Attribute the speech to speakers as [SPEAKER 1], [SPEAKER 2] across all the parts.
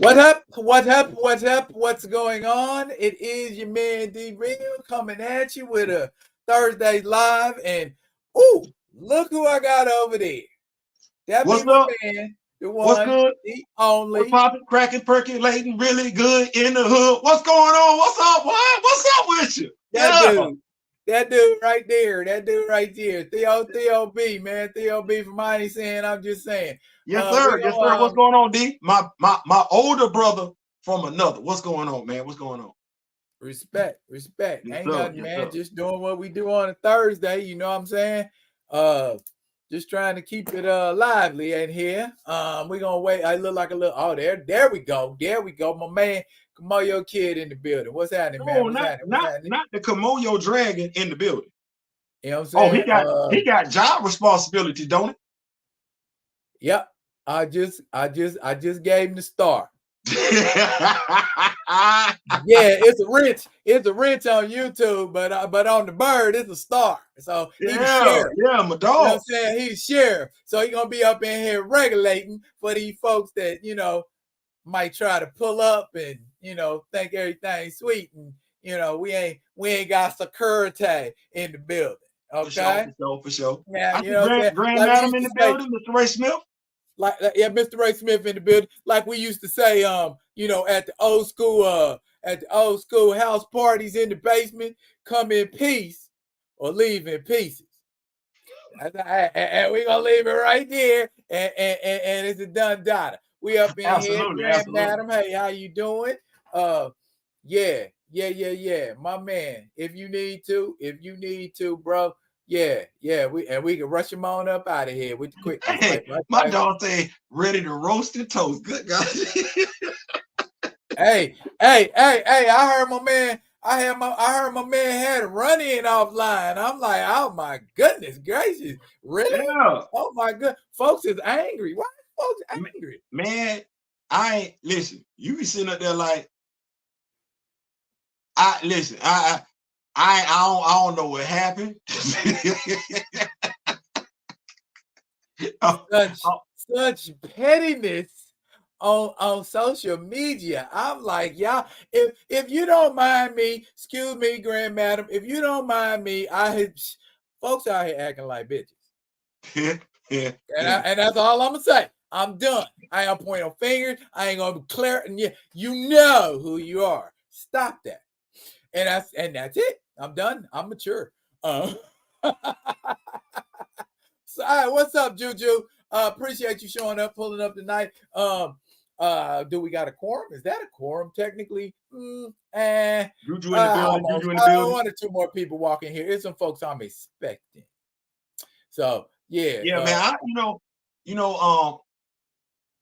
[SPEAKER 1] What up? What up? What up? What's going on? It is your man D Real coming at you with a Thursday live. And oh, look who I got over there. That be
[SPEAKER 2] What's
[SPEAKER 1] my
[SPEAKER 2] up?
[SPEAKER 1] man, the
[SPEAKER 2] What's
[SPEAKER 1] one,
[SPEAKER 2] good?
[SPEAKER 1] the
[SPEAKER 2] What's
[SPEAKER 1] only.
[SPEAKER 2] popping, cracking, percolating, really good in the hood? What's going on? What's up, boy? What's up with you?
[SPEAKER 1] That
[SPEAKER 2] Yeah.
[SPEAKER 1] dude. That dude right there. That dude right there. Theo B, man. Theo B from I ain't saying, I'm just saying.
[SPEAKER 2] Yes,
[SPEAKER 1] We
[SPEAKER 2] sir. Yes, sir.
[SPEAKER 1] gonna
[SPEAKER 2] What's going on, D? My older brother from another. What's going on, man? What's going on?
[SPEAKER 1] respect.
[SPEAKER 2] Yes,
[SPEAKER 1] Ain't
[SPEAKER 2] sir.
[SPEAKER 1] nothing,
[SPEAKER 2] Yes,
[SPEAKER 1] man.
[SPEAKER 2] sir.
[SPEAKER 1] Just doing what we do on a Thursday. You know what I'm saying? Just trying to keep it lively in here. We're gonna wait. I look like a little. Oh, there we go. There we go. My man, Kamoyo Kid in the building. What's happening, man?
[SPEAKER 2] No,
[SPEAKER 1] What's happening? What's happening?
[SPEAKER 2] not the Komodo dragon in the building.
[SPEAKER 1] You know what I'm
[SPEAKER 2] Oh,
[SPEAKER 1] saying?
[SPEAKER 2] he got job responsibility, don't
[SPEAKER 1] Yep. I just gave him the star. Yeah, it's a wrench. It's a wrench on YouTube, but on the bird, it's a star. So he's the sheriff.
[SPEAKER 2] Yeah, my dog.
[SPEAKER 1] You know what I'm saying? He's sheriff. So he's gonna be up in here regulating for these folks that, might try to pull up and, think everything's sweet. And, we ain't got security in the building. Okay.
[SPEAKER 2] For sure.
[SPEAKER 1] Yeah,
[SPEAKER 2] I
[SPEAKER 1] you
[SPEAKER 2] see
[SPEAKER 1] know what I'm saying?
[SPEAKER 2] Grand
[SPEAKER 1] Like we
[SPEAKER 2] Madam
[SPEAKER 1] used
[SPEAKER 2] in
[SPEAKER 1] to
[SPEAKER 2] the
[SPEAKER 1] say,
[SPEAKER 2] building, Mr. Ray Smith.
[SPEAKER 1] yeah, Mr. Ray Smith in the building. Like we used to say, at the old school house parties in the basement, come in peace or leave in pieces. And we're gonna leave it right there, and it's a done data. We up in here, Grand Madam. Hey, how you doing? Yeah. My man. If you need to, bro. Yeah. We can rush him on up out of here with the quickness.
[SPEAKER 2] Hey, my dog say ready to roast and toast. Good God.
[SPEAKER 1] Hey, I heard my man. I heard my man had a run-in offline. I'm like, oh my goodness gracious, really?
[SPEAKER 2] Yeah.
[SPEAKER 1] Oh my god, folks is angry. Why are folks angry?
[SPEAKER 2] Man, I ain't listen. You be sitting up there like, I don't know what happened.
[SPEAKER 1] Such pettiness on social media. I'm like, y'all, if you don't mind me, excuse me, Grand Madam, if you don't mind me, folks out here acting like bitches. And that's all I'm gonna say. I'm done. I ain't gonna point no fingers. I ain't gonna declare. And you know who you are. Stop that. And that's it. I'm done. I'm mature. So, all right, what's up, Juju? Appreciate you showing up, pulling up tonight. Do we got a quorum? Is that a quorum technically?
[SPEAKER 2] Juju in the building. Juju in the building.
[SPEAKER 1] One or two more people walking here. There's some folks I'm expecting. So yeah,
[SPEAKER 2] man.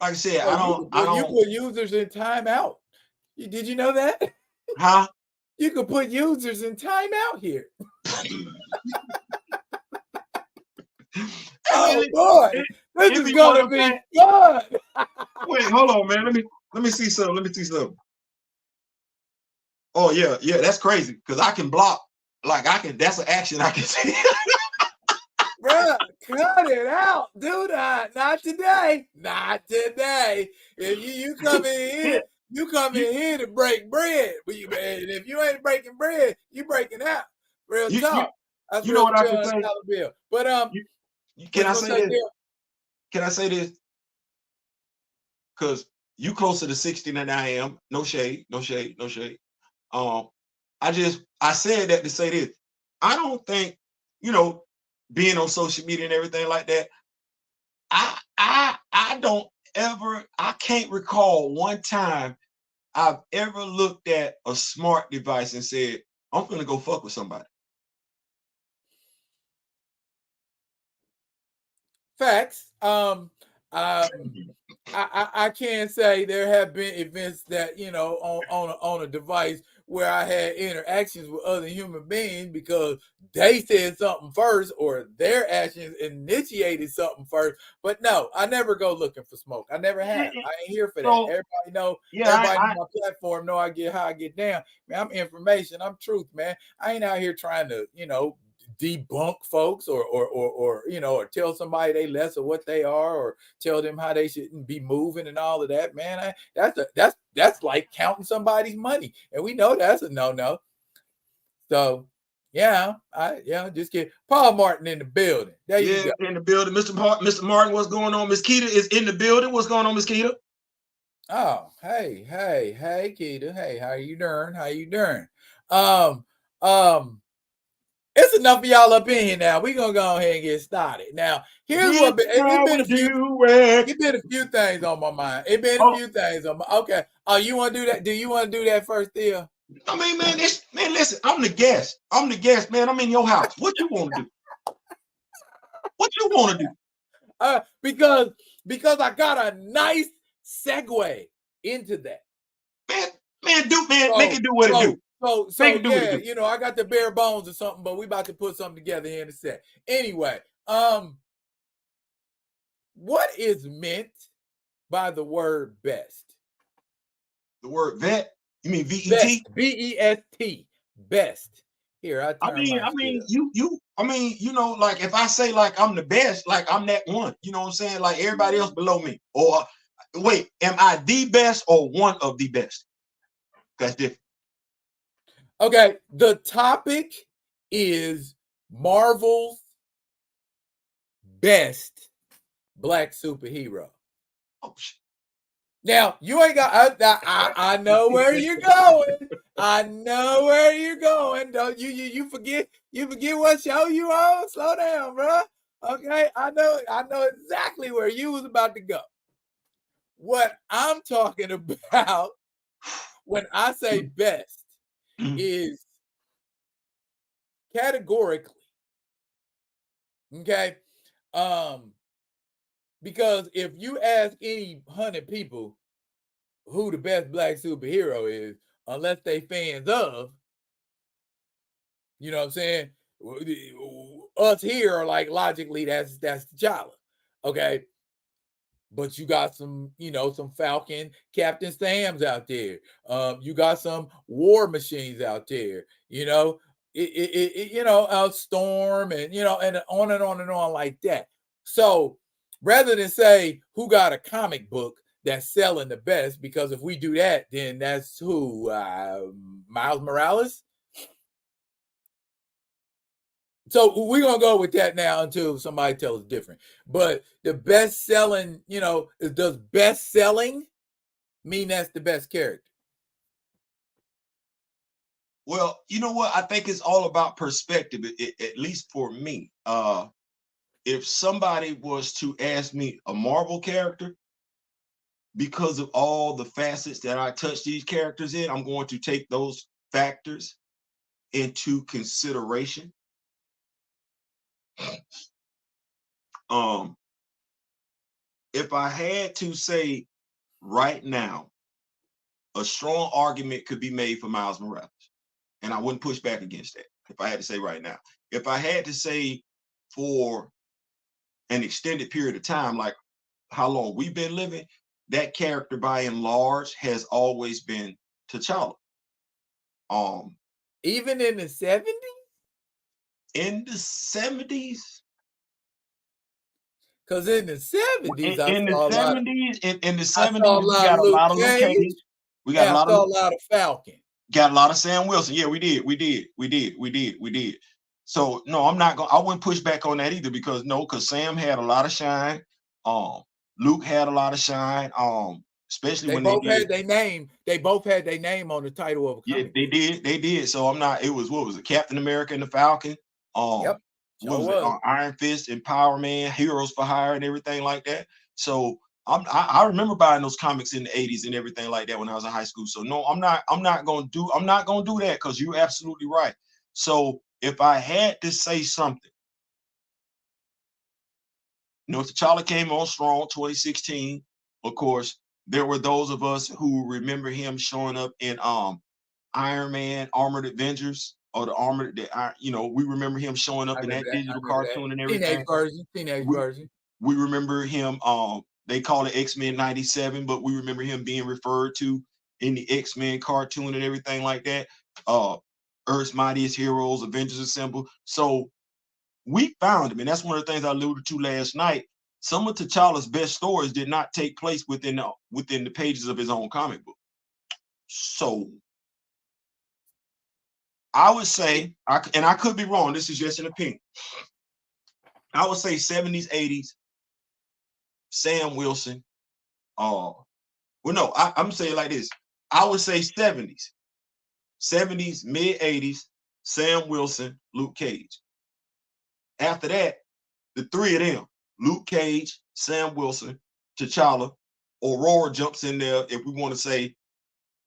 [SPEAKER 2] Like I said, I don't.
[SPEAKER 1] You put users in timeout. Did you know that?
[SPEAKER 2] Huh?
[SPEAKER 1] You could put users in timeout here. Oh boy, this is gonna be fun.
[SPEAKER 2] Wait, hold on, man. Let me see something. Oh yeah, that's crazy because I can block. Like that's an action I can see.
[SPEAKER 1] Bruh, cut it out. Do not. Not today. If you come in here, you come in here to break bread. And if you ain't breaking bread, you breaking out. Real talk.
[SPEAKER 2] That's you know what I can say.
[SPEAKER 1] But
[SPEAKER 2] can I say this? Can I say this? Because you closer to 60 than I am. No shade. I said that to say this. I don't think, being on social media and everything like that, I can't recall one time I've ever looked at a smart device and said, I'm gonna go fuck with somebody.
[SPEAKER 1] Facts. I can't say there have been events that on a device where I had interactions with other human beings because they said something first or their actions initiated something first. But no, I never go looking for smoke. I never have. I ain't here for that. Everybody know. Everybody on my platform know I get how I get down. Man, I'm information. I'm truth, man. I ain't out here trying to debunk folks or or tell somebody they less of what they are, or tell them how they shouldn't be moving and all of that, man. That's like counting somebody's money, and we know that's a no. So yeah, just get Paul Martin in the building. There you go.
[SPEAKER 2] In the building. Mr. Martin, what's going on? Miss Keita is in the building. What's going on, Miss Keita?
[SPEAKER 1] Oh, hey, Keita. Hey, how you doing? How you doing? Um, um, it's enough of y'all up in here now. We're gonna go ahead and get started. Now, here's what it's been a few things on my mind. It's been a few things on my okay. Oh, you wanna do that? Do you want to do that first, Theo?
[SPEAKER 2] I mean, man, listen, I'm the guest. Man. I'm in your house. What you want to do? What you want to do?
[SPEAKER 1] Because I got a nice segue into that.
[SPEAKER 2] Make it do what it do.
[SPEAKER 1] So yeah, I got the bare bones or something, but we about to put something together here in a sec. Anyway, what is meant by the word best?
[SPEAKER 2] The word vet? You mean V-E-T?
[SPEAKER 1] B-E-S-T. Best. Here, I mean,
[SPEAKER 2] like if I say like I'm the best, like I'm that one, you know what I'm saying? Like everybody else below me. Or wait, am I the best or one of the best? That's different.
[SPEAKER 1] Okay, the topic is Marvel's best black superhero.
[SPEAKER 2] Oh shit.
[SPEAKER 1] Now you ain't got. I know where you're going. I know where you're going. Don't you forget? You forget what show you on? Slow down, bro. Okay, I know exactly where you was about to go. What I'm talking about when I say best is categorically, okay. Because if you ask any 100 people who the best black superhero is, unless they fans of, you know what I'm saying? Us here are like, logically, that's T'Challa. Okay. But you got some, some Falcon Captain Sams out there. You got some War Machines out there. Storm, and and on and on and on like that. So rather than say who got a comic book that's selling the best, because if we do that, then that's who, Miles Morales. So we're gonna go with that now until somebody tells us different. But the best selling, does best selling mean that's the best character?
[SPEAKER 2] Well, you know what? I think it's all about perspective, at least for me. If somebody was to ask me a Marvel character, because of all the facets that I touch these characters in, I'm going to take those factors into consideration. If I had to say right now, a strong argument could be made for Miles Morales, and I wouldn't push back against that. If I had to say right now, if I had to say for an extended period of time, like how long we've been living, that character by and large has always been T'Challa.
[SPEAKER 1] Even in the 70s?
[SPEAKER 2] In the 70s?
[SPEAKER 1] Because in the 70s,
[SPEAKER 2] in the 70s,
[SPEAKER 1] we got a lot of Luke Cage.
[SPEAKER 2] We got
[SPEAKER 1] a lot of Falcon.
[SPEAKER 2] Got a lot of Sam Wilson. Yeah, we did. So no, I wouldn't push back on that either, because Sam had a lot of shine. Luke had a lot of shine. Especially
[SPEAKER 1] they
[SPEAKER 2] when
[SPEAKER 1] both had their name. They both had their name on the title of a comic.
[SPEAKER 2] Yeah, they did. So it was Captain America and the Falcon.
[SPEAKER 1] Yep.
[SPEAKER 2] What was it? Iron Fist and Power Man, Heroes for Hire, and everything like that. So I remember buying those comics in the 80s and everything like that when I was in high school. So no, I'm not gonna do that, because you're absolutely right. So if I had to say something, T'Challa came on strong 2016. Of course, there were those of us who remember him showing up in Iron Man Armored Avengers, or the Armored, we remember him showing up in that digital cartoon and everything.
[SPEAKER 1] Teenage version.
[SPEAKER 2] We remember him, they call it X-Men 97, but we remember him being referred to in the X-Men cartoon and everything like that. Earth's Mightiest Heroes, Avengers Assemble. So we found him, and that's one of the things I alluded to last night. Some of T'Challa's best stories did not take place within the pages of his own comic book. So I would say, and I could be wrong, this is just an opinion, I would say 70s, 80s, Sam Wilson. Well, no, I'm saying like this. I would say 70s, mid 80s, Sam Wilson, Luke Cage. After that, the three of them, Luke Cage, Sam Wilson, T'Challa, Aurora jumps in there if we want to say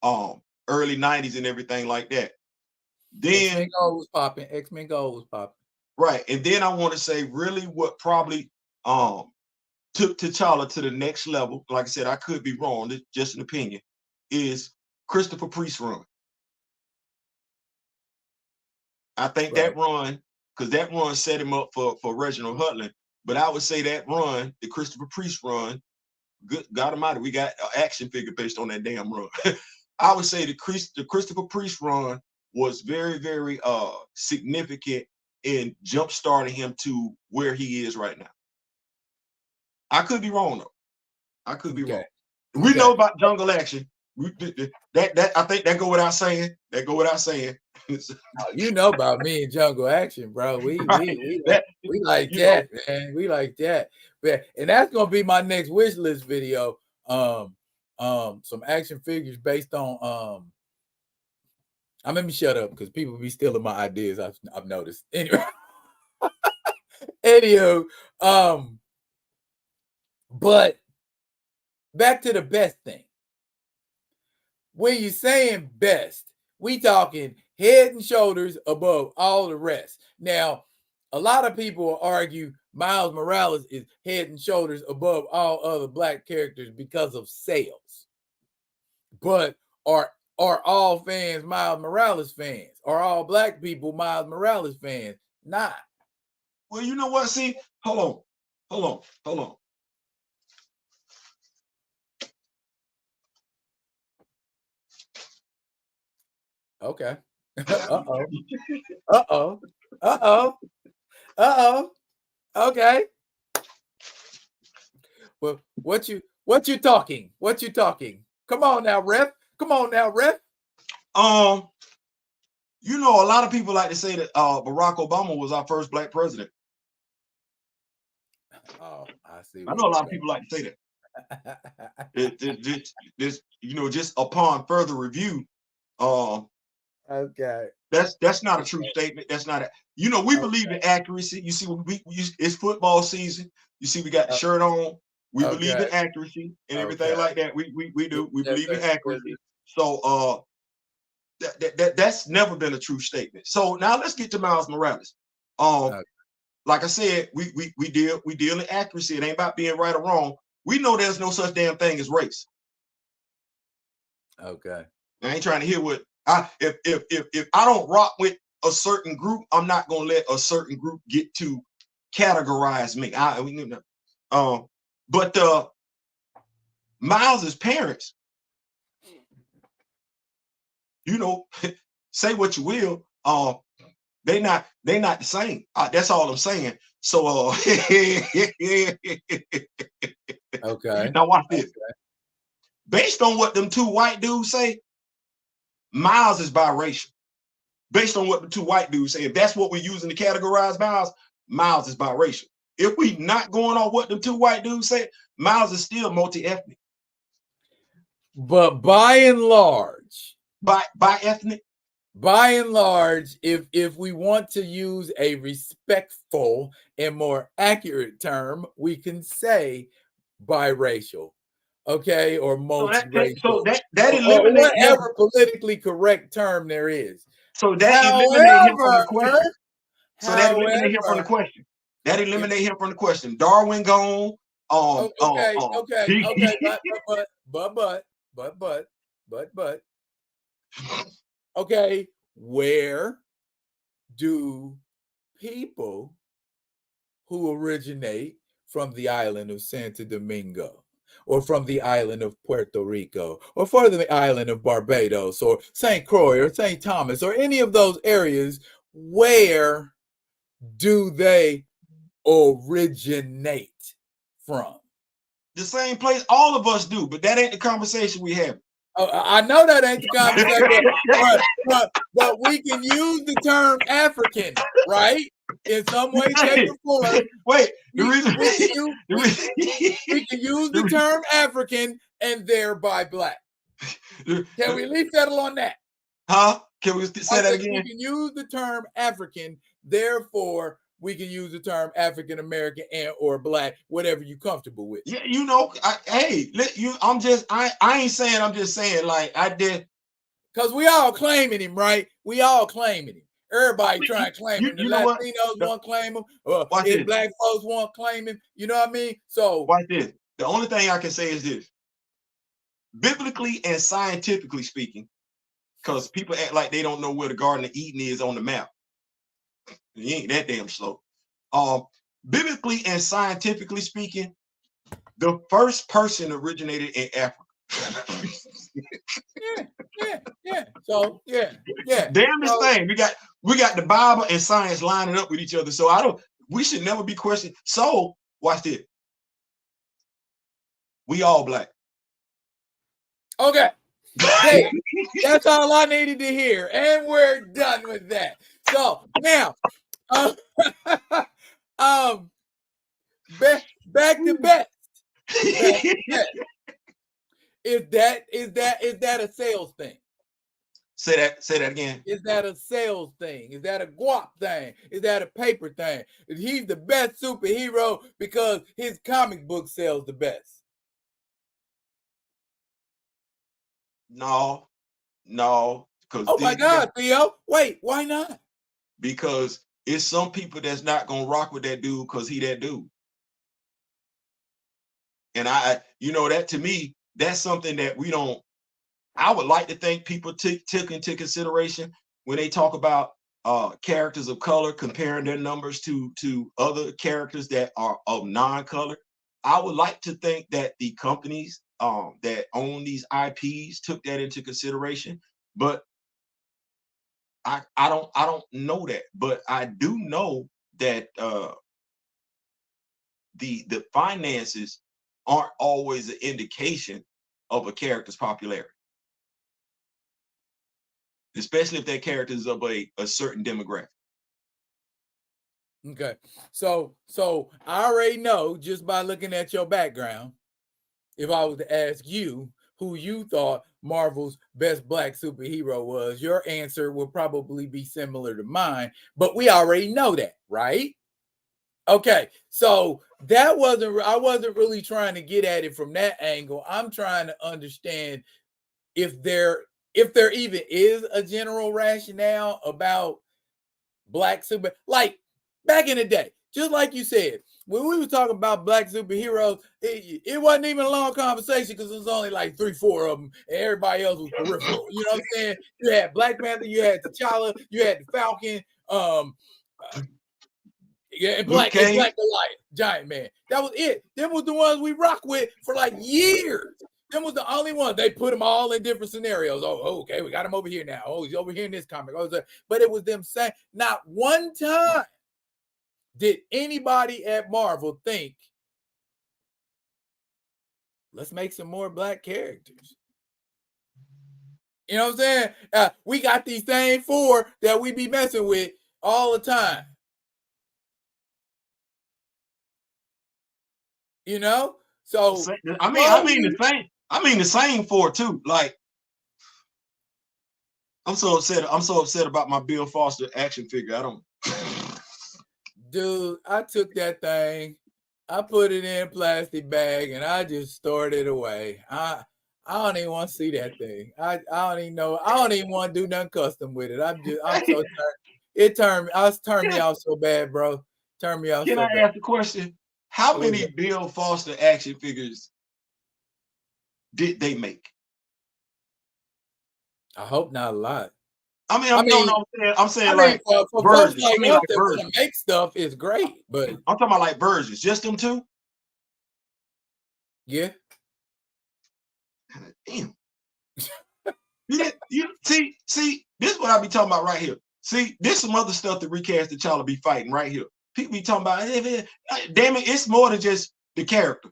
[SPEAKER 2] early 90s and everything like that. Then
[SPEAKER 1] X-Men Gold was popping. X-Men Gold was popping.
[SPEAKER 2] Right. And then I want to say really what probably took T'Challa to the next level, like I said, I could be wrong, it's just an opinion, is Christopher Priest run. I think that run, because that run set him up for Reginald Hudlin, but I would say that run, the Christopher Priest run, good God Almighty, we got an action figure based on that damn run. I would say the Christopher Priest run was very, very significant in jump starting him to where he is right now. I could be wrong though. I could be wrong. We know about Jungle Action. That I think that go without saying. That go without saying.
[SPEAKER 1] You know about me and Jungle Action, bro. We like that, man. We like that. And that's gonna be my next wish list video. Some action figures based on let me shut up because people be stealing my ideas. I've noticed. Anyway. Anywho, but back to the best thing. When you're saying best, we talking head and shoulders above all the rest. Now, a lot of people argue Miles Morales is head and shoulders above all other black characters because of sales. But are all fans Miles Morales fans? Are all black people Miles Morales fans? Nah.
[SPEAKER 2] Well, you know what? See, hold on.
[SPEAKER 1] Okay. Okay. Well, what you talking? What you talking? Come on now, ref.
[SPEAKER 2] You know, a lot of people like to say that Barack Obama was our first black president.
[SPEAKER 1] Oh, I see.
[SPEAKER 2] I know a lot of people like to say that. This, you know, just upon further review,
[SPEAKER 1] okay,
[SPEAKER 2] that's not a true statement. That's not a. You know, we believe in accuracy. You see, it's football season. You see, we got the shirt on. We believe in accuracy and everything like that. We do. We believe in accuracy. So that's never been a true statement. So now let's get to Miles Morales. Like I said, we deal in accuracy. It ain't about being right or wrong. We know there's no such damn thing as race.
[SPEAKER 1] Okay.
[SPEAKER 2] I ain't trying to hear what if I don't rock with a certain group, I'm not gonna let a certain group get to categorize me. But Miles's parents, you know, say what you will, they not the same. That's all I'm saying. So
[SPEAKER 1] okay.
[SPEAKER 2] Now watch this. Based on what them two white dudes say, Miles is biracial. Based on what the two white dudes say, if that's what we're using to categorize Miles is biracial. If we not going on what the two white dudes say, Miles is still multi-ethnic.
[SPEAKER 1] But by and large,
[SPEAKER 2] bi-ethnic.
[SPEAKER 1] By and large, if we want to use a respectful and more accurate term, we can say biracial, okay, or multiracial,
[SPEAKER 2] so that eliminates
[SPEAKER 1] whatever politically correct term there is.
[SPEAKER 2] So that eliminates him from the question. So that eliminates him from the question. That eliminates him from the question. Darwin gone.
[SPEAKER 1] Okay. But. Okay, where do people who originate from the island of Santo Domingo or from the island of Puerto Rico or from the island of Barbados or St. Croix or St. Thomas or any of those areas, where do they originate from?
[SPEAKER 2] The same place all of us do, but that ain't the conversation we have.
[SPEAKER 1] I know that ain't the conversation, but we can use the term African, right? In some way, shape, or form.
[SPEAKER 2] Wait,
[SPEAKER 1] we can use the term African and thereby black. Can we at least settle on that?
[SPEAKER 2] Huh? Can we say that again?
[SPEAKER 1] We can use the term African, therefore we can use the term African American and or black, whatever you're comfortable with.
[SPEAKER 2] Yeah, you know, I ain't saying, I'm just saying, like, I did.
[SPEAKER 1] Because we all claiming him, right? We all claiming him. Everybody trying to claim him. The Latinos want to claim him. If black folks want to claim him. You know what I mean? So
[SPEAKER 2] watch this. The only thing I can say is this. Biblically and scientifically speaking, because people act like they don't know where the Garden of Eden is on the map. It ain't that damn slow. Biblically and scientifically speaking, the first person originated in Africa.
[SPEAKER 1] yeah. So yeah.
[SPEAKER 2] Damnest thing. We got the Bible and science lining up with each other. So we should never be questioned. So watch this. We all black.
[SPEAKER 1] Okay. Hey, that's all I needed to hear. And we're done with that. So now back to best. Is that a sales thing?
[SPEAKER 2] Say that again.
[SPEAKER 1] Is that a sales thing? Is that a guap thing? Is that a paper thing? He's the best superhero because his comic book sells the best.
[SPEAKER 2] No.
[SPEAKER 1] Oh my God, Theo. Wait, why not?
[SPEAKER 2] Because it's some people that's not gonna rock with that dude because he that dude. And that to me, that's something that I would like to think people took into consideration when they talk about characters of color, comparing their numbers to other characters that are of non-color. I would like to think that the companies that own these IPs took that into consideration, but I don't know that. But I do know that the finances aren't always an indication of a character's popularity, especially if that character is of a certain demographic.
[SPEAKER 1] Okay, so I already know just by looking at your background, if I was to ask you who you thought Marvel's best black superhero was, your answer will probably be similar to mine, but we already know that, right? Okay, so I wasn't really trying to get at it from that angle. I'm trying to understand if there even is a general rationale about black super, like back in the day, just like you said, when we were talking about black superheroes, it wasn't even a long conversation because it was only like 3-4 of them, and everybody else was peripheral. You know what I'm saying? You had Black Panther, you had T'Challa, you had the Falcon, and Black Goliath, Giant Man. That was it. Them was the ones we rock with for like years. Them was the only ones. They put them all in different scenarios. Oh, okay, we got him over here now. Oh, he's over here in this comic. But it was them saying, not one time did anybody at Marvel think, let's make some more black characters. You know what I'm saying? We got these same 4 that we be messing with all the time. You know? So
[SPEAKER 2] I mean the same 4 too. Like, I'm so upset about my Bill Foster action figure. I don't.
[SPEAKER 1] Dude, I took that thing, I put it in a plastic bag, and I just stored it away. I don't even want to see that thing. I don't even know. I don't even want to do nothing custom with it. I'm so tired. It turned me off so bad, bro. Turned me off.
[SPEAKER 2] Can I ask a question? How many Bill Foster action figures did they make?
[SPEAKER 1] I hope not a lot.
[SPEAKER 2] I'm saying like
[SPEAKER 1] for versions. Folks like us that want to make stuff is great, but
[SPEAKER 2] I'm talking about like versions. Just them 2?
[SPEAKER 1] Yeah.
[SPEAKER 2] Damn. You see, this is what I be talking about right here. See, this some other stuff that Recast T'Challa be fighting right here. People be talking about, damn it, it's more than just the character.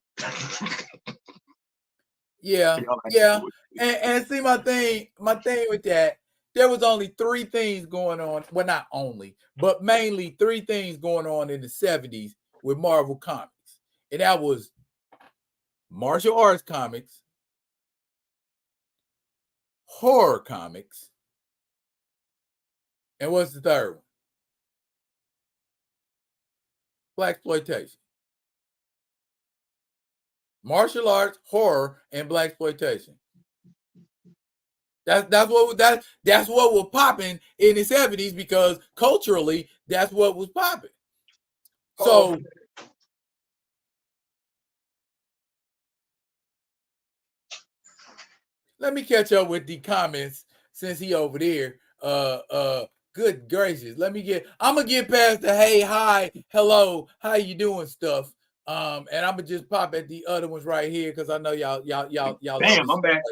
[SPEAKER 1] Yeah, yeah. And see my thing with that, there was only 3 things going on. Well, not only, but mainly 3 things going on in the 70s with Marvel Comics. And that was martial arts comics, horror comics, and what's the third one? Blaxploitation. Martial arts, horror, and blaxploitation. That's what was popping in the 70s because culturally that's what was popping. So let me catch up with the comments since he over there. Good gracious. I'm gonna get past the hey, hi, hello, how you doing stuff. And I'm gonna just pop at the other ones right here because I know y'all love it so much,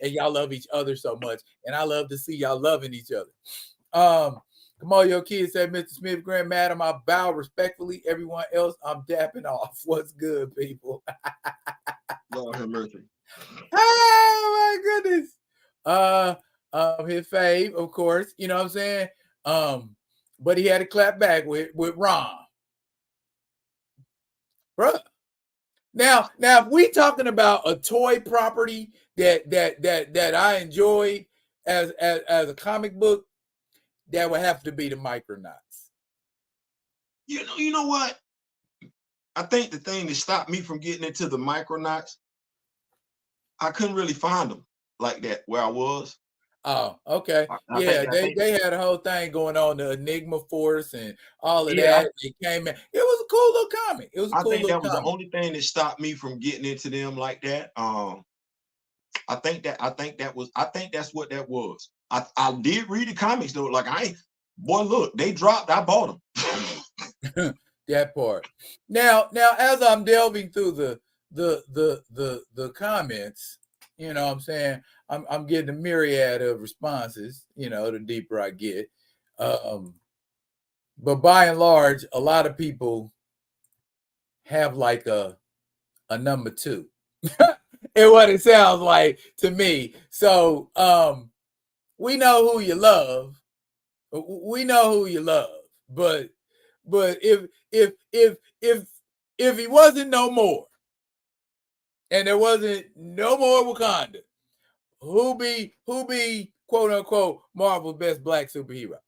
[SPEAKER 1] and y'all love each other so much, and I love to see y'all loving each other. Come on, your kids said, Mr. Smith, Grand Madam, I bow respectfully. Everyone else, I'm dapping off. What's good, people?
[SPEAKER 2] Lord have mercy.
[SPEAKER 1] Oh my goodness. His fave, of course, you know what I'm saying? But he had to clap back with Ron. Bruh. Now if we talking about a toy property that I enjoyed as a comic book, that would have to be the Micronauts.
[SPEAKER 2] You know what? I think the thing that stopped me from getting into the Micronauts, I couldn't really find them like that where I was.
[SPEAKER 1] Oh, okay. They had a whole thing going on, the Enigma Force and all of that. It came in. It was a cool little comic. It was a cool little
[SPEAKER 2] that was the only thing that stopped me from getting into them like that. I think that's what that was. I did read the comics though. Like look, they dropped, I bought
[SPEAKER 1] them. That part. Now as I'm delving through the comments, you know what I'm saying, I'm getting a myriad of responses, the deeper I get. But by and large, a lot of people have like a number 2. And what it sounds like to me. So we know who you love. We know who you love. But if he wasn't no more, and there wasn't no more Wakanda, who be quote unquote Marvel's best black superhero?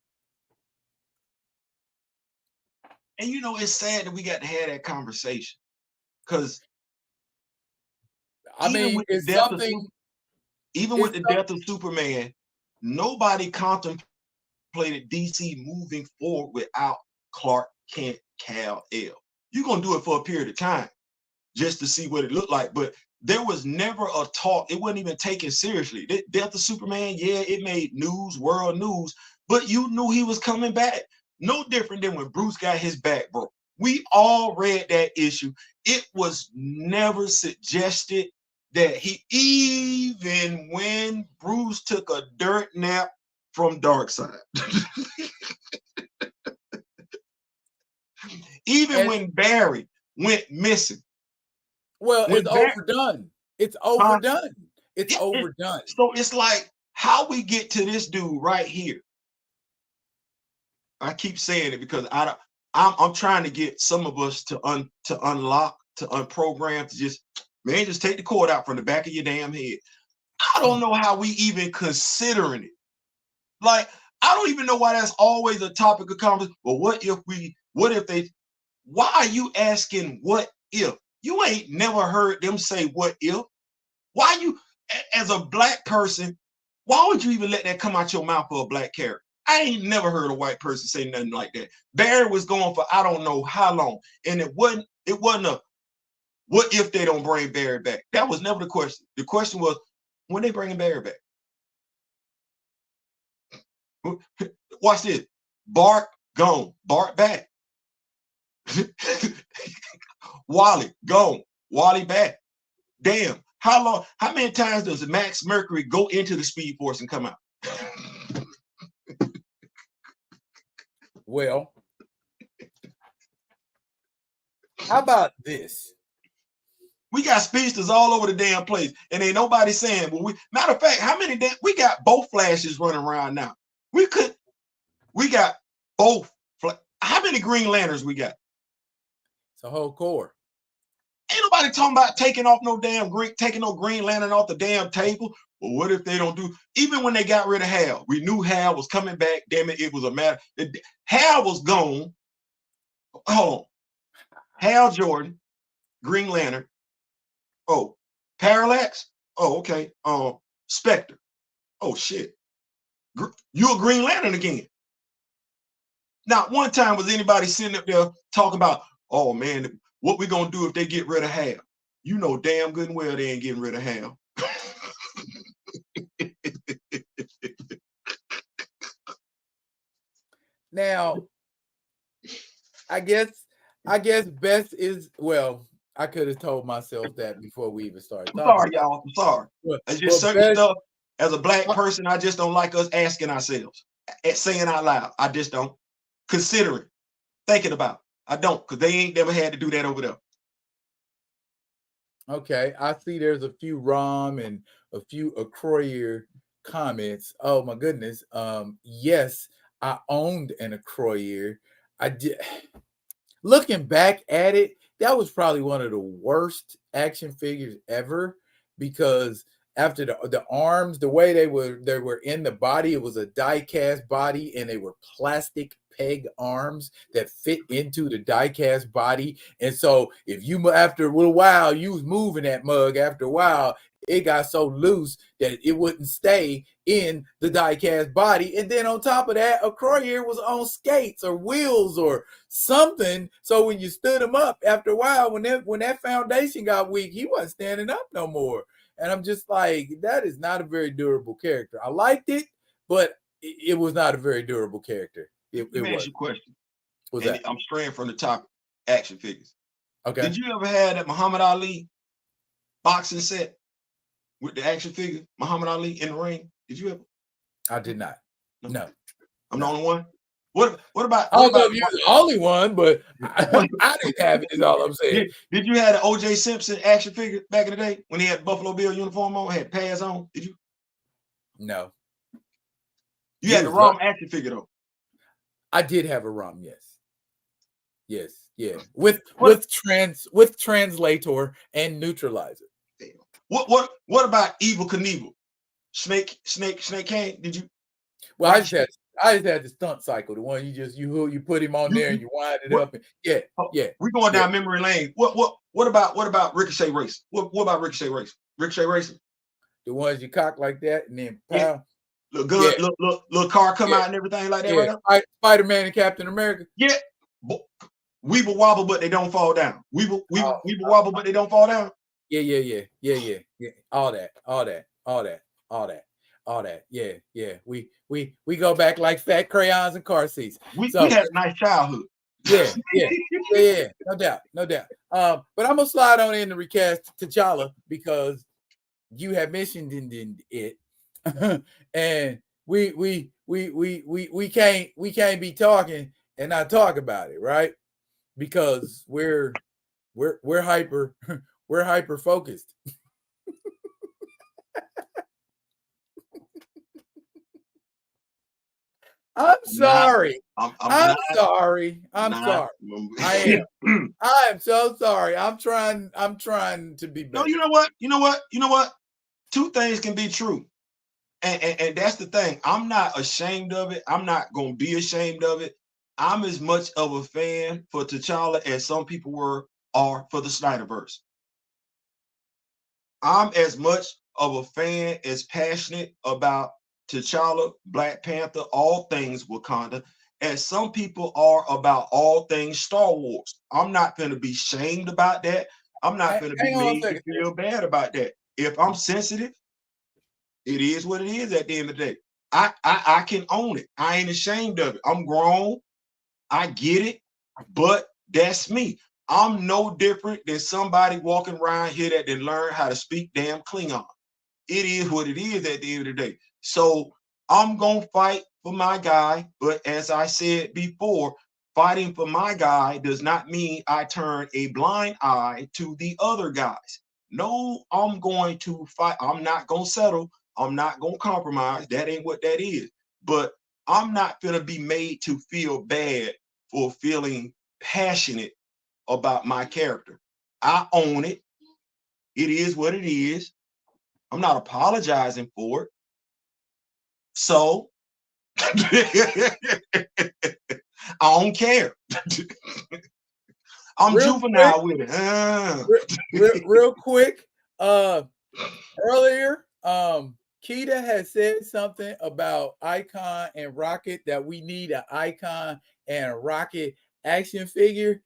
[SPEAKER 2] And it's sad that we got to have that conversation. Because
[SPEAKER 1] even with
[SPEAKER 2] the death of Superman, nobody contemplated DC moving forward without Clark Kent, Kal-El. You're gonna do it for a period of time just to see what it looked like, but there was never a talk. It wasn't even taken seriously. The death of Superman, it made news, world news, but you knew he was coming back. No different than when Bruce got his back broke. We all read that issue. It was never suggested that even when Bruce took a dirt nap from Darkseid. Even when Barry went missing.
[SPEAKER 1] Well, it's overdone. It's overdone. It's overdone.
[SPEAKER 2] So it's like, how we get to this dude right here. I keep saying it because I'm trying to get some of us to unlock, to unprogram, to just take the cord out from the back of your damn head. I don't know how we even considering it. Like, I don't even know why that's always a topic of conversation. Well, why are you asking what if? You ain't never heard them say what if. Why you, as a black person, why would you even let that come out your mouth for a black character? I ain't never heard a white person say nothing like that. Barry was going for I don't know how long, and it wasn't a what if they don't bring Barry back. That was never the question. The question was, when they bringing Barry back? Watch this. Bart gone. Bart back. Wally gone. Wally back. Damn. How many times does Max Mercury go into the Speed Force and come out?
[SPEAKER 1] Well, how about this?
[SPEAKER 2] We got speedsters all over the damn place, and ain't nobody saying. Well, matter of fact, how many we got both flashes running around now? We got both. How many Green Lanterns we got?
[SPEAKER 1] It's a whole core.
[SPEAKER 2] Ain't nobody talking about taking no Green Lantern off the damn table. Well, what if they don't do? Even when they got rid of Hal, we knew Hal was coming back. Damn it, it was a matter. Hal was gone. Hold on. Hal Jordan, Green Lantern. Oh, Parallax. Oh, okay. Spectre. Oh shit. You're a Green Lantern again. Not one time was anybody sitting up there talking about, oh man, what we gonna do if they get rid of Hal? You know damn good and well they ain't getting rid of Hal.
[SPEAKER 1] Now, I guess best is, well, I could have told myself that before we even started.
[SPEAKER 2] I'm sorry, y'all. I'm sorry. It's just certain
[SPEAKER 1] best,
[SPEAKER 2] stuff. As a black person, I just don't like us asking ourselves, saying out loud. I just don't. Considering, thinking about. I don't, because they ain't never had to do that over there.
[SPEAKER 1] Okay, I see there's a few Rom and a few Acroyer comments. Oh my goodness. Yes, I owned an Acroyer. I did. Looking back at it, that was probably one of the worst action figures ever, because after the arms, the way they were in the body, it was a die-cast body, and they were plastic peg arms that fit into the die-cast body. And so if you, after a little while, you was moving that mug, after a while, it got so loose that it wouldn't stay in the die-cast body. And then on top of that, a Croyer was on skates or wheels or something. So when you stood him up, after a while, when that foundation got weak, he wasn't standing up no more. And I'm just like, that is not a very durable character. I liked it, but it was not a very durable character.
[SPEAKER 2] Let me ask you a question.
[SPEAKER 1] What's that?
[SPEAKER 2] I'm straying from the topic. Action figures.
[SPEAKER 1] Okay.
[SPEAKER 2] Did you ever have that Muhammad Ali boxing set with the action figure Muhammad Ali in the ring? Did you ever?
[SPEAKER 1] I did not. No.
[SPEAKER 2] I'm the only one. What about?
[SPEAKER 1] I don't know if you're the only one, but I didn't have it. Is all I'm saying.
[SPEAKER 2] Did you have the O.J. Simpson action figure back in the day when he had Buffalo Bill uniform on, had pads on? Did you?
[SPEAKER 1] No.
[SPEAKER 2] You had the Rom action figure though.
[SPEAKER 1] I did have a ROM, yes, yeah, with translator and neutralizer.
[SPEAKER 2] What about Evel Knievel? Snake Kane? Did you?
[SPEAKER 1] Well, I just had the stunt cycle, the one you put him on there and you wind it up. And, yeah.
[SPEAKER 2] We're going down memory lane. What about Ricochet Racer? What about Ricochet Racer? Ricochet Racer?
[SPEAKER 1] The ones you cock like that and then pow.
[SPEAKER 2] Yeah. Look good, little car come out and everything like that, right now.
[SPEAKER 1] Spider-Man and Captain America.
[SPEAKER 2] Yeah. Weeble wobble, but they don't fall down. Weeble wobble, but they don't fall down.
[SPEAKER 1] Yeah. All that. Yeah. We go back like fat crayons and car seats.
[SPEAKER 2] We had a nice childhood.
[SPEAKER 1] Yeah. No doubt. But I'm gonna slide on in the Recast T'Challa because you had mentioned it. And we can't be talking and not talk about it, right? Because we're hyper focused. I'm sorry. I'm sorry. I am so sorry. I'm trying to be better.
[SPEAKER 2] No, you know what? Two things can be true. And that's the thing. I'm not ashamed of it. I'm not going to be ashamed of it. I'm as much of a fan for T'Challa as some people are for the Snyderverse. I'm as much of a fan, as passionate about T'Challa, Black Panther, all things Wakanda, as some people are about all things Star Wars. I'm not going to be shamed about that. I'm not going to be made to feel bad about that. If I'm sensitive, it is what it is at the end of the day. I can own it. I ain't ashamed of it. I'm grown. I get it, but that's me. I'm no different than somebody walking around here that didn't learn how to speak damn Klingon. It is what it is at the end of the day. So I'm going to fight for my guy, but as I said before, fighting for my guy does not mean I turn a blind eye to the other guys. No, I'm going to fight. I'm not going to settle. I'm not going to compromise. That ain't what that is. But I'm not going to be made to feel bad for feeling passionate about my character. I own it. It is what it is. I'm not apologizing for it. So I don't care. I'm
[SPEAKER 1] Real
[SPEAKER 2] juvenile
[SPEAKER 1] quick,
[SPEAKER 2] with it.
[SPEAKER 1] real quick. Earlier, Keita had said something about Icon and Rocket, that we need an Icon and a Rocket action figure.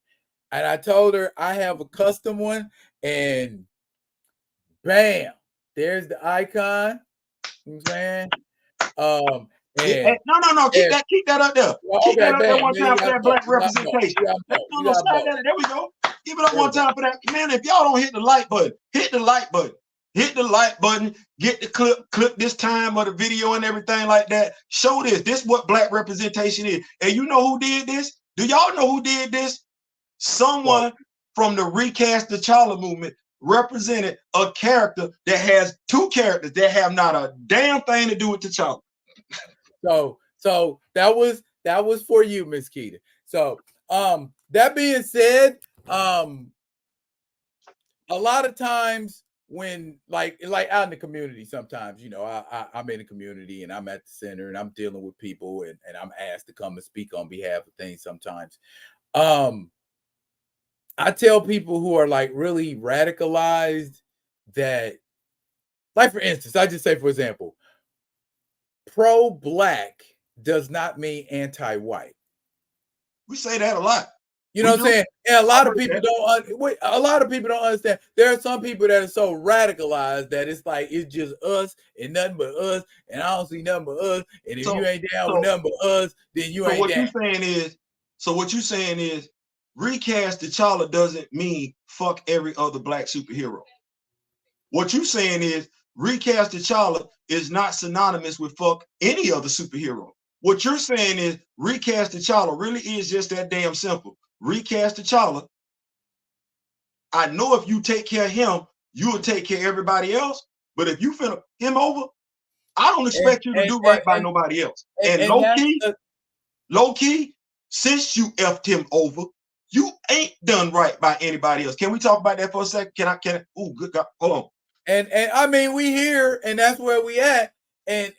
[SPEAKER 1] And I told her I have a custom one, and bam, there's the Icon. You know what I'm saying? And
[SPEAKER 2] No. Keep that up there. Keep
[SPEAKER 1] okay,
[SPEAKER 2] that up there
[SPEAKER 1] bam,
[SPEAKER 2] one
[SPEAKER 1] man, you
[SPEAKER 2] time for
[SPEAKER 1] got
[SPEAKER 2] that
[SPEAKER 1] both.
[SPEAKER 2] black
[SPEAKER 1] You got both.
[SPEAKER 2] representation.
[SPEAKER 1] You got both. You
[SPEAKER 2] No,
[SPEAKER 1] got
[SPEAKER 2] slide
[SPEAKER 1] both.
[SPEAKER 2] that. There we go. Give it up
[SPEAKER 1] There
[SPEAKER 2] one
[SPEAKER 1] we go.
[SPEAKER 2] time for that. Man, if y'all don't hit the like button, hit the like button. Hit the like button. Get the clip this time of the video and everything like that. Show this. This is what black representation is. And you know who did this? Do y'all know who did this? Someone from the Recast T'Challa movement represented a character that has two characters that have not a damn thing to do with T'Challa.
[SPEAKER 1] So that was for you, Miss Keita. So that being said, a lot of times when like out in the community, sometimes, you know, I'm in the community and I'm at the center and I'm dealing with people, and I'm asked to come and speak on behalf of things sometimes. I tell people who are like really radicalized that, like, for instance, I just say, for example, pro-black does not mean anti-white.
[SPEAKER 2] We say that a lot.
[SPEAKER 1] You know what I'm saying? And a lot of people don't understand. There are some people that are so radicalized that it's like it's just us and nothing but us, and I don't see nothing but us. And if you ain't down with nothing but us, then you ain't down.
[SPEAKER 2] What you're saying is Recast T'Challa doesn't mean fuck every other black superhero. What you're saying is Recast T'Challa is not synonymous with fuck any other superhero. What you're saying is Recast T'Challa really is just that damn simple. Recast T'Challa. I know if you take care of him, you will take care of everybody else. But if you finna him over, I don't expect you to do right by nobody else. And low key, since you effed him over, you ain't done right by anybody else. Can we talk about that for a second? Can I? Oh, good God, hold on.
[SPEAKER 1] And I mean, we here, and that's where we at. But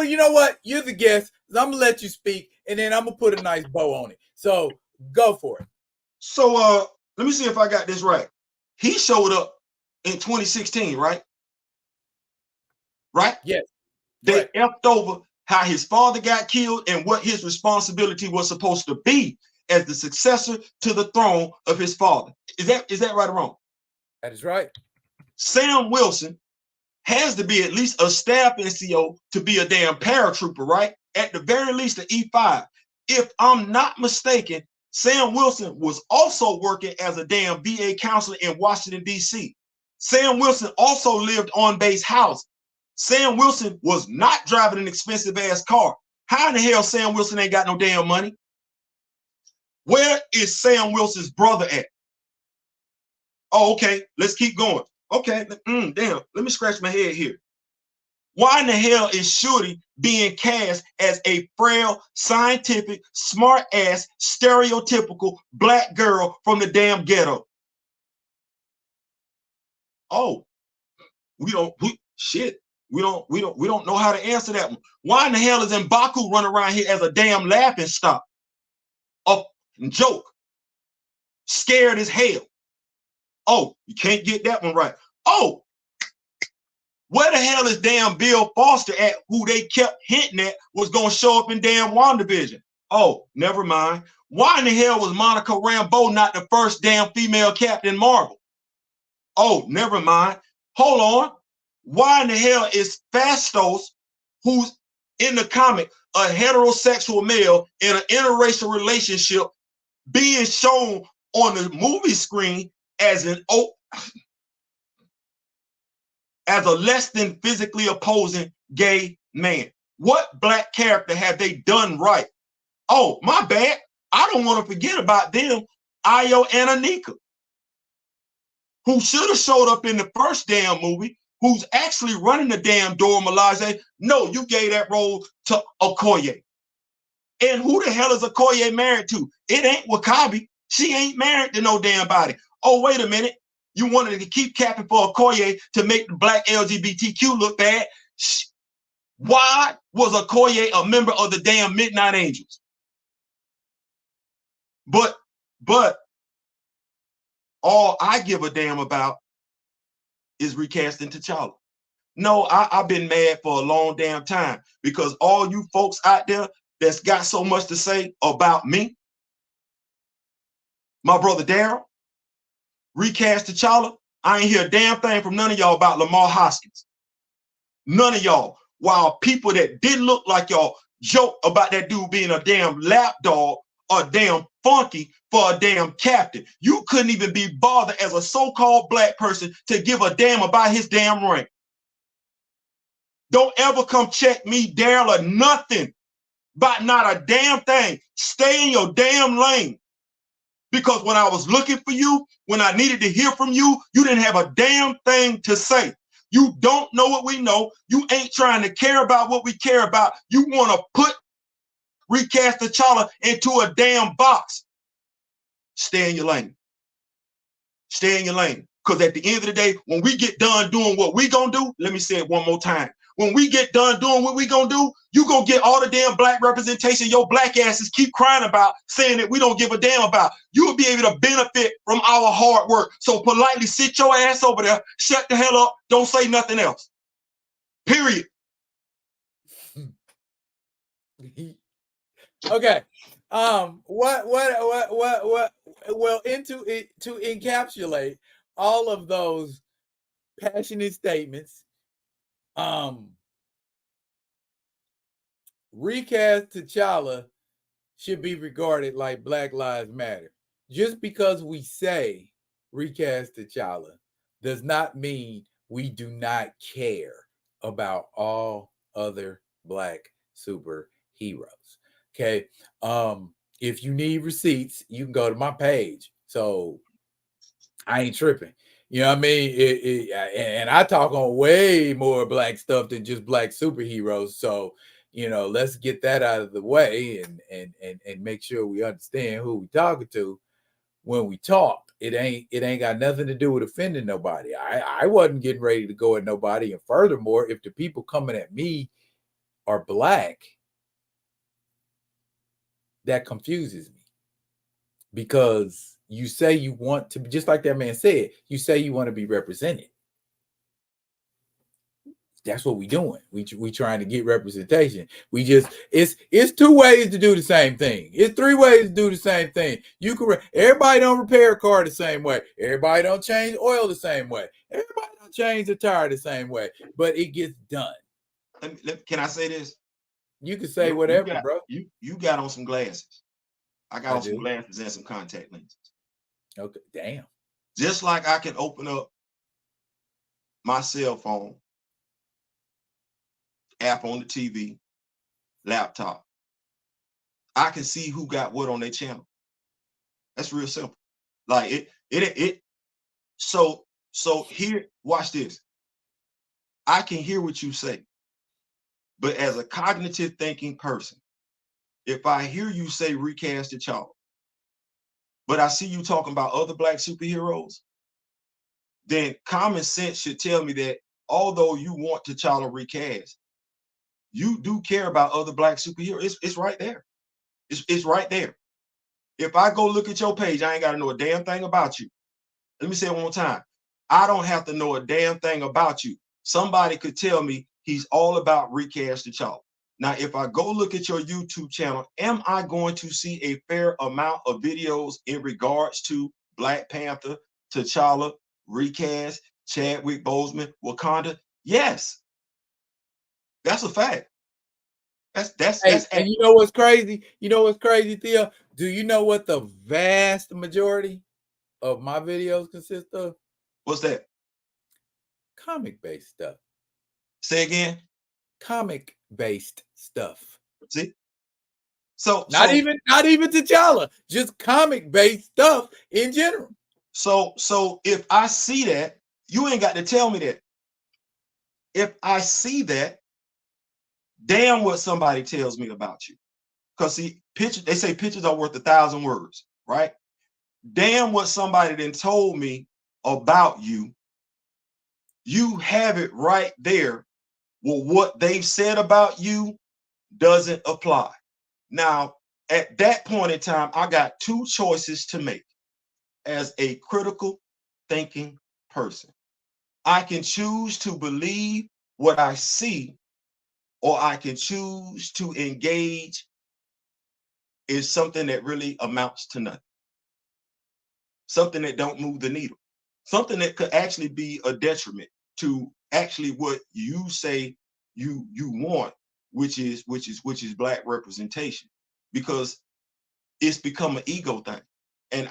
[SPEAKER 1] you know what? You're the guest. So I'm gonna let you speak, and then I'm gonna put a nice bow on it. So go for it.
[SPEAKER 2] So let me see if I got this right. He showed up in 2016, right? Right?
[SPEAKER 1] Yes.
[SPEAKER 2] They effed over how his father got killed and what his responsibility was supposed to be as the successor to the throne of his father. Is that right or wrong?
[SPEAKER 1] That is right.
[SPEAKER 2] Sam Wilson has to be at least a staff NCO to be a damn paratrooper, right? At the very least, an E5. If I'm not mistaken, Sam Wilson was also working as a damn VA counselor in Washington, D.C. Sam Wilson also lived on base house. Sam Wilson was not driving an expensive ass car. How in the hell Sam Wilson ain't got no damn money? Where is Sam Wilson's brother at? Oh, okay, let's keep going. Okay, damn, let me scratch my head here. Why in the hell is Shorty being cast as a frail, scientific, smart-ass, stereotypical black girl from the damn ghetto? Oh, we don't know how to answer that one. Why in the hell is M'Baku running around here as a damn laughing stock? A joke. Scared as hell. Oh, you can't get that one right. Oh, where the hell is damn Bill Foster at, who they kept hinting at was going to show up in damn WandaVision? Oh, never mind. Why in the hell was Monica Rambeau not the first damn female Captain Marvel? Oh, never mind. Hold on. Why in the hell is Fastos, who's in the comic a heterosexual male in an interracial relationship, being shown on the movie screen as as a less than physically opposing gay man? What black character have they done right? Oh, my bad. I don't want to forget about them, Ayo and Anika, who should have showed up in the first damn movie, who's actually running the damn Dora Milaje. No, you gave that role to Okoye. And who the hell is Okoye married to? It ain't Wakabi. She ain't married to no damn body. Oh, wait a minute. You wanted to keep capping for Okoye to make the black LGBTQ look bad. Why was Okoye a member of the damn Midnight Angels? But all I give a damn about is recasting T'Challa. No, I've been mad for a long damn time because all you folks out there that's got so much to say about me, my brother Daryl, recast T'Challa, I ain't hear a damn thing from none of y'all about Lamar Hoskins. None of y'all. While people that didn't look like y'all joke about that dude being a damn lapdog or damn funky for a damn captain. You couldn't even be bothered as a so-called black person to give a damn about his damn rank. Don't ever come check me, Daryl, or nothing about not a damn thing. Stay in your damn lane. Because when I was looking for you, when I needed to hear from you, you didn't have a damn thing to say. You don't know what we know. You ain't trying to care about what we care about. You want to put Recast T'Challa into a damn box. Stay in your lane. Stay in your lane. Because at the end of the day, when we get done doing what we gonna do, let me say it one more time. When we get done doing what we gonna do, you gonna get all the damn black representation your black asses keep crying about, saying that we don't give a damn about. You will be able to benefit from our hard work. So politely sit your ass over there, shut the hell up, don't say nothing else. Period.
[SPEAKER 1] Okay. Well, into it to encapsulate all of those passionate statements, Recast T'Challa should be regarded like Black Lives Matter. Just because we say Recast T'Challa does not mean we do not care about all other black superheroes. Okay. If you need receipts, you can go to my page. So I ain't tripping. You know what I mean? And I talk on way more black stuff than just black superheroes. So, let's get that out of the way and make sure we understand who we talking to when we talk. It ain't got nothing to do with offending nobody. I wasn't getting ready to go at nobody. And furthermore, if the people coming at me are black, that confuses me because you say you want to, just like that man said, you say you want to be represented. That's what we doing. We trying to get representation. We just it's two ways to do the same thing. It's three ways to do the same thing. You can everybody don't repair a car the same way. Everybody don't change oil the same way. Everybody don't change a tire the same way. But it gets done.
[SPEAKER 2] Can I say this?
[SPEAKER 1] You can say whatever, bro.
[SPEAKER 2] You got on some glasses. I got on some glasses and some contact lenses.
[SPEAKER 1] Okay, damn.
[SPEAKER 2] Just like I can open up my cell phone, app on the TV, laptop. I can see who got what on their channel. That's real simple. Like it. So here, watch this. I can hear what you say, but as a cognitive thinking person, if I hear you say Recast T'Challa, but I see you talking about other black superheroes, then common sense should tell me that although you want T'Challa recast, you do care about other black superheroes. It's right there. It's right there. If I go look at your page, I ain't got to know a damn thing about you. Let me say it one more time. I don't have to know a damn thing about you. Somebody could tell me he's all about Recast T'Challa. Now, if I go look at your YouTube channel, am I going to see a fair amount of videos in regards to Black Panther, T'Challa, Recast, Chadwick Boseman, Wakanda? Yes. That's a fact. That's
[SPEAKER 1] and you know what's crazy? You know what's crazy, Theo? Do you know what the vast majority of my videos consist of?
[SPEAKER 2] What's that?
[SPEAKER 1] Comic-based stuff.
[SPEAKER 2] Say again?
[SPEAKER 1] Comic based stuff.
[SPEAKER 2] See? So
[SPEAKER 1] not even T'Challa, just comic based stuff in general.
[SPEAKER 2] So if I see that, you ain't got to tell me that. If I see that, damn what somebody tells me about you. Because see, pictures, they say pictures are worth 1,000 words, right? Damn what somebody then told me about you. You have it right there. Well, what they've said about you doesn't apply. Now, at that point in time, I got two choices to make as a critical thinking person. I can choose to believe what I see, or I can choose to engage in something that really amounts to nothing, something that don't move the needle, something that could actually be a detriment to actually what you say you want, which is Black representation, because it's become an ego thing. And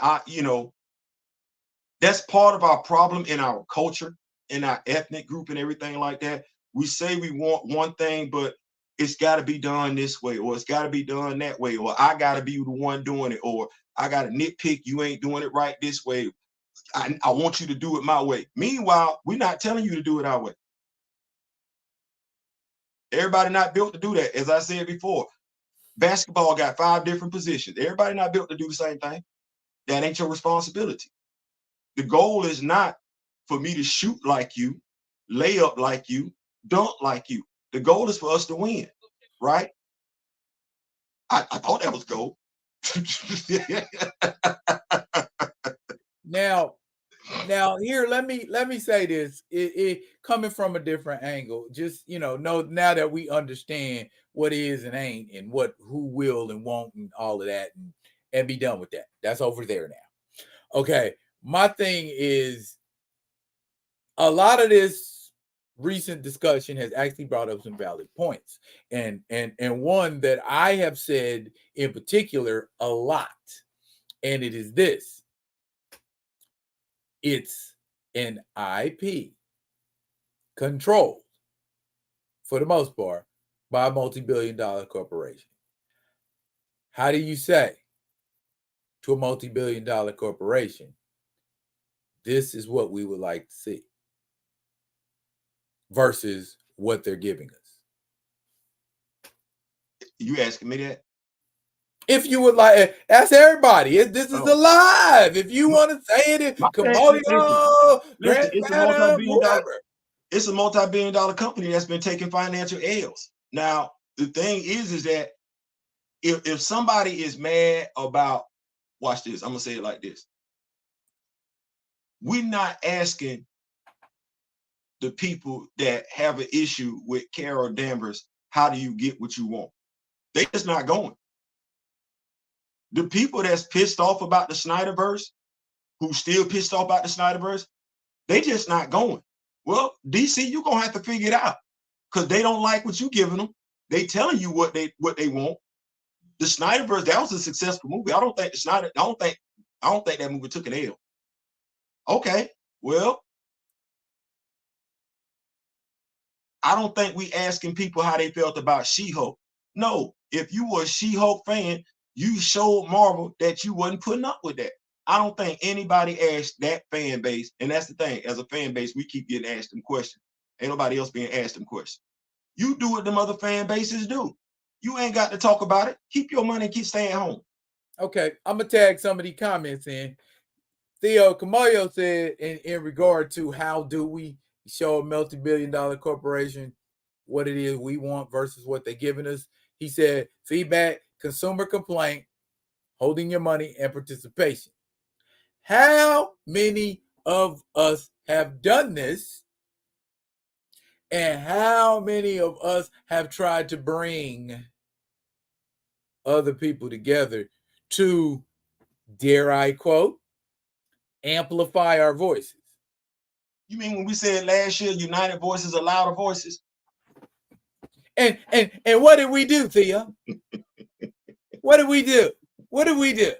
[SPEAKER 2] that's part of our problem in our culture, in our ethnic group and everything like that. We say we want one thing, but it's got to be done this way, or it's got to be done that way, or I got to be the one doing it, or I got to nitpick, you ain't doing it right this way. I want you to do it my way. Meanwhile, we're not telling you to do it our way. Everybody not built to do that. As I said before, basketball got 5 different positions. Everybody not built to do the same thing. That ain't your responsibility. The goal is not for me to shoot like you, lay up like you, dunk like you. The goal is for us to win, right? I thought that was goal.
[SPEAKER 1] Now here, let me say this. It coming from a different angle. Just know now that we understand what is and ain't, and who will and won't, and all of that, and be done with that. That's over there now. Okay, my thing is, a lot of this recent discussion has actually brought up some valid points, and one that I have said in particular a lot, and it is this: it's an IP controlled, for the most part, by a multi-billion-dollar corporation. How do you say to a multi-billion-dollar corporation, this is what we would like to see, versus what they're giving us?
[SPEAKER 2] You asking me that?
[SPEAKER 1] If you would like, ask everybody. This is alive. If you want to say it, Komodo, Grant Madam, whoever.
[SPEAKER 2] It's a multi-billion-dollar company that's been taking financial L's. Now, the thing is that if somebody is mad about, watch this, I'm gonna say it like this. We're not asking the people that have an issue with Carol Danvers, how do you get what you want? They just not going. The people that's pissed off about the Snyderverse, who still pissed off about the Snyderverse, they just not going. Well, DC, you're gonna have to figure it out, because they don't like what you giving them. They telling you what they want. The Snyderverse, that was a successful movie. I don't think that movie took an L. Okay, well, I don't think we asking people how they felt about She-Hulk. No, if you were a She-Hulk fan, you showed Marvel that you wasn't putting up with that. I don't think anybody asked that fan base, and that's the thing. As a fan base, we keep getting asked them questions. Ain't nobody else being asked them questions. You do what them other fan bases do. You ain't got to talk about it. Keep your money and keep staying home.
[SPEAKER 1] Okay, I'm gonna tag some of these comments in. Theo Camoyo said in regard to how do we show a multi-billion-dollar corporation what it is we want versus what they're giving us. He said feedback, consumer complaint, holding your money, and participation. How many of us have done this? And how many of us have tried to bring other people together to, dare I quote, amplify our voices?
[SPEAKER 2] You mean when we said last year, united voices are louder voices?
[SPEAKER 1] And what did we do, Theo? What did we do? What did we do?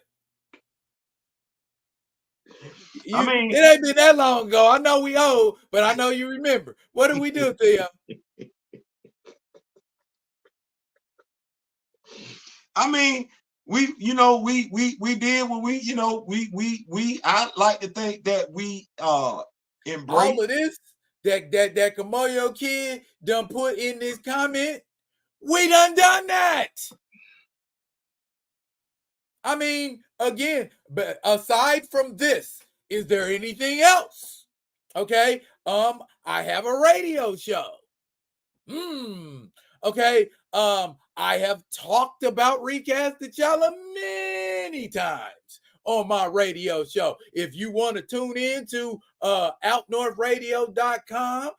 [SPEAKER 1] It ain't been that long ago. I know we old, but I know you remember. What did we do, Theo?
[SPEAKER 2] I mean, we did what I like to think that we embrace
[SPEAKER 1] all of this that Kamoyo kid done put in this comment. We done that. I mean, again, but aside from this, is there anything else? Okay. I have a radio show. Okay. I have talked about Recast T'Challa many times on my radio show. If you want to tune in to outnorthradio.com,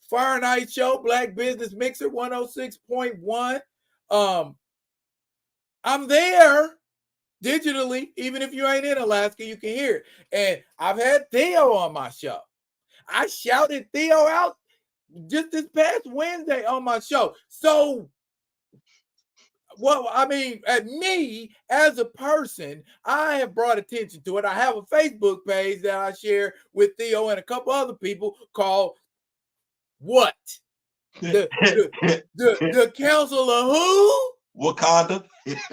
[SPEAKER 1] Fire Night Show, Black Business Mixer 106.1. I'm there digitally. Even if you ain't in Alaska, you can hear it. And I've had Theo on my show. I shouted Theo out just this past Wednesday on my show. So, well, I mean, at me as a person, I have brought attention to it. I have a Facebook page that I share with Theo and a couple other people called what? The Council of who?
[SPEAKER 2] Wakanda.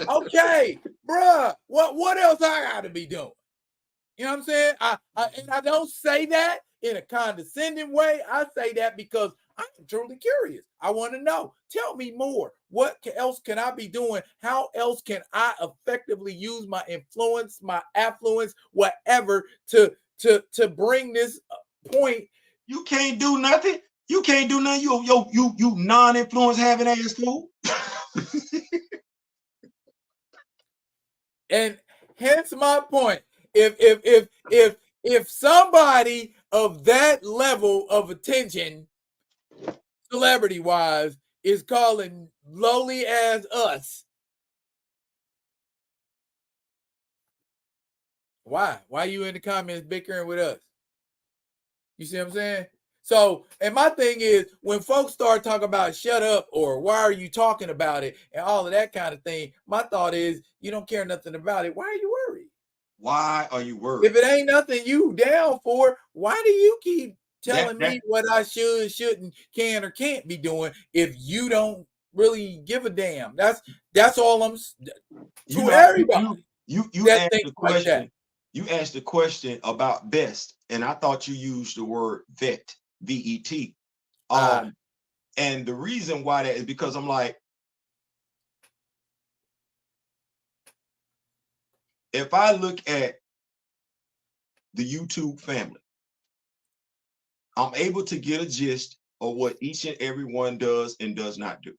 [SPEAKER 1] Okay, bruh. What else I gotta be doing? You know what I'm saying? And I don't say that in a condescending way. I say that because I'm truly curious. I want to know. Tell me more. What else can I be doing? How else can I effectively use my influence, my affluence, whatever, to bring this point?
[SPEAKER 2] You can't do nothing. You can't do nothing. You non-influence having ass fool.
[SPEAKER 1] And hence my point. If somebody of that level of attention, celebrity wise, is calling lowly as us, why are you in the comments bickering with us? You see what I'm saying? So, and my thing is, when folks start talking about shut up or why are you talking about it and all of that kind of thing, my thought is, you don't care nothing about it. Why are you worried?
[SPEAKER 2] Why are you worried?
[SPEAKER 1] If it ain't nothing you down for, why do you keep telling me what I should, shouldn't, can, or can't be doing if you don't really give a damn? That's all I'm to everybody.
[SPEAKER 2] You asked the question. Like you asked the question about best, and I thought you used the word vet, V-E-T. And the reason why that is because I'm like, if I look at the YouTube family, I'm able to get a gist of what each and every one does and does not do.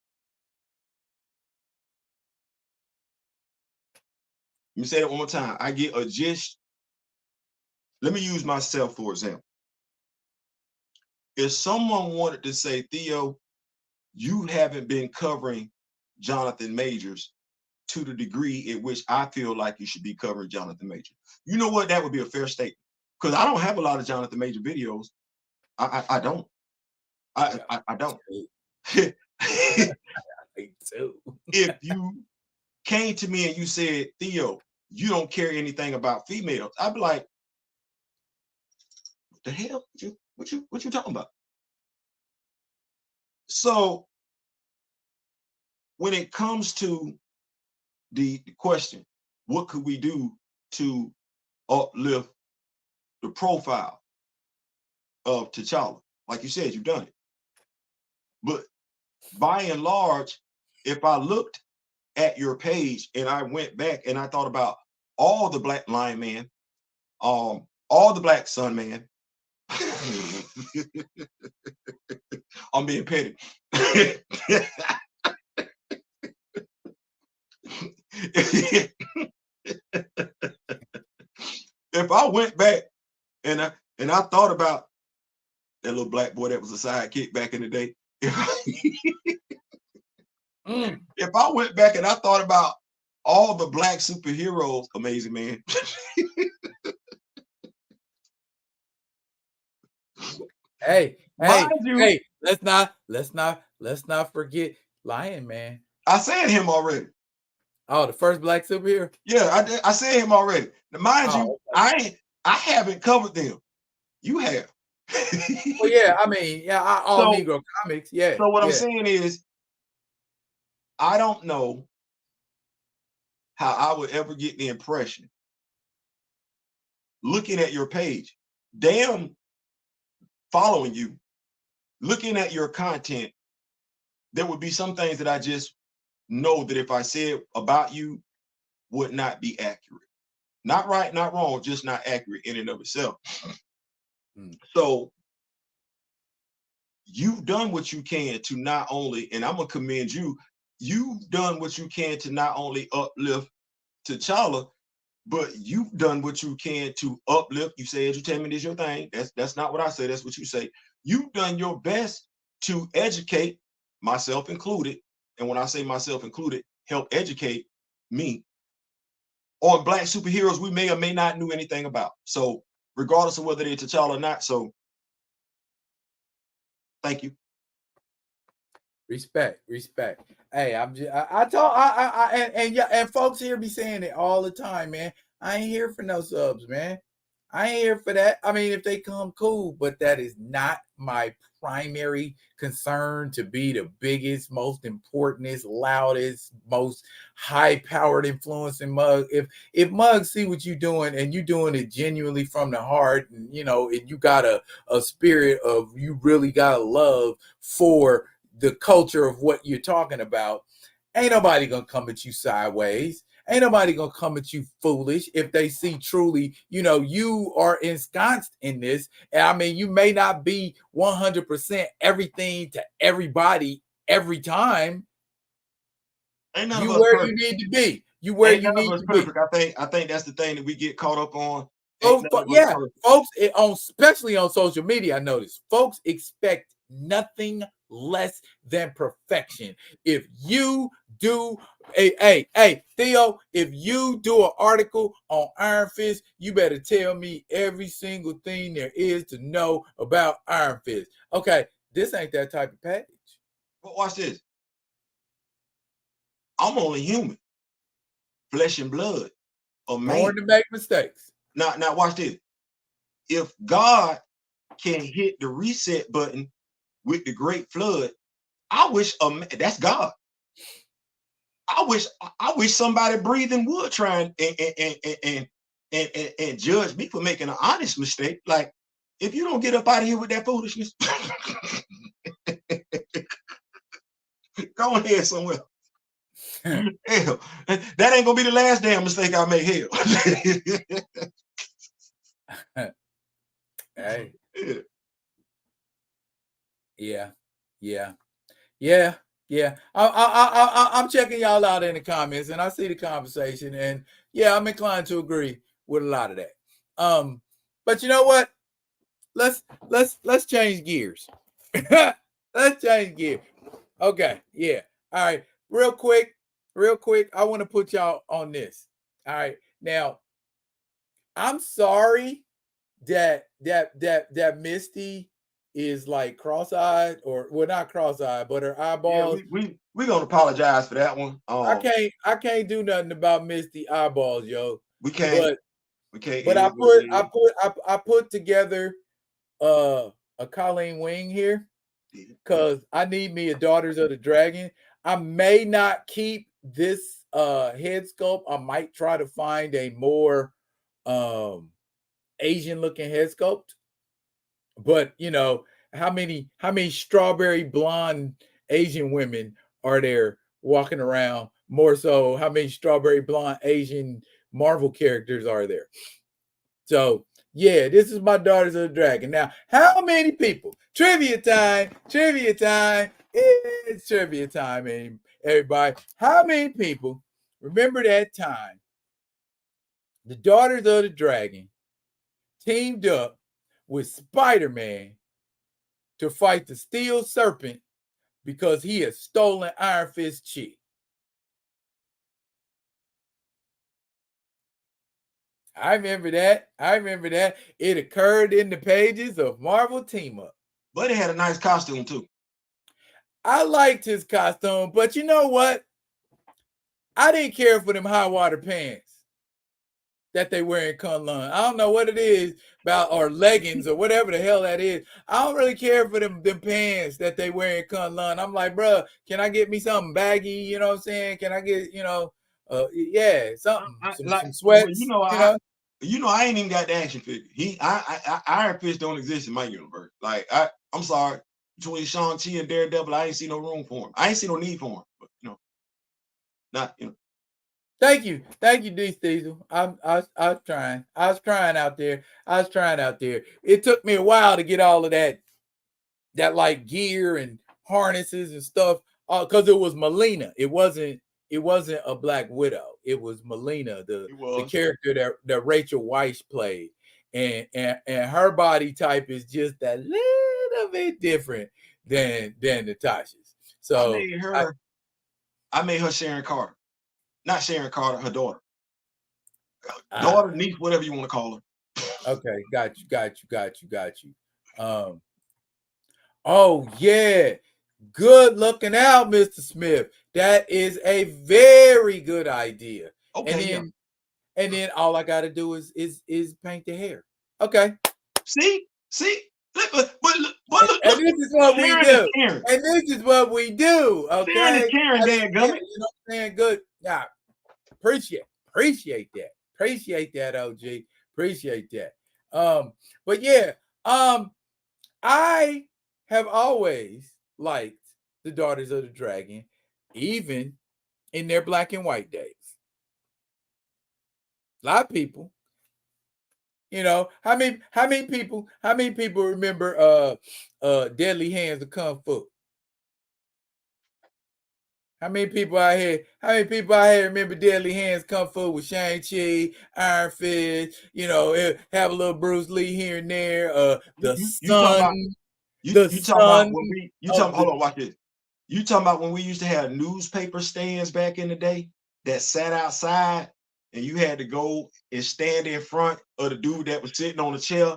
[SPEAKER 2] Let me say that one more time. I get a gist. Let me use myself, for example. If someone wanted to say, Theo, you haven't been covering Jonathan Majors to the degree in which I feel like you should be covering Jonathan Majors. You know what? That would be a fair statement. Because I don't have a lot of Jonathan Major videos. I don't. I don't. If you came to me and you said, Theo, you don't care anything about females, I'd be like, what the hell? What you talking about? So when it comes to the question, what could we do to uplift the profile of T'Challa? Like you said, you've done it. But by and large, if I looked at your page and I went back and I thought about all the Black Lion Man, all the Black Sun Man, I'm being petty. If I went back and I thought about that little black boy that was a sidekick back in the day, if I went back and I thought about all the black superheroes, Amazing Man.
[SPEAKER 1] Hey, let's not forget Lion Man.
[SPEAKER 2] I said him already.
[SPEAKER 1] Oh, the first black superhero?
[SPEAKER 2] Yeah, I said him already. Now, mind you, I haven't covered them. You have.
[SPEAKER 1] Well, yeah, I mean, all Negro comics, yeah.
[SPEAKER 2] So what I'm saying is, I don't know how I would ever get the impression, looking at your page, damn, following you, looking at your content, there would be some things that I just know that if I said about you would not be accurate. Not right, not wrong, just not accurate in and of itself. So you've done what you can to not only, and I'm gonna commend you, you've done what you can to not only uplift T'Challa, but you've done what you can to uplift. You say entertainment is your thing. That's not what I say. That's what you say. You've done your best to educate, myself included. And when I say myself included, help educate me on Black superheroes we may or may not knew anything about. So regardless of whether they're T'Challa or not, so thank you.
[SPEAKER 1] Respect. Hey, I'm just and folks here be saying it all the time, man. I ain't here for no subs, man. I ain't here for that. I mean, if they come, cool, but that is not my primary concern to be the biggest, most importantest, loudest, most high-powered influencing mug. If mugs see what you're doing and you doing it genuinely from the heart, and and you got a spirit of, you really got a love for the culture of what you're talking about, ain't nobody gonna come at you sideways. Ain't nobody gonna come at you foolish if they see truly, you are ensconced in this. And I mean, you may not be 100% everything to everybody every time.
[SPEAKER 2] Ain't none
[SPEAKER 1] you
[SPEAKER 2] of us
[SPEAKER 1] where
[SPEAKER 2] perfect.
[SPEAKER 1] You need to be. You where
[SPEAKER 2] Ain't
[SPEAKER 1] you
[SPEAKER 2] none
[SPEAKER 1] need
[SPEAKER 2] of us
[SPEAKER 1] to
[SPEAKER 2] perfect.
[SPEAKER 1] be.
[SPEAKER 2] I think that's the thing that we get caught up on.
[SPEAKER 1] Folks, especially on social media, I notice folks expect nothing less than perfection. If you do hey, Theo, if you do an article on Iron Fist, you better tell me every single thing there is to know about Iron Fist. Okay, this ain't that type of package.
[SPEAKER 2] But watch this. I'm only human, flesh and blood, a man.
[SPEAKER 1] Born to make mistakes.
[SPEAKER 2] Now watch this. If God can hit the reset button with the great flood, I wish that's God. I wish somebody breathing would try and judge me for making an honest mistake. Like, if you don't get up out of here with that foolishness, go ahead somewhere. Hell, that ain't gonna be the last damn mistake I make. Hell.
[SPEAKER 1] Hey. Yeah. I'm checking y'all out in the comments, and I see the conversation, and yeah, I'm inclined to agree with a lot of that. But you know what? Let's change gears. Let's change gears. Okay, yeah. All right, real quick. I want to put y'all on this. All right, now I'm sorry that Misty is like cross-eyed, or well, not cross-eyed, but her eyeballs.
[SPEAKER 2] Yeah, we gonna apologize for that one.
[SPEAKER 1] I can't do nothing about Misty eyeballs, yo.
[SPEAKER 2] We can't.
[SPEAKER 1] But I put together a Colleen wing here because I need me a Daughters of the Dragon. I may not keep this head sculpt. I might try to find a more Asian looking head sculpt. But how many strawberry blonde Asian women are there walking around? More so, how many strawberry blonde Asian Marvel characters are there? So yeah, this is my Daughters of the Dragon. Now, how many people? Trivia time! It's trivia time, everybody. How many people remember that time the Daughters of the Dragon teamed up with Spider-Man to fight the Steel Serpent because he has stolen Iron Fist's chick? I remember that. It occurred in the pages of Marvel Team Up.
[SPEAKER 2] But he had a nice costume too.
[SPEAKER 1] I liked his costume, but you know what? I didn't care for them high water pants that they wear in Kunlun. I don't know what it is about, or leggings or whatever the hell that is. I don't really care for them pants that they wear in Kunlun. I'm like, bro, can I get me something baggy? You know what I'm saying? Can I get, Yeah, something, some
[SPEAKER 2] well,
[SPEAKER 1] sweats, you know.
[SPEAKER 2] I ain't even got the action figure. Iron Fist don't exist in my universe. Like, I'm sorry, between Shang-Chi and Daredevil, I ain't see no room for him. I ain't see no need for him. But not.
[SPEAKER 1] Thank you, D. Diesel. I was trying. I was trying out there. It took me a while to get all of that like gear and harnesses and stuff. Because it was Melina. It wasn't a Black Widow. It was Melina, the character that Rachel Weisz played, and her body type is just a little bit different than Natasha's. So
[SPEAKER 2] I made her Sharon Carter, not Sharon Carter, her daughter, niece, whatever you want to call her.
[SPEAKER 1] Okay, got you. Oh yeah, good looking out, Mr. Smith. That is a very good idea.
[SPEAKER 2] Okay,
[SPEAKER 1] and then all I got to do is paint the hair. Okay.
[SPEAKER 2] See, but
[SPEAKER 1] look, and this is what we do. And this is what we do. Okay.
[SPEAKER 2] Karen,
[SPEAKER 1] you know what I'm saying? Good. Yeah. Appreciate that. Appreciate that, OG. Appreciate that. But yeah, I have always liked the Daughters of the Dragon, even in their black and white days. A lot of people, how many people remember Deadly Hands of Kung Fu? How many people out here remember Deadly Hands Kung Fu with Shang-Chi, Iron Fist, have a little Bruce Lee here and there, the sun.
[SPEAKER 2] Hold on, watch this. You talking about when we used to have newspaper stands back in the day that sat outside and you had to go and stand in front of the dude that was sitting on the chair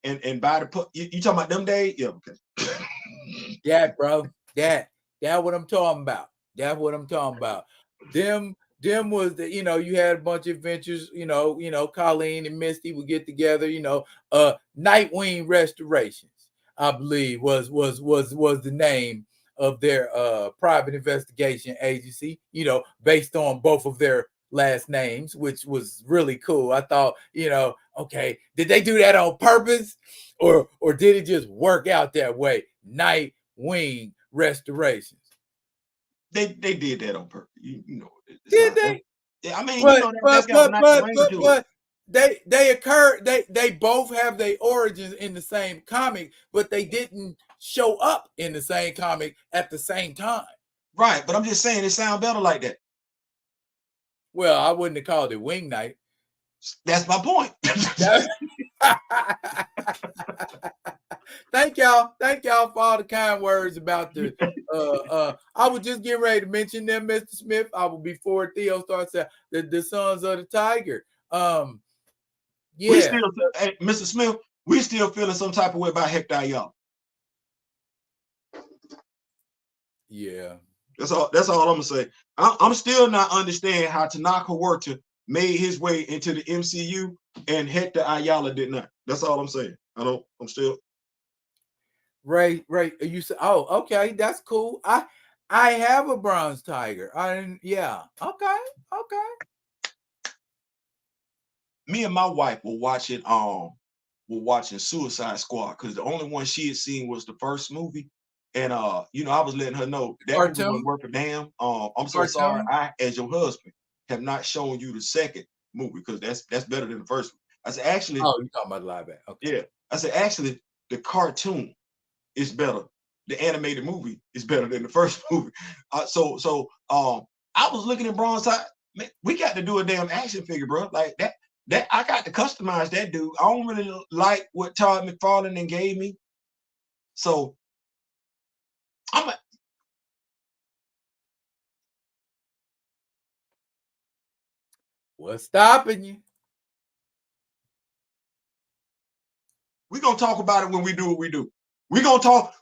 [SPEAKER 2] and buy the you talking about them days? Yeah, okay.
[SPEAKER 1] Yeah, bro. That's what I'm talking about. That's what I'm talking about. Them was the, you had a bunch of adventures, Colleen and Misty would get together, Nightwing Restorations, I believe was the name of their private investigation agency, based on both of their last names, which was really cool. I thought, okay, did they do that on purpose or did it just work out that way? Nightwing Restorations.
[SPEAKER 2] They did that on purpose.
[SPEAKER 1] Did they?
[SPEAKER 2] Yeah, I mean, but
[SPEAKER 1] they occur. They both have their origins in the same comic, but they didn't show up in the same comic at the same time.
[SPEAKER 2] Right, but I'm just saying it sounds better like that.
[SPEAKER 1] Well, I wouldn't have called it Wing Night.
[SPEAKER 2] That's my point.
[SPEAKER 1] Thank y'all for all the kind words about the I was just getting ready to mention them, Mr. Smith. I will, before Theo starts the Sons of the Tiger. Yeah.
[SPEAKER 2] Mr. Smith, we still feeling some type of way about Hector Ayala.
[SPEAKER 1] Yeah.
[SPEAKER 2] That's all I'm gonna say. I'm still not understanding how Tanaka Huerta made his way into the MCU and Hector Ayala did not. That's all I'm saying. I'm still
[SPEAKER 1] right. You said, oh, okay, that's cool. I have a bronze tiger. Yeah. Okay.
[SPEAKER 2] Me and my wife were watching Suicide Squad because the only one she had seen was the first movie. And I was letting her know that movie wasn't worth a damn. I'm so sorry. I, as your husband, have not shown you the second movie because that's better than the first one. I said, actually,
[SPEAKER 1] oh, you're talking about live action. Okay.
[SPEAKER 2] Yeah. I said, actually, the cartoon is better. The animated movie is better than the first movie. So I was looking at Bronze Tiger. Man, we got to do a damn action figure, bro. Like that I got to customize that dude. I don't really like what Todd McFarlane then gave me. So
[SPEAKER 1] what's stopping you?
[SPEAKER 2] We're gonna talk about it when we do what we do. We're gonna talk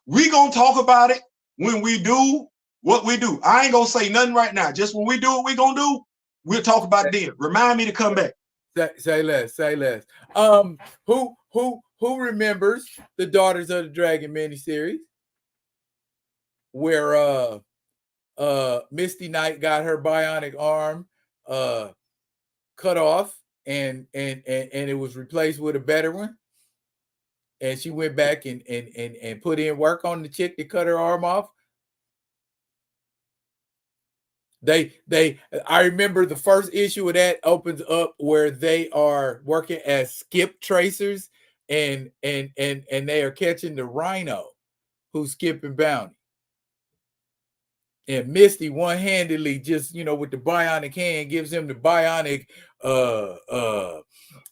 [SPEAKER 2] about it when we do what we do. I ain't gonna say nothing right now. Just when we do what we're gonna do, we'll talk about it then. Remind me to come back.
[SPEAKER 1] Say less. Who remembers the Daughters of the Dragon miniseries where Misty Knight got her bionic arm cut off, and it was replaced with a better one. And she went back and put in work on the chick that cut her arm off. I remember the first issue of that opens up where they are working as skip tracers, and they are catching the rhino who's skipping bounty. And Misty one-handedly, just with the bionic hand, gives him the bionic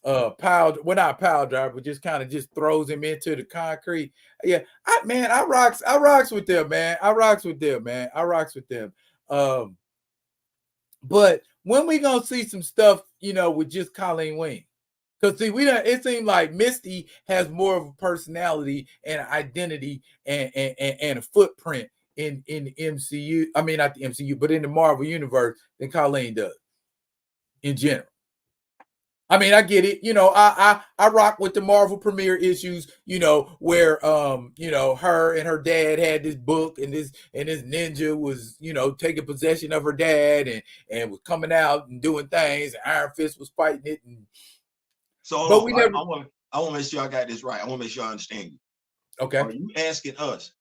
[SPEAKER 1] not pile driver, but just kind of just throws him into the concrete. Yeah, I rocks with them, man. I rocks with them. But when we gonna see some stuff, with just Colleen Wing? Because see, it seems like Misty has more of a personality and identity and a footprint in the MCU. I mean, not the MCU, but in the Marvel universe than Colleen does in general. I mean, I get it. I rock with the Marvel premiere issues, where her and her dad had this book, and this ninja was, taking possession of her dad and was coming out and doing things, and Iron Fist was fighting it. And
[SPEAKER 2] so I want to make sure I got this right. I want to make sure I understand you.
[SPEAKER 1] Okay.
[SPEAKER 2] Are you asking us,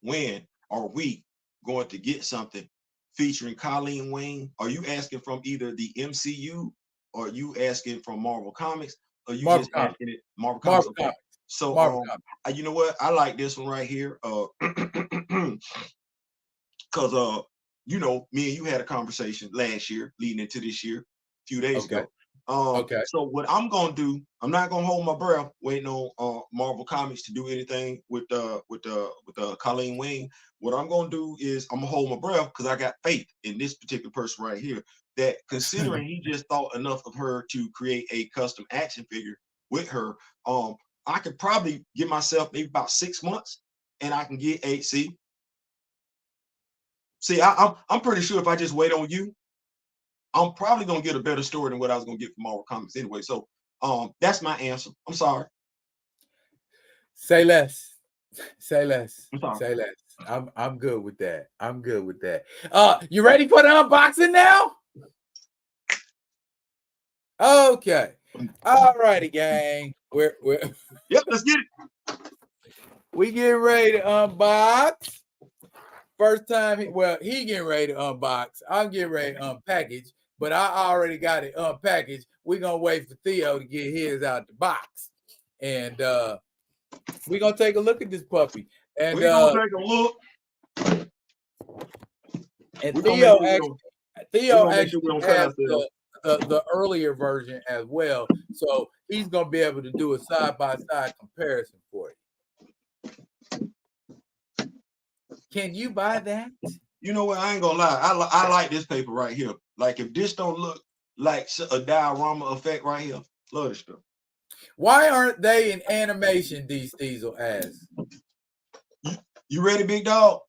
[SPEAKER 2] when are we going to get something featuring Colleen Wing? Are you asking from either the MCU? Or are you asking from Marvel Comics? Or you
[SPEAKER 1] Marvel
[SPEAKER 2] just
[SPEAKER 1] Comics.
[SPEAKER 2] asking it Marvel Comics?
[SPEAKER 1] Marvel Comics.
[SPEAKER 2] So
[SPEAKER 1] Marvel
[SPEAKER 2] you know what? I like this one right here. Because me and you had a conversation last year, leading into this year, a few days ago.
[SPEAKER 1] Okay.
[SPEAKER 2] So what I'm gonna do, I'm not gonna hold my breath waiting on Marvel Comics to do anything with Colleen Wing. What I'm gonna do is I'm gonna hold my breath because I got faith in this particular person right here. That considering he just thought enough of her to create a custom action figure with her, I could probably give myself maybe about 6 months, and I can get see, I'm pretty sure if I just wait on you, I'm probably gonna get a better story than what I was gonna get from Marvel Comics anyway. So that's my answer. I'm sorry.
[SPEAKER 1] Say less. Say less.
[SPEAKER 2] I'm sorry.
[SPEAKER 1] Say less. I'm good with that. You ready for the unboxing now? Okay. All righty, gang. We're
[SPEAKER 2] Yep, let's get it.
[SPEAKER 1] We getting ready to unbox. First time he getting ready to unbox. I'm getting ready to unpackage, but I already got it unpackaged. We're gonna wait for Theo to get his out the box. And we're gonna take a look at this puppy. And
[SPEAKER 2] we're gonna take a look.
[SPEAKER 1] And Theo actually has the earlier version as well. So he's gonna be able to do a side-by-side comparison for you. Can you buy that?
[SPEAKER 2] You know what? I ain't gonna lie. I like this paper right here. Like, if this don't look like a diorama effect right here, love this stuff.
[SPEAKER 1] Why aren't they in animation? Diesel asks.
[SPEAKER 2] You ready, big dog?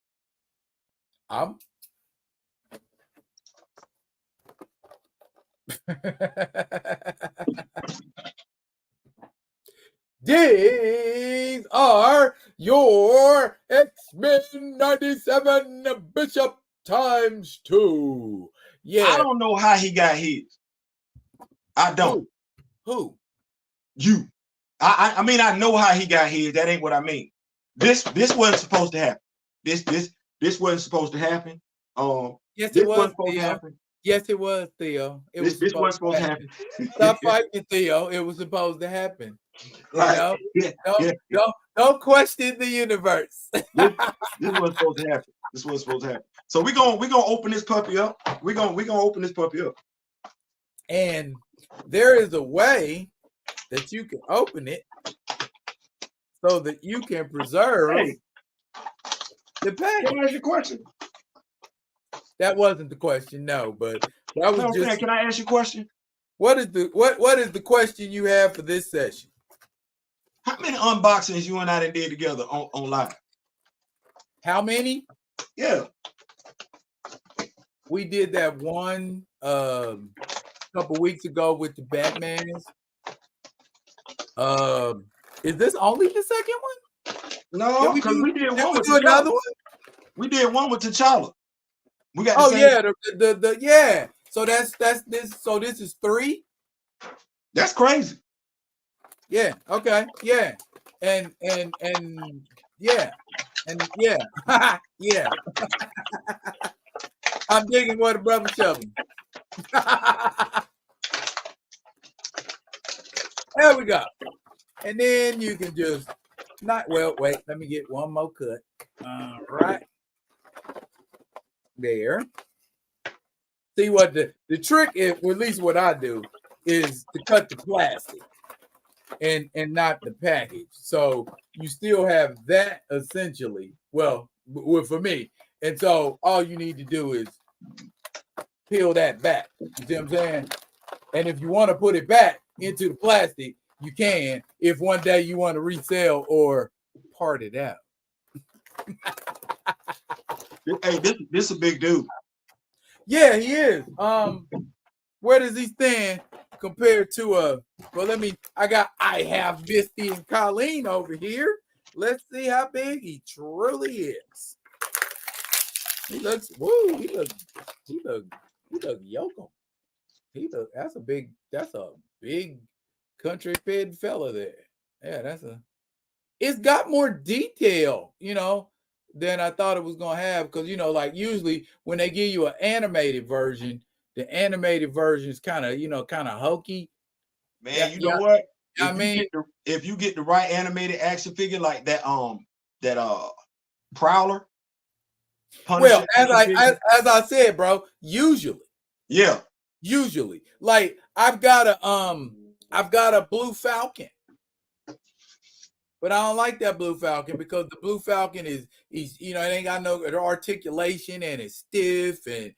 [SPEAKER 1] These are your X-Men 97 Bishop ×2. Yeah.
[SPEAKER 2] I don't know how he got his. I don't.
[SPEAKER 1] Who?
[SPEAKER 2] You. I mean, I know how he got his. That ain't what I mean. This wasn't supposed to happen. This wasn't supposed to happen.
[SPEAKER 1] Yes, it was, Theo. Yes, it was, Theo.
[SPEAKER 2] This wasn't supposed to happen.
[SPEAKER 1] Stop fighting, Theo. It was supposed to happen.
[SPEAKER 2] Right.
[SPEAKER 1] Don't question the universe.
[SPEAKER 2] This wasn't supposed to happen. This wasn't supposed to happen. So we're gonna open this puppy up. We're gonna open this puppy up.
[SPEAKER 1] And there is a way that you can open it so that you can preserve the package.
[SPEAKER 2] Can I ask you a question?
[SPEAKER 1] That wasn't the question, no, but that was just.
[SPEAKER 2] Can I ask you a question?
[SPEAKER 1] What is the question you have for this session?
[SPEAKER 2] How many unboxings you and I did together on live?
[SPEAKER 1] How many?
[SPEAKER 2] Yeah.
[SPEAKER 1] We did that one couple weeks ago with the Batmans. Is this only the second one?
[SPEAKER 2] No, because we did one with
[SPEAKER 1] another one.
[SPEAKER 2] We did one with T'Challa. We got
[SPEAKER 1] the yeah. So that's this. So this is 3.
[SPEAKER 2] That's crazy.
[SPEAKER 1] Yeah. Okay. Yeah. And yeah. And yeah. Yeah. I'm digging what a brother shoving. There we go. And then you can just not wait, let me get one more cut. All right. There. See what the trick is, or at least what I do, is to cut the plastic and not the package. So you still have that essentially. Well, for me. And so all you need to do is peel that back. You see what I'm saying? And if you want to put it back into the plastic, you can, if one day you want to resell or part it out.
[SPEAKER 2] Hey, this a big dude.
[SPEAKER 1] Yeah, he is. Where does he stand compared to I have Misty and Colleen over here. Let's see how big he truly is. He looks yokel. That's a big country fed fella there. Yeah, it's got more detail, than I thought it was gonna have, because like usually when they give you an animated version, the animated version is kind of hokey.
[SPEAKER 2] Man, you know what?
[SPEAKER 1] If
[SPEAKER 2] If you get the right animated action figure like that Prowler.
[SPEAKER 1] Well, as I said, bro, usually.
[SPEAKER 2] Yeah.
[SPEAKER 1] Usually. Like I've got a Blue Falcon. But I don't like that Blue Falcon because the Blue Falcon is it ain't got no articulation and it's stiff and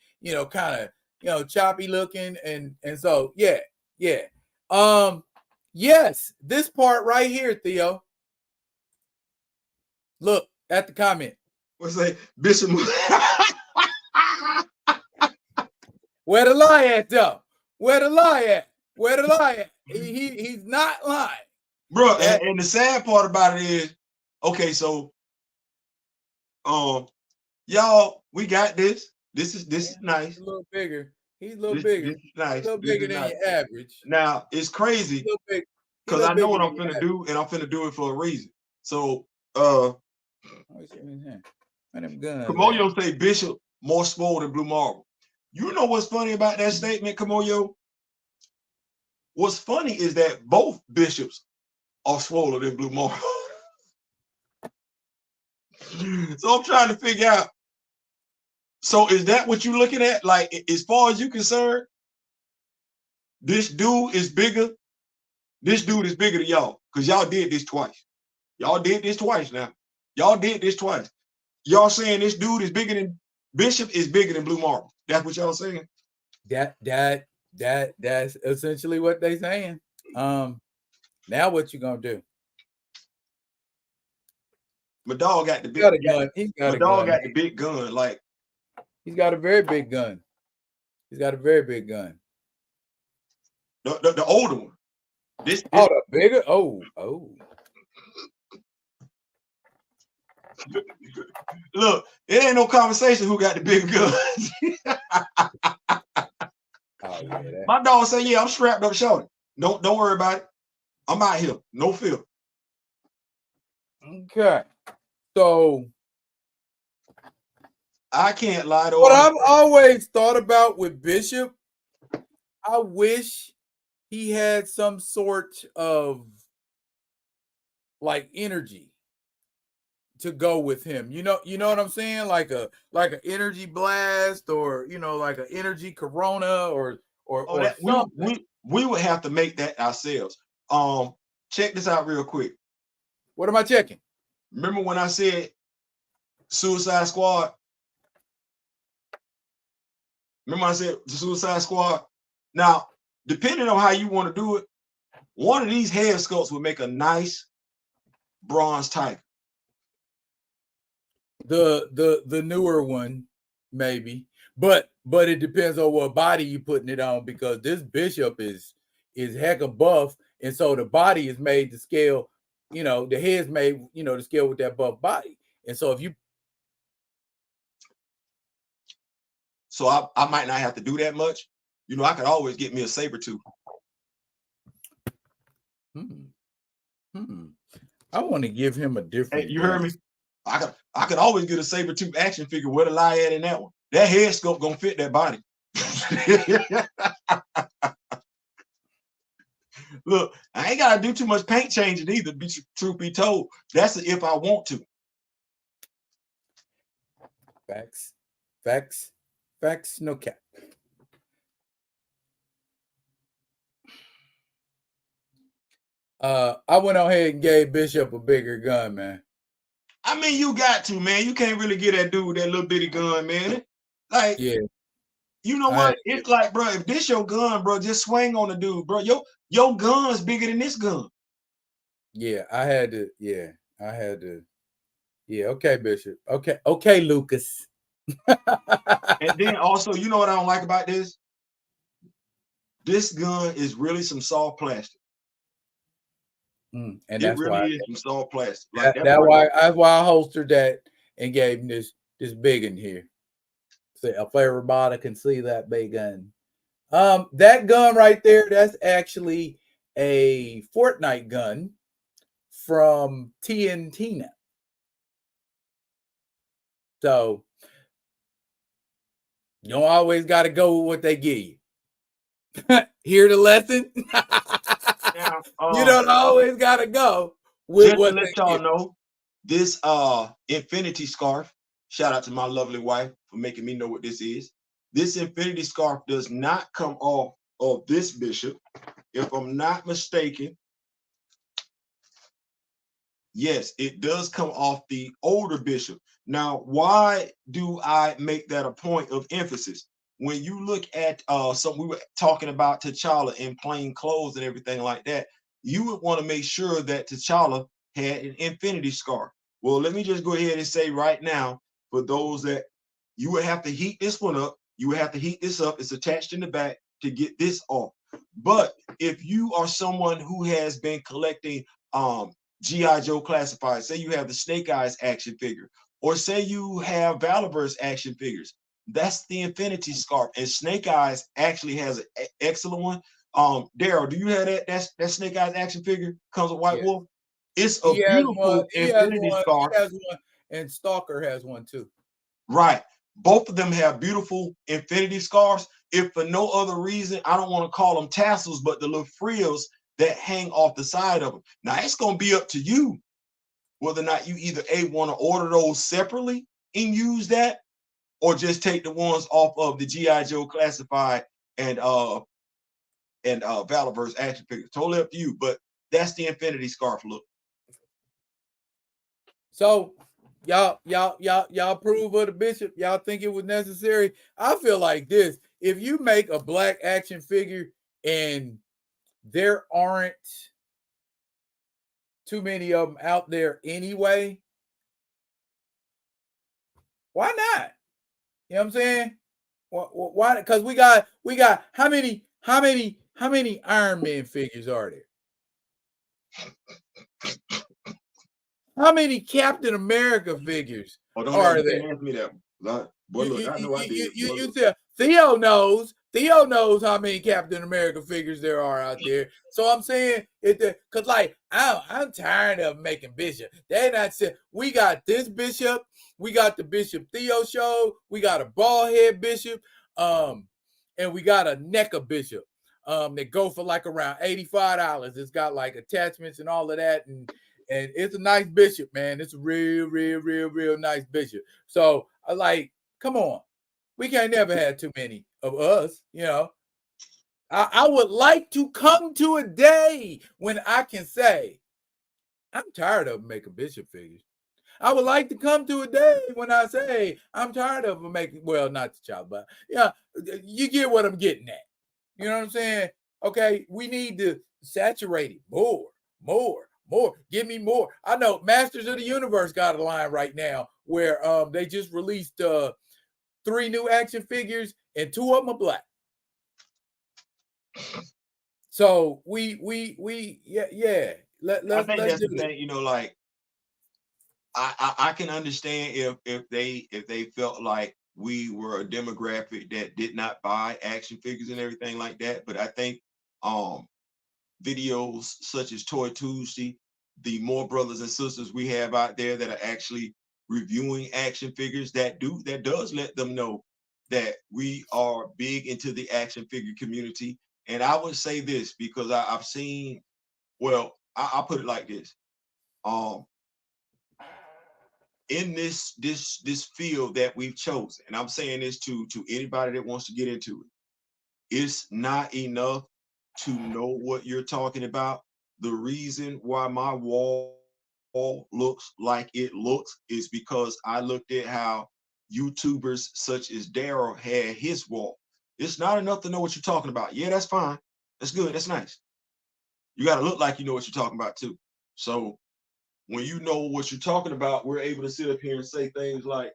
[SPEAKER 1] kind of choppy looking and so yeah. Yes, this part right here, Theo. Look at the comment.
[SPEAKER 2] What's that? Bishop?
[SPEAKER 1] Where the lie at though? Where the lie at? Where the lie at? He's not lying.
[SPEAKER 2] Bro, and the sad part about it is, okay, so y'all, we got this. This is nice.
[SPEAKER 1] He's a little bigger. He's a little bigger.
[SPEAKER 2] This is nice.
[SPEAKER 1] A little bigger than your average.
[SPEAKER 2] Now it's crazy because I know what I'm finna do, and I'm finna do it for a reason. So Kamoyo say Bishop more swole than Blue Marble. You know what's funny about that statement, Kamoyo? What's funny is that both bishops are swoller than Blue Marble. So I'm trying to figure out. So is that what you're looking at? Like, as far as you're concerned, this dude is bigger. This dude is bigger than y'all because y'all did this twice. Y'all did this twice now. Y'all did this twice. Y'all saying this dude is bigger than Bishop is bigger than Blue Marble. That's what y'all saying?
[SPEAKER 1] That's essentially what they saying. Now what you gonna do?
[SPEAKER 2] My dog got the big
[SPEAKER 1] gun.
[SPEAKER 2] My dog got the big gun. Like,
[SPEAKER 1] he's got a very big gun. He's got a very big gun.
[SPEAKER 2] The older one. This
[SPEAKER 1] the bigger. Oh.
[SPEAKER 2] Look, it ain't no conversation who got the bigger gun. My dog say, yeah, I'm strapped up shorty. Don't worry about it. I'm out here. No fear.
[SPEAKER 1] Okay. So
[SPEAKER 2] I can't lie to
[SPEAKER 1] what I've always thought about with Bishop, I wish he had some sort of like energy to go with him. You know what I'm saying? Like an energy blast or like an energy corona or something.
[SPEAKER 2] We would have to make that ourselves. Check this out real quick.
[SPEAKER 1] What am I checking?
[SPEAKER 2] Remember when I said Suicide Squad? Remember I said the Suicide Squad? Now, depending on how you want to do it, one of these head sculpts would make a nice bronze tiger.
[SPEAKER 1] The newer one, maybe. But it depends on what body you putting it on, because this Bishop is heck of buff, and so the body is made to scale. The head's made to scale with that buff body, and so if you.
[SPEAKER 2] So I might not have to do that much. You know, I could always get me a saber tooth.
[SPEAKER 1] I want to give him a different.
[SPEAKER 2] Hey, you heard me? I could always get a saber tooth action figure. Where to lie at in that one? That head sculpt gonna fit that body. Look, I ain't gotta do too much paint changing either. Truth be told, that's if I want to.
[SPEAKER 1] Facts, no cap. I went on ahead and gave Bishop a bigger gun, man.
[SPEAKER 2] I mean, you got to, man. You can't really get that dude with that little bitty gun, man. Like,
[SPEAKER 1] yeah,
[SPEAKER 2] you know what? It's like, bro, if this your gun, bro, just swing on the dude, bro. Your gun's bigger than this gun.
[SPEAKER 1] Yeah, I had to. Yeah, okay, Bishop. Okay, Lucas.
[SPEAKER 2] And then also, you know what I don't like about this? This gun is really some soft plastic.
[SPEAKER 1] And
[SPEAKER 2] it
[SPEAKER 1] that's
[SPEAKER 2] really
[SPEAKER 1] why
[SPEAKER 2] is some soft plastic. Like
[SPEAKER 1] that's why I holstered that and gave him this big in here. So if everybody can see that big gun. That gun right there, that's actually a Fortnite gun from TNT now. So you don't always got to go with what they give you. Hear the lesson?
[SPEAKER 2] Yeah,
[SPEAKER 1] you don't always got to go with
[SPEAKER 2] just
[SPEAKER 1] what
[SPEAKER 2] to let y'all know, this infinity scarf, shout out to my lovely wife for making me know what this is. This infinity scarf does not come off of this bishop. If I'm not mistaken, yes, it does come off the older bishop. Now, why do I make that a point of emphasis? When you look at we were talking about T'Challa in plain clothes and everything like that, you would want to make sure that T'Challa had an infinity scarf. Well, let me just go ahead and say right now, for those that you would have to heat this one up, you would have to heat this up. It's attached in the back to get this off. But if you are someone who has been collecting G.I. Joe classified, say you have the Snake Eyes action figure, or say you have Valorverse action figures, that's the infinity scarf. And Snake Eyes actually has an excellent one. Daryl, do you have that Snake Eyes action figure? Comes with White Wolf. It's a beautiful infinity scarf.
[SPEAKER 1] He has one, and Stalker has one too.
[SPEAKER 2] Right. Both of them have beautiful infinity scarves. If for no other reason, I don't want to call them tassels, but the little frills that hang off the side of them. Now, it's going to be up to you whether or not you either want to order those separately and use that, or just take the ones off of the G.I. Joe classified and Valorverse action figures. Totally up to you, but that's the infinity scarf look.
[SPEAKER 1] So y'all approve of the bishop? Y'all think it was necessary? I feel like this. If you make a black action figure and there aren't too many of them out there anyway, why not? You know what I'm saying? Why? Because we got how many Iron Man figures are there? How many Captain America figures are there?
[SPEAKER 2] Ask me that one. Boy, look, I know I did.
[SPEAKER 1] You Theo knows how many Captain America figures there are out there. So I'm saying because like I'm tired of making Bishop. They're not saying we got this Bishop, we got the Bishop Theo show, we got a bald head Bishop, and we got a NECA Bishop. That go for like around $85. It's got like attachments and all of that, and it's a nice bishop, man. It's a real nice bishop. So I like, come on. We can't never have too many of us, you know. I would like to come to a day when I can say, I'm tired of making bishop figures. I would like to come to a day when I say, I'm tired of making, well, not the child, but yeah, you get what I'm getting at. You know what I'm saying? Okay, we need to saturate it more. Give me more. I know Masters of the Universe got a line right now where they just released 3 new action figures and 2 of them are black. So we yeah. Let's
[SPEAKER 2] that's
[SPEAKER 1] do
[SPEAKER 2] the thing, you know, like I can understand if they felt like we were a demographic that did not buy action figures and everything like that. But I think videos such as Toy Tuesday, the more brothers and sisters we have out there that are actually reviewing action figures, that does let them know that we are big into the action figure community. And I would say this because I've seen, well, I'll put it like this. In this field that we've chosen, and I'm saying this to anybody that wants to get into it, it's not enough to know what you're talking about. The reason why my wall looks like it looks is because I looked at how YouTubers such as Daryl had his wall. It's not enough to know what you're talking about. Yeah, that's fine. That's good. That's nice. You got to look like you know what you're talking about too. So when you know what you're talking about, we're able to sit up here and say things like,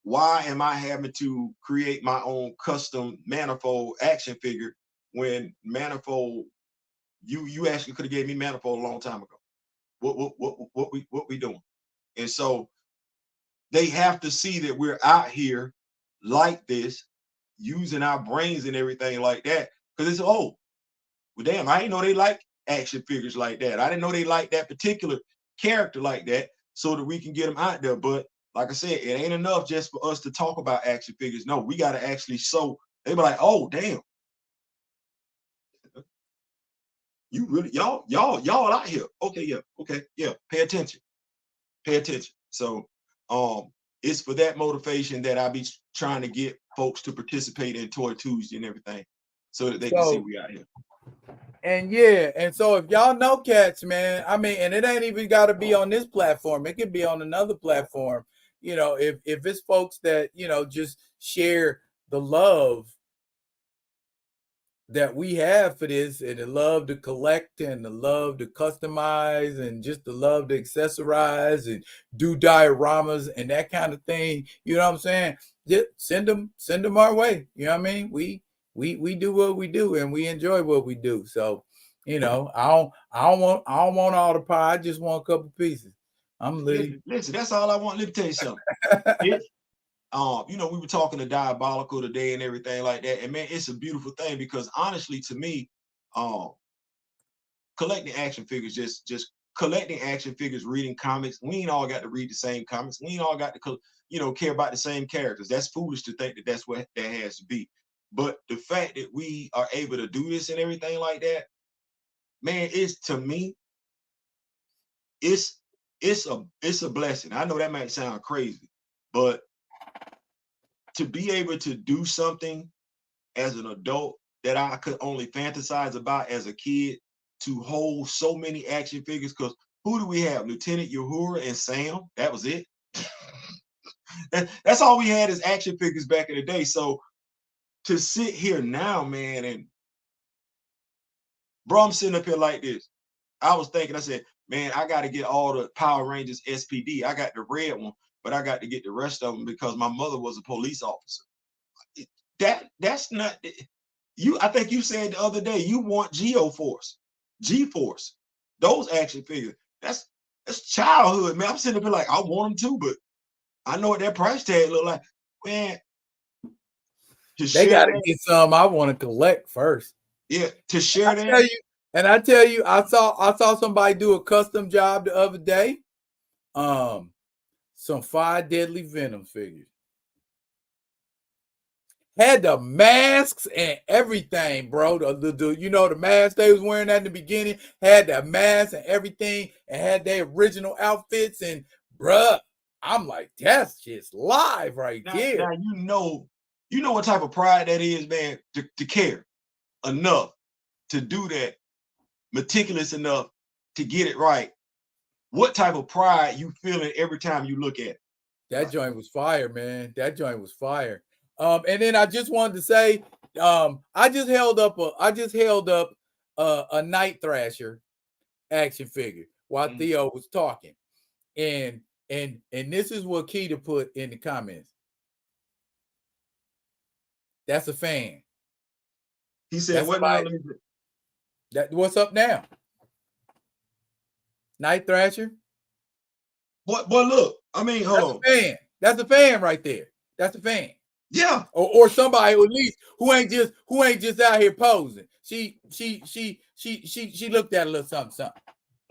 [SPEAKER 2] why am I having to create my own custom Manifold action figure when Manifold, you actually could have gave me Manifold a long time ago. What we doing? And so they have to see that we're out here like this, using our brains and everything like that. Because it's, oh, well, damn, I didn't know they like action figures like that. I didn't know they like that particular character like that, so that we can get them out there. But like I said, it ain't enough just for us to talk about action figures. No, we got to actually show. They be like, oh, damn, you really, y'all out here. Okay, yeah, okay, yeah, pay attention. Pay attention. So it's for that motivation that I be trying to get folks to participate in Toy Tuesday and everything, so that they can see we out here.
[SPEAKER 1] And yeah, and so if y'all know cats, man, I mean, and it ain't even got to be on this platform. It could be on another platform. You know, if it's folks that, you know, just share the love that we have for this, and the love to collect, and the love to customize, and just the love to accessorize and do dioramas and that kind of thing. You know what I'm saying? Just send them our way. You know what I mean? We do what we do, and we enjoy what we do. So, you know, I don't want all the pie. I just want a couple pieces. I'm literally
[SPEAKER 2] listen. That's all I want. Let me tell you something. You know, we were talking to Diabolical today and everything like that, and man, it's a beautiful thing because honestly, to me, collecting action figures, just collecting action figures, reading comics. We ain't all got to read the same comics. We ain't all got to, you know, care about the same characters. That's foolish to think that that's what that has to be. But the fact that we are able to do this and everything like that, man, it's, to me, it's a blessing. I know that might sound crazy, but to be able to do something as an adult that I could only fantasize about as a kid, to hold so many action figures, because who do we have? Lieutenant Uhura and Sam. That was it. That's all we had is action figures back in the day. So to sit here now, man, and bro, I'm sitting up here like this. I was thinking, I said, man, I got to get all the Power Rangers SPD. I got the red one, but I got to get the rest of them because my mother was a police officer. That's not you. I think you said the other day you want G-Force, those action figures. That's childhood, man. I'm sitting up here like I want them too, but I know what that price tag look like, man.
[SPEAKER 1] They got to get some I want to collect first.
[SPEAKER 2] Yeah, to share that.
[SPEAKER 1] I tell you, I saw somebody do a custom job the other day. Some 5 Deadly Venom figures. Had the masks and everything, bro. The you know, the mask they was wearing at the beginning had the mask and everything, and had their original outfits. And bruh, I'm like, that's just live right here.
[SPEAKER 2] Now you know what type of pride that is, man. To care enough to do that, meticulous enough to get it right. What type of pride you feeling every time you look at it?
[SPEAKER 1] That joint was fire, man. That joint was fire. And then I just wanted to say, I just held up a Night Thrasher action figure while Theo was talking, and this is what Keita put in the comments. That's a fan.
[SPEAKER 2] He said, "What now?"
[SPEAKER 1] What's up now? Night Thrasher.
[SPEAKER 2] What? Look, I mean, hold on.
[SPEAKER 1] Fan. That's a fan right there. That's a fan.
[SPEAKER 2] Yeah.
[SPEAKER 1] Or somebody at least who ain't just out here posing. She looked at a little something, something.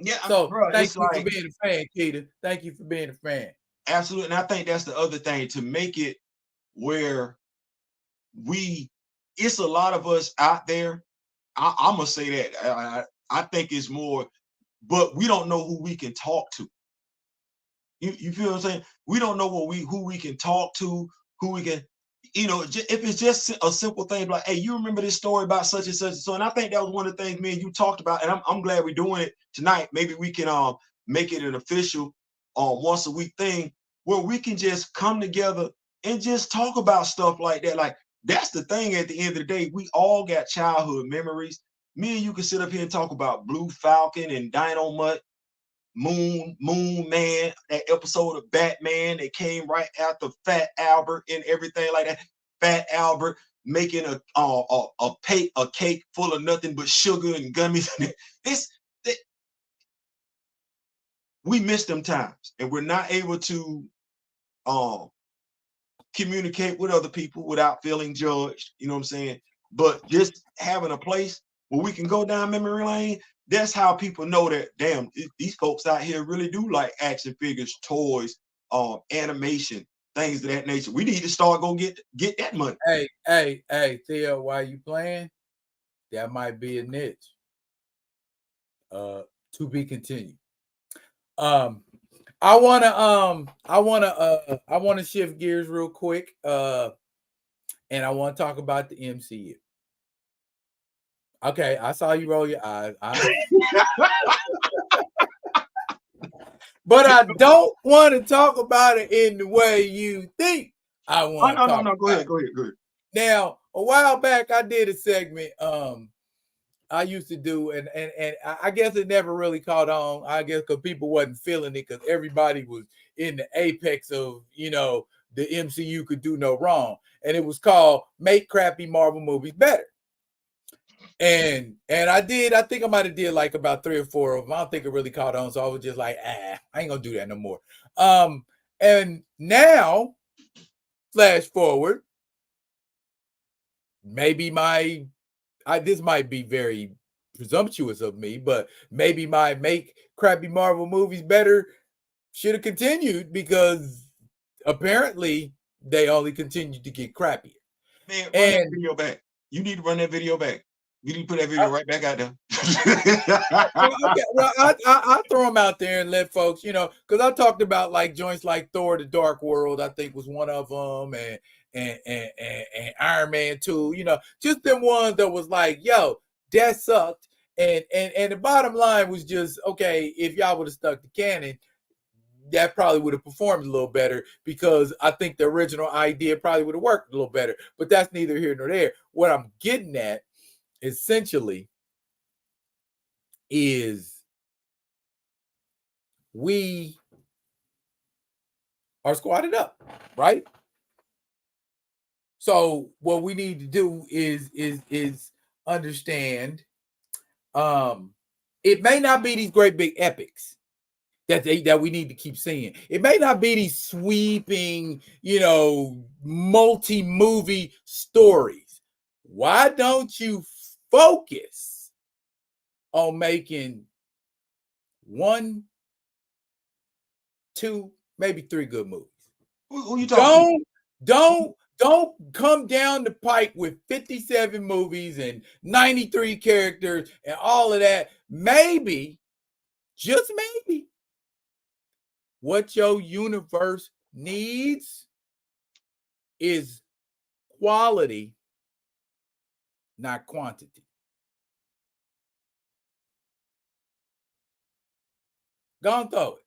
[SPEAKER 2] Yeah,
[SPEAKER 1] So
[SPEAKER 2] bro,
[SPEAKER 1] thank
[SPEAKER 2] it's
[SPEAKER 1] you for
[SPEAKER 2] like
[SPEAKER 1] being a fan, Keita. Thank you for being a fan.
[SPEAKER 2] absolutely. And I think that's the other thing to make it where it's a lot of us out there. I'm gonna say that. I think it's more, but we don't know who we can talk to. You feel what I'm saying? We don't know who we can talk to, who we can, if it's just a simple thing like, hey, you remember this story about such and such and so. And I think that was one of the things me and you talked about, and I'm glad we're doing it tonight. Maybe we can make it an official once a week thing where we can just come together and just talk about stuff like that. Like that's the thing. At the end of the day, we all got childhood memories. Me and you can sit up here and talk about Blue Falcon and Dynamite. Moon Man, that episode of Batman that came right after Fat Albert and everything like that. Fat Albert making a cake full of nothing but sugar and gummies. We miss them times, and we're not able to communicate with other people without feeling judged. You know what I'm saying? But just having a place where we can go down memory lane, that's how people know that, damn, these folks out here really do like action figures, toys, animation, things of that nature. We need to start go get that money.
[SPEAKER 1] Hey, Theo, while you playing, that might be a niche. To be continued. I wanna shift gears real quick. And I want to talk about the MCU. Okay, I saw you roll your eyes. But I don't want to talk about it in the way you think I want to talk.
[SPEAKER 2] No. Go ahead.
[SPEAKER 1] Now, a while back, I did a segment. I used to do, and I guess it never really caught on. I guess because people wasn't feeling it, because everybody was in the apex of the MCU could do no wrong, and it was called "Make Crappy Marvel Movies Better." And I think I might have did like about 3 or 4 of them. I don't think it really caught on, so I was just like, I ain't gonna do that no more. And now, flash forward, maybe this might be very presumptuous of me, but maybe my Make Crappy Marvel Movies Better should have continued, because apparently they only continued to get crappier.
[SPEAKER 2] Man, run that video back. You need to run that video back. You need to put that video right back out there.
[SPEAKER 1] Okay, well, I throw them out there and let folks, because I talked about like joints like Thor: The Dark World, I think was one of them, and Iron Man 2, just them ones that was like, yo, that sucked. And the bottom line was just, okay, if y'all would have stuck to canon, that probably would have performed a little better, because I think the original idea probably would have worked a little better. But that's neither here nor there. What I'm getting at essentially is we are squatted up, right? So what we need to do is understand, it may not be these great big epics that we need to keep seeing. It may not be these sweeping, multi-movie stories. Why don't you focus on making 1, 2, maybe 3 good movies?
[SPEAKER 2] Who you talking
[SPEAKER 1] to? Don't come down the pike with 57 movies and 93 characters and all of that. Maybe, just maybe, what your universe needs is quality, not quantity. Go on, throw it.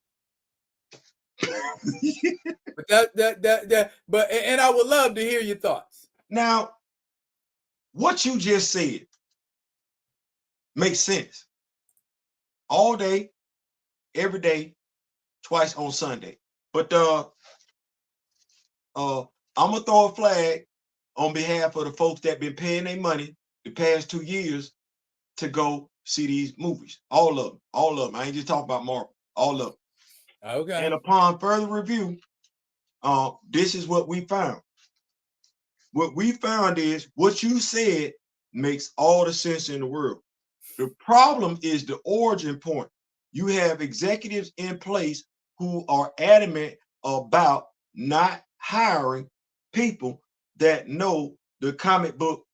[SPEAKER 1] But I would love to hear your thoughts.
[SPEAKER 2] Now, what you just said makes sense. All day, every day, twice on Sunday. But I'm gonna throw a flag on behalf of the folks that been paying their money the past 2 years to go see these movies. All of them. I ain't just talking about Marvel. All of them.
[SPEAKER 1] Okay.
[SPEAKER 2] And upon further review, This is what we found. What we found is what you said makes all the sense in the world. The problem is the origin point. You have executives in place who are adamant about not hiring people that know the comic book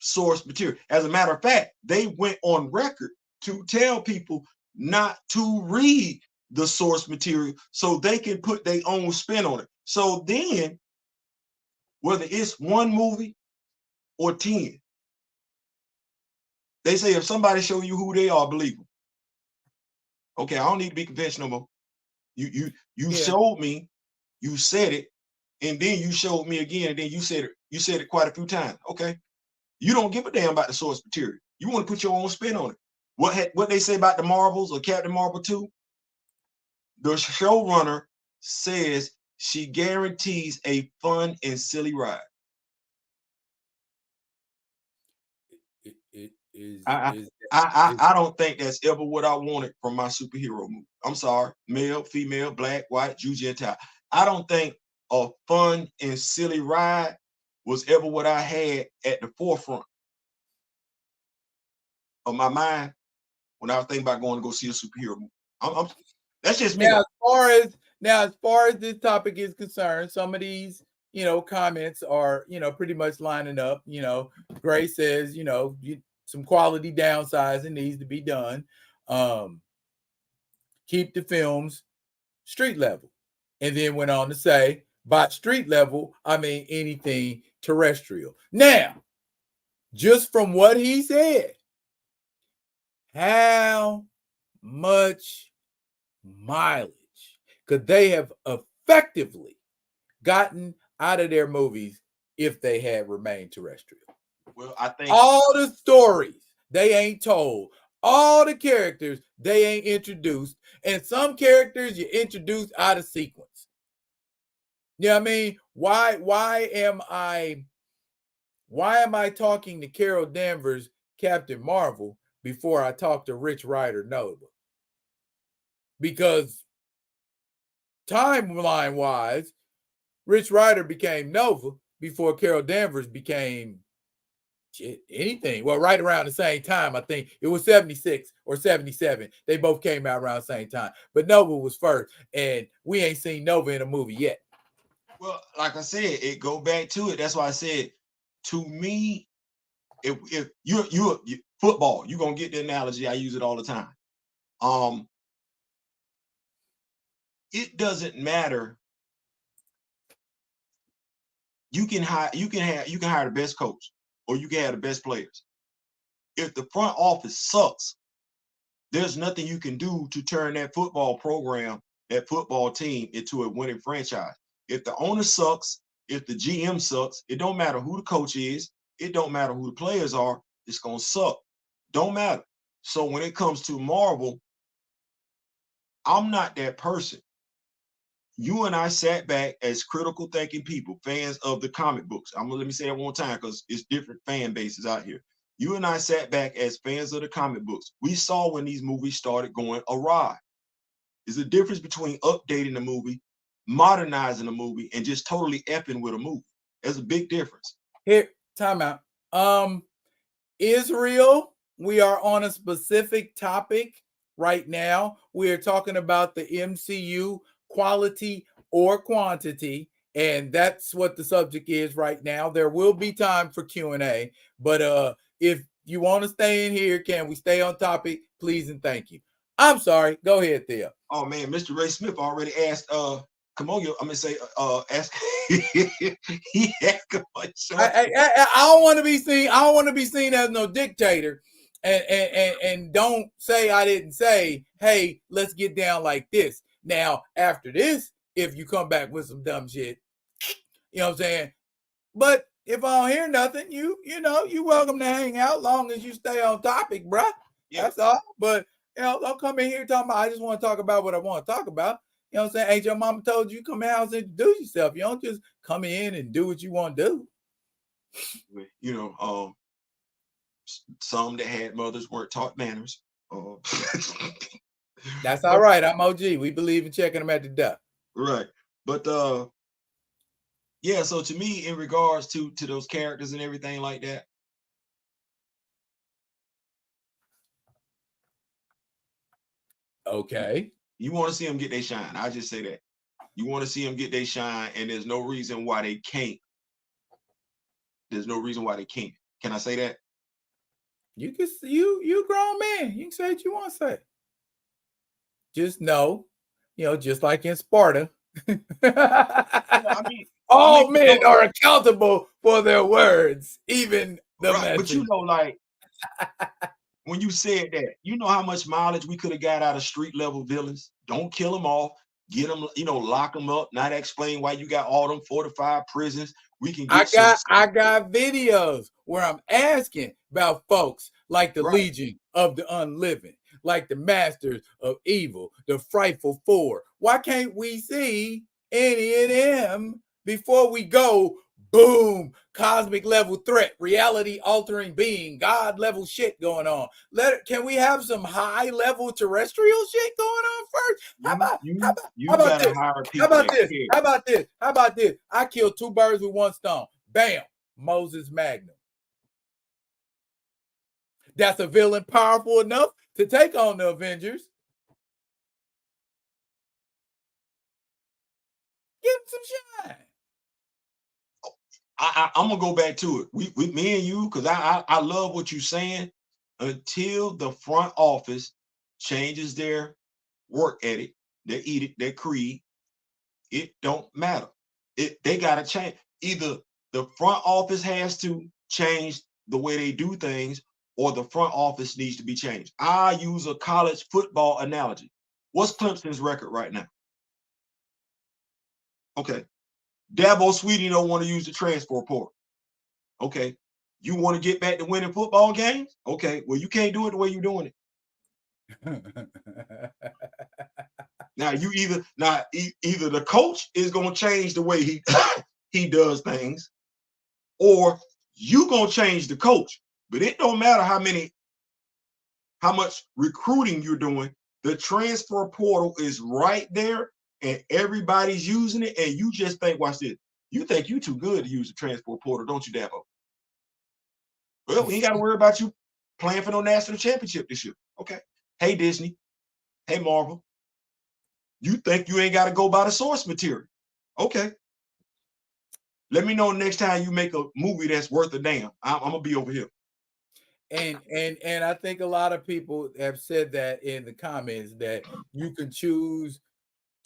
[SPEAKER 2] source material. As a matter of fact, they went on record to tell people not to read the source material so they can put their own spin on it. So then, whether it's one movie or 10, they say if somebody show you who they are, believe them. Okay, I don't need to be conventional no more. You showed me, you said it, and then you showed me again, and then you said it quite a few times. Okay. You don't give a damn about the source material. You want to put your own spin on it. What they say about the Marvels or Captain Marvel 2? The showrunner says she guarantees a fun and silly ride. I don't think that's ever what I wanted from my superhero movie. I'm sorry, male, female, black, white, Jew, Gentile. I don't think a fun and silly ride was ever what I had at the forefront of my mind when I was thinking about going to go see a superhero movie. That's just me.
[SPEAKER 1] Now, as far as this topic is concerned, some of these, comments are, pretty much lining up. Gray says, some quality downsizing needs to be done. Keep the films street level. And then went on to say, by street level, I mean anything terrestrial. Now, just from what he said, how much mileage could they have effectively gotten out of their movies if they had remained terrestrial?
[SPEAKER 2] Well, I think
[SPEAKER 1] all the stories they ain't told, all the characters they ain't introduced, and some characters you introduced out of sequence. You know what I mean? Why am I talking to Carol Danvers, Captain Marvel, before I talk to Rich Rider Nova? Because timeline wise, Rich Rider became Nova before Carol Danvers became anything. Well, right around the same time, I think it was 76 or 77. They both came out around the same time. But Nova was first, and we ain't seen Nova in a movie yet.
[SPEAKER 2] Well, like I said, it go back to it. That's why I said, to me, if you're football, you're gonna get the analogy. I use it all the time. It doesn't matter. You can hire the best coach, or you can have the best players. If the front office sucks, there's nothing you can do to turn that football program, that football team, into a winning franchise. If the owner sucks, if the GM sucks, it don't matter who the coach is, it don't matter who the players are, it's gonna suck. Don't matter. So when it comes to Marvel, I'm not that person. You and I sat back as critical thinking people, fans of the comic books. Let me say that one time because it's different fan bases out here. You and I sat back as fans of the comic books. We saw when these movies started going awry. There's a difference between updating a movie, modernizing a movie, and just totally effing with a movie. There's a big difference.
[SPEAKER 1] Here, time out. Israel, we are on a specific topic right now. We are talking about the MCU quality or quantity, and that's what the subject is right now. There will be time for Q&A, but if you want to stay in here, can we stay on topic, please and thank you. I'm sorry, go ahead, Theo.
[SPEAKER 2] Oh man, Mr. Ray Smith already asked Kamoyo, I'm gonna say ask he asked
[SPEAKER 1] I don't want to be seen. I don't want to be seen as no dictator, and don't say I didn't say, hey, let's get down like this. Now, after this, if you come back with some dumb shit, you know what I'm saying? But if I don't hear nothing, you welcome to hang out long as you stay on topic, bruh. Yeah. That's all. But don't come in here talking about I just want to talk about what I want to talk about. You know what I'm saying? Ain't your mama told you come in the house and introduce yourself. You don't just come in and do what you want to do.
[SPEAKER 2] Some that had mothers weren't taught manners.
[SPEAKER 1] That's all right. I'm OG. We believe in checking them at the door.
[SPEAKER 2] Right. But Yeah, so to me, in regards to those characters and everything like that,
[SPEAKER 1] Okay.
[SPEAKER 2] you want to see them get their shine. I just say that. You want to see them get their shine, and there's no reason why they can't. There's no reason why they can't. Can I say that?
[SPEAKER 1] You can you grown man. You can say what you want to say. Just know, just like in Sparta.
[SPEAKER 2] Yeah,
[SPEAKER 1] All men are accountable for their words, even the
[SPEAKER 2] right. But
[SPEAKER 1] message.
[SPEAKER 2] like when you said that, you know how much mileage we could have got out of street level villains. Don't kill them off. Get them, lock them up. Not explain why you got all them fortified prisons. We can get
[SPEAKER 1] I got videos where I'm asking about folks like the
[SPEAKER 2] right.
[SPEAKER 1] Legion of the Unliving, like the Masters of Evil, the Frightful Four. Why can't we see any of them before we go boom, cosmic level threat, reality altering being, God level shit going on? Can we have some high level terrestrial shit going on first? How about
[SPEAKER 2] gotta
[SPEAKER 1] this?
[SPEAKER 2] hire
[SPEAKER 1] How
[SPEAKER 2] people
[SPEAKER 1] about
[SPEAKER 2] that
[SPEAKER 1] this?
[SPEAKER 2] care.
[SPEAKER 1] How about this? How about this? I killed two birds with one stone. Bam, Moses Magnum. That's a villain powerful enough to take on the Avengers. Give him some shine.
[SPEAKER 2] I'm gonna go back to it. We me and you, because I love what you're saying. Until the front office changes their work ethic, their edict, their creed, it don't matter. They gotta change. Either the front office has to change the way they do things, or the front office needs to be changed. I use a college football analogy. What's Clemson's record right now? Okay. Dabo Sweetie don't want to use the transfer portal. Okay. You want to get back to winning football games? Okay. Well, you can't do it the way you're doing it. Now you either the coach is gonna change the way he he does things, or you gonna change the coach. But it don't matter how much recruiting you're doing. The transfer portal is right there, and everybody's using it. And you just think, watch this. You think you too good to use the transfer portal, don't you, Dabo? Well, we ain't got to worry about you playing for no national championship this year. Okay. Hey, Disney. Hey, Marvel. You think you ain't got to go by the source material. Okay. Let me know next time you make a movie that's worth a damn. I'm gonna be over here.
[SPEAKER 1] And I think a lot of people have said that in the comments that you can choose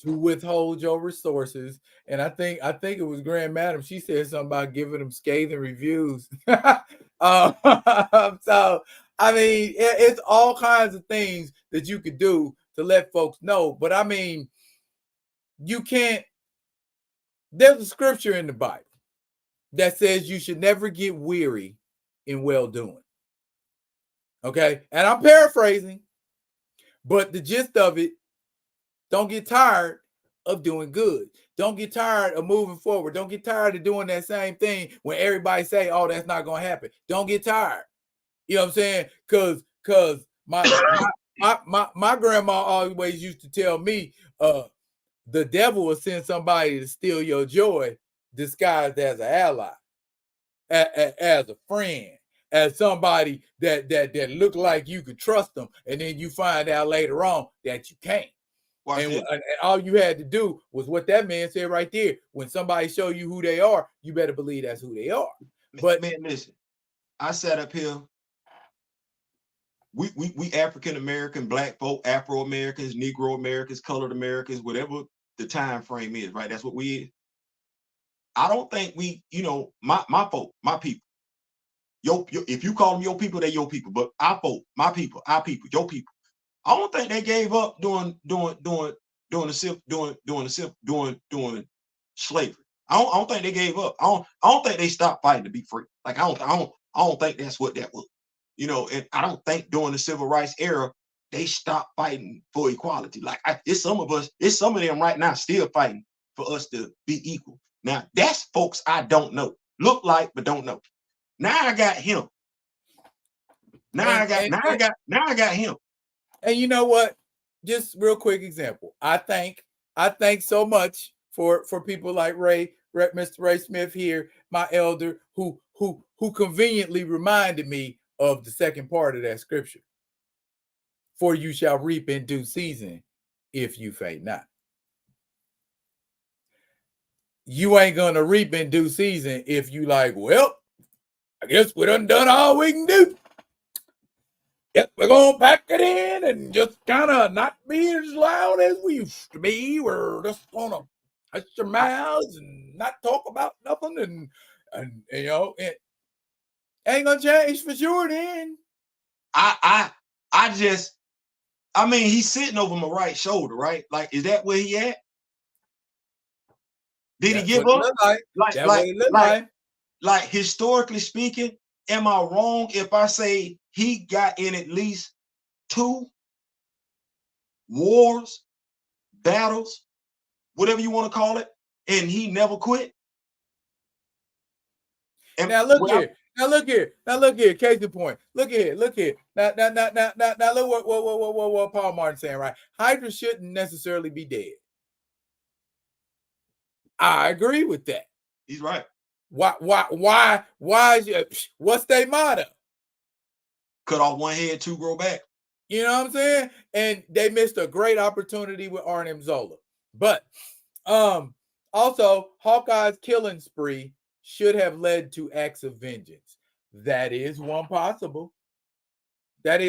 [SPEAKER 1] to withhold your resources. And I think it was Grand Madam. She said something about giving them scathing reviews. So I mean, it's all kinds of things that you could do to let folks know. But I mean, you can't. There's a scripture in the Bible that says you should never get weary in well doing. Okay, and I'm paraphrasing, but the gist of it: don't get tired of doing good. Don't get tired of moving forward. Don't get tired of doing that same thing when everybody say, "Oh, that's not gonna happen." Don't get tired. You know what I'm saying? Cause my grandma always used to tell me, the devil will send somebody to steal your joy disguised as an ally, as a friend, as somebody that look like you could trust them, and then you find out later on that you can't. And all you had to do was what that man said right there. When somebody show you who they are, you better believe that's who they are. But
[SPEAKER 2] man, listen, I sat up here. We African American, Black folk, Afro Americans, Negro Americans, Colored Americans, whatever the time frame is, right? That's what we is. I don't think we, my folk, my people. If you call them your people, they're your people. But our folk, my people, our people, your people. I don't think they gave up doing slavery. I don't think they gave up. I don't think they stopped fighting to be free. Like I don't think that's what that was. And I don't think during the civil rights era they stopped fighting for equality. Like it's some of them right now still fighting for us to be equal. Now that's folks I don't know. Look like but don't know. Now I got him. I got him.
[SPEAKER 1] And you know what? Just real quick example. I thank so much for people like Ray Mr. Ray Smith here, my elder, who conveniently reminded me of the second part of that scripture. For you shall reap in due season if you faint not. You ain't gonna reap in due season if you like, well, I guess we done all we can do. Yep, we're gonna pack it in and just kind of not be as loud as we used to be. We're just gonna hush your mouths and not talk about nothing, and you know it ain't gonna change for sure. Then
[SPEAKER 2] I mean, he's sitting over my right shoulder, right? Like, is that where he at? Did he give up? Like historically speaking, am I wrong if I say he got in at least 2 wars, battles, whatever you want to call it, and he never quit?
[SPEAKER 1] And now look here. Case in point. Look here. Now look what Paul Martin's saying, right? Hydra shouldn't necessarily be dead. I agree with that.
[SPEAKER 2] He's right.
[SPEAKER 1] Why is you, what's their motto?
[SPEAKER 2] Cut off one head, 2 grow back.
[SPEAKER 1] You know what I'm saying? And they missed a great opportunity with Arnim Zola. But also Hawkeye's killing spree should have led to acts of vengeance. That is one possible. But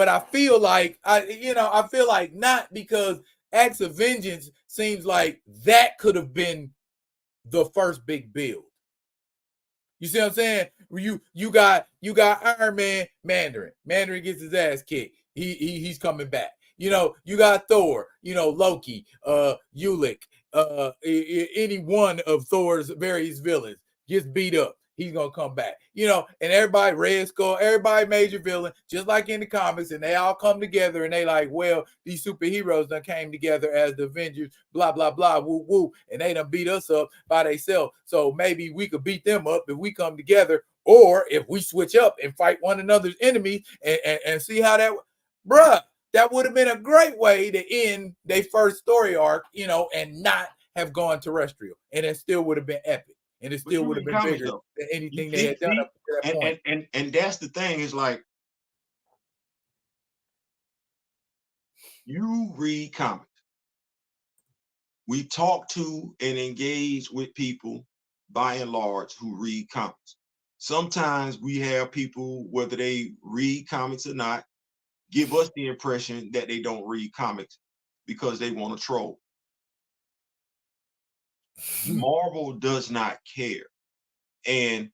[SPEAKER 1] I feel like I feel like not, because acts of vengeance seems like that could have been the first big build. You see what I'm saying? You got Iron Man, Mandarin. Mandarin gets his ass kicked. He's coming back. You know, you got Thor, you know, Loki, Ulick, any one of Thor's various villains gets beat up. He's gonna come back, you know, and everybody, Red Skull, everybody major villain, just like in the comics, and they all come together and they like, well, these superheroes done came together as the Avengers, blah, blah, blah, woo, woo, and they done beat us up by themselves. So maybe we could beat them up if we come together, or if we switch up and fight one another's enemies and see how that, bruh, that would have been a great way to end their first story arc, you know, and not have gone terrestrial, and it still would have been epic. And it still would have been bigger than anything they had done up to that point.
[SPEAKER 2] And that's the thing, is like, you read comics. We talk to and engage with people, by and large, who read comics. Sometimes we have people, whether they read comics or not, give us the impression that they don't read comics because they want to troll. Marvel does not care. And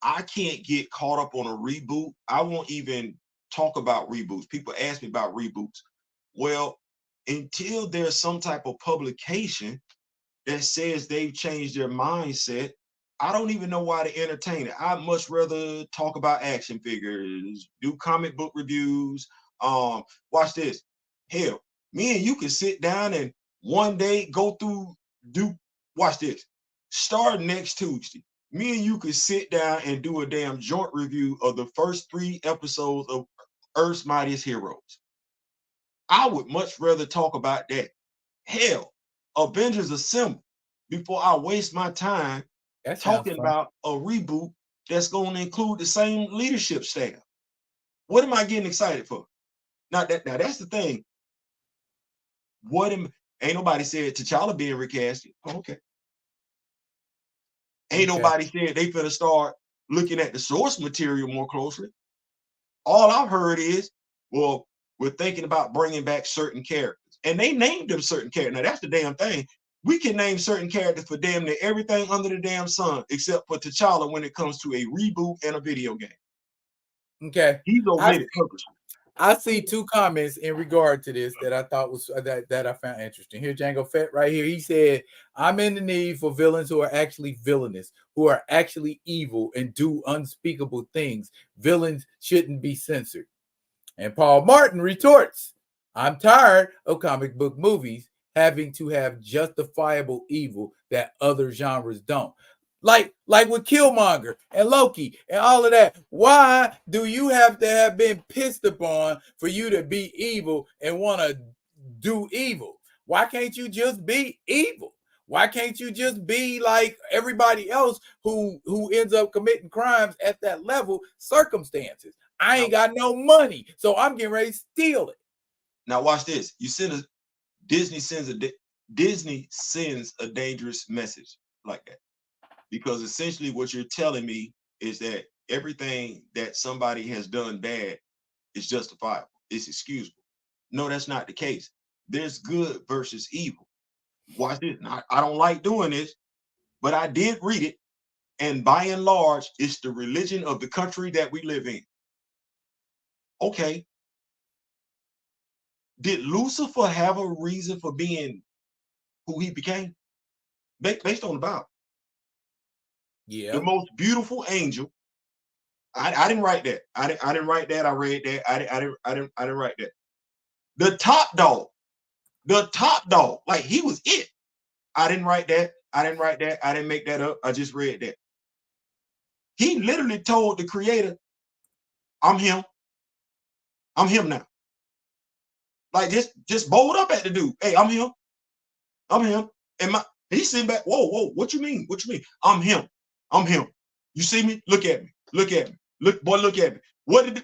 [SPEAKER 2] I can't get caught up on a reboot. I won't even talk about reboots. People ask me about reboots. Well, until there's some type of publication that says they've changed their mindset, I don't even know why to entertain it. I'd much rather talk about action figures, do comic book reviews. Watch this. Hell, me and you can sit down and one day go through, watch this. Start next Tuesday. Me and you could sit down and do a damn joint review of the first 3 episodes of Earth's Mightiest Heroes. I would much rather talk about that. Hell, Avengers Assemble, before I waste my time talking about a reboot that's going to include the same leadership staff. What am I getting excited for? Now that's the thing. Ain't nobody said T'Challa being recasted. Okay. Ain't nobody said they finna start looking at the source material more closely. All I've heard is, well, we're thinking about bringing back certain characters. And they named them certain characters. Now, that's the damn thing. We can name certain characters for damn near everything under the damn sun, except for T'Challa when it comes to a reboot and a video game.
[SPEAKER 1] Okay.
[SPEAKER 2] He's omitted purposely.
[SPEAKER 1] I see 2 comments in regard to this that I thought was that I found interesting. Here, Django Fett right here. He said, I'm in the need for villains who are actually villainous, who are actually evil and do unspeakable things. Villains shouldn't be censored. And Paul Martin retorts, I'm tired of comic book movies having to have justifiable evil that other genres don't. Like with Killmonger and Loki and all of that. Why do you have to have been pissed upon for you to be evil and want to do evil? Why can't you just be evil? Why can't you just be like everybody else who ends up committing crimes at that level? Circumstances. I ain't got no money, so I'm getting ready to steal it.
[SPEAKER 2] Now watch this. Disney sends a dangerous message like that, because essentially what you're telling me is that everything that somebody has done bad is justifiable. It's excusable. No, that's not the case. There's good versus evil. Watch this. Now, I don't like doing this, but I did read it. And by and large, it's the religion of the country that we live in. Okay. Did Lucifer have a reason for being who he became? Based on the Bible.
[SPEAKER 1] Yeah.
[SPEAKER 2] The most beautiful angel. I didn't write that. I didn't write that. I read that. I didn't write that. The top dog. Like he was it. I didn't write that. I didn't make that up. I just read that. He literally told the creator, I'm him. I'm him now. Like just bowled up at the dude. Hey, I'm him. I'm him. And he's sitting back. Whoa. What you mean? I'm him. You see me? Look at me. Look, boy, look at me. What did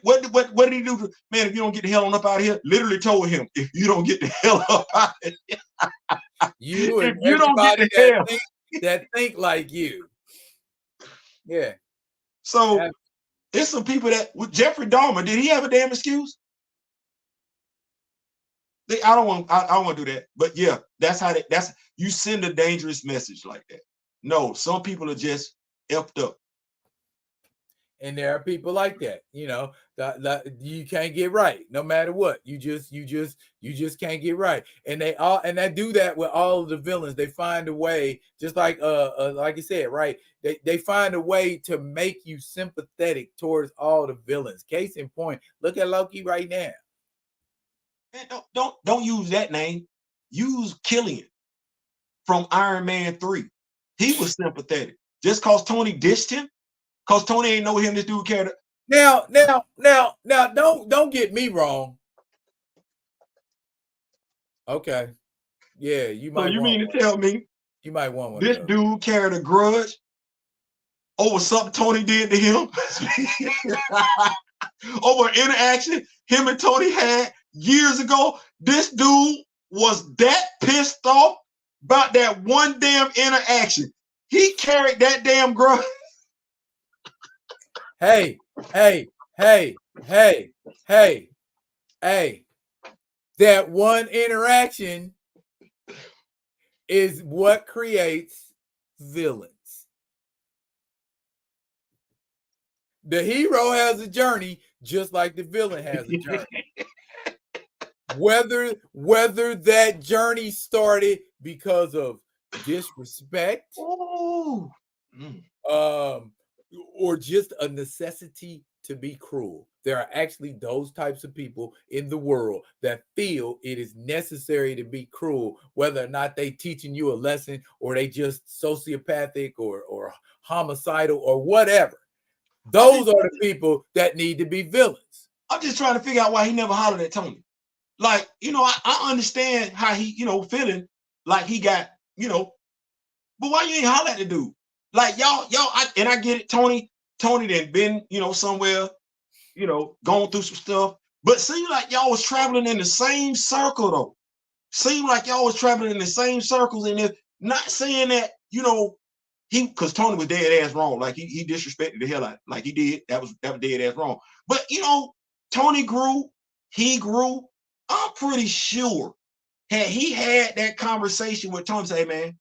[SPEAKER 2] he do? Man, if you don't get the hell on up out of here, literally told him, if you don't get the hell up out of here,
[SPEAKER 1] you and
[SPEAKER 2] if you don't get the hell
[SPEAKER 1] that think like you. Yeah.
[SPEAKER 2] So it's some people that with Jeffrey Dahmer, did he have a damn excuse? I don't want to do that. But yeah, that's you send a dangerous message like that. No, some people are just effed up.
[SPEAKER 1] And there are people like that, that you can't get right no matter what. You just can't get right. And they do that with all of the villains. They find a way, just like you said, right? They find a way to make you sympathetic towards all the villains. Case in point, look at Loki right now.
[SPEAKER 2] Man, don't use that name. Use Killian from Iron Man 3. He was sympathetic. Just cause Tony dished him, cause Tony ain't know him, this dude cared.
[SPEAKER 1] Now, don't get me wrong. Okay. Yeah, you might.
[SPEAKER 2] So you mean to tell me
[SPEAKER 1] you might want one?
[SPEAKER 2] This dude carried a grudge over something Tony did to him? Over an interaction him and Tony had years ago. This dude was that pissed off about that one damn interaction. He carried that damn grudge.
[SPEAKER 1] Hey. That one interaction is what creates villains. The hero has a journey just like the villain has a journey. Whether that journey started because of disrespect, or just a necessity to be cruel. There are actually those types of people in the world that feel it is necessary to be cruel, whether or not they teaching you a lesson or they just sociopathic or homicidal or whatever. Those are the people that need to be villains.
[SPEAKER 2] I'm just trying to figure out why he never hollered at Tony. Like, I understand how he, feeling like he got, but why you ain't holler at the dude? Like and I get it, Tony done been, somewhere, going through some stuff, but seemed like y'all was traveling in the same circle though. Seemed like y'all was traveling in the same circles, and if not saying that, because Tony was dead ass wrong. Like he disrespected the hell out, like he did. That was dead ass wrong. But Tony grew, he grew. I'm pretty sure had he had that conversation with Tony, say,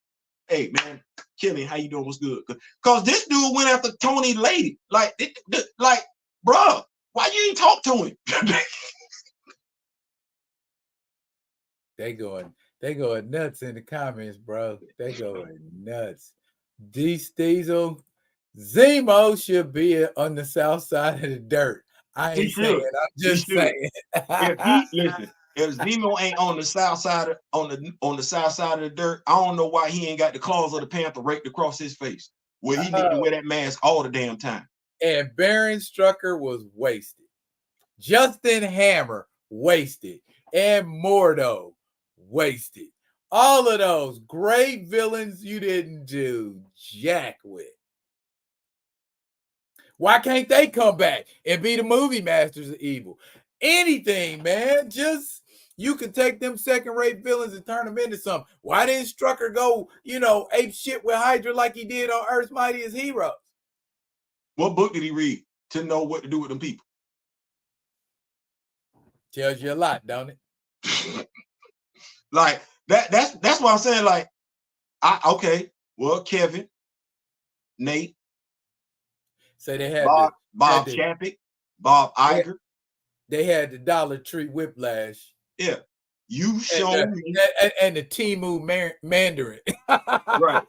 [SPEAKER 2] hey man, Killian, how you doing? What's good? Because this dude went after Tony lady. Like, bruh, why you ain't talk to him?
[SPEAKER 1] They going nuts in the comments, bro. They going nuts. Diesel, Zemo should be on the south side of the dirt. I ain't saying. I'm just saying.
[SPEAKER 2] If Zemo ain't on the south side on the south side of the dirt, I don't know why he ain't got the claws of the panther raked across his face, where he need to wear that mask all the damn time.
[SPEAKER 1] And Baron Strucker was wasted. Justin Hammer wasted, and Mordo wasted. All of those great villains you didn't do jack with. Why can't they come back and be the movie masters of evil? Anything, man. Just you can take them second-rate villains and turn them into something. Why didn't Strucker go, ape shit with Hydra like he did on Earth's Mightiest Heroes?
[SPEAKER 2] What book did he read to know what to do with them people?
[SPEAKER 1] Tells you a lot, don't it?
[SPEAKER 2] Like that's what I'm saying. Like, okay, well, Kevin, Nate,
[SPEAKER 1] So they had
[SPEAKER 2] Bob Chapek, Bob Iger.
[SPEAKER 1] They had the Dollar Tree whiplash.
[SPEAKER 2] Yeah. You show me.
[SPEAKER 1] And the Timu Mandarin.
[SPEAKER 2] Right.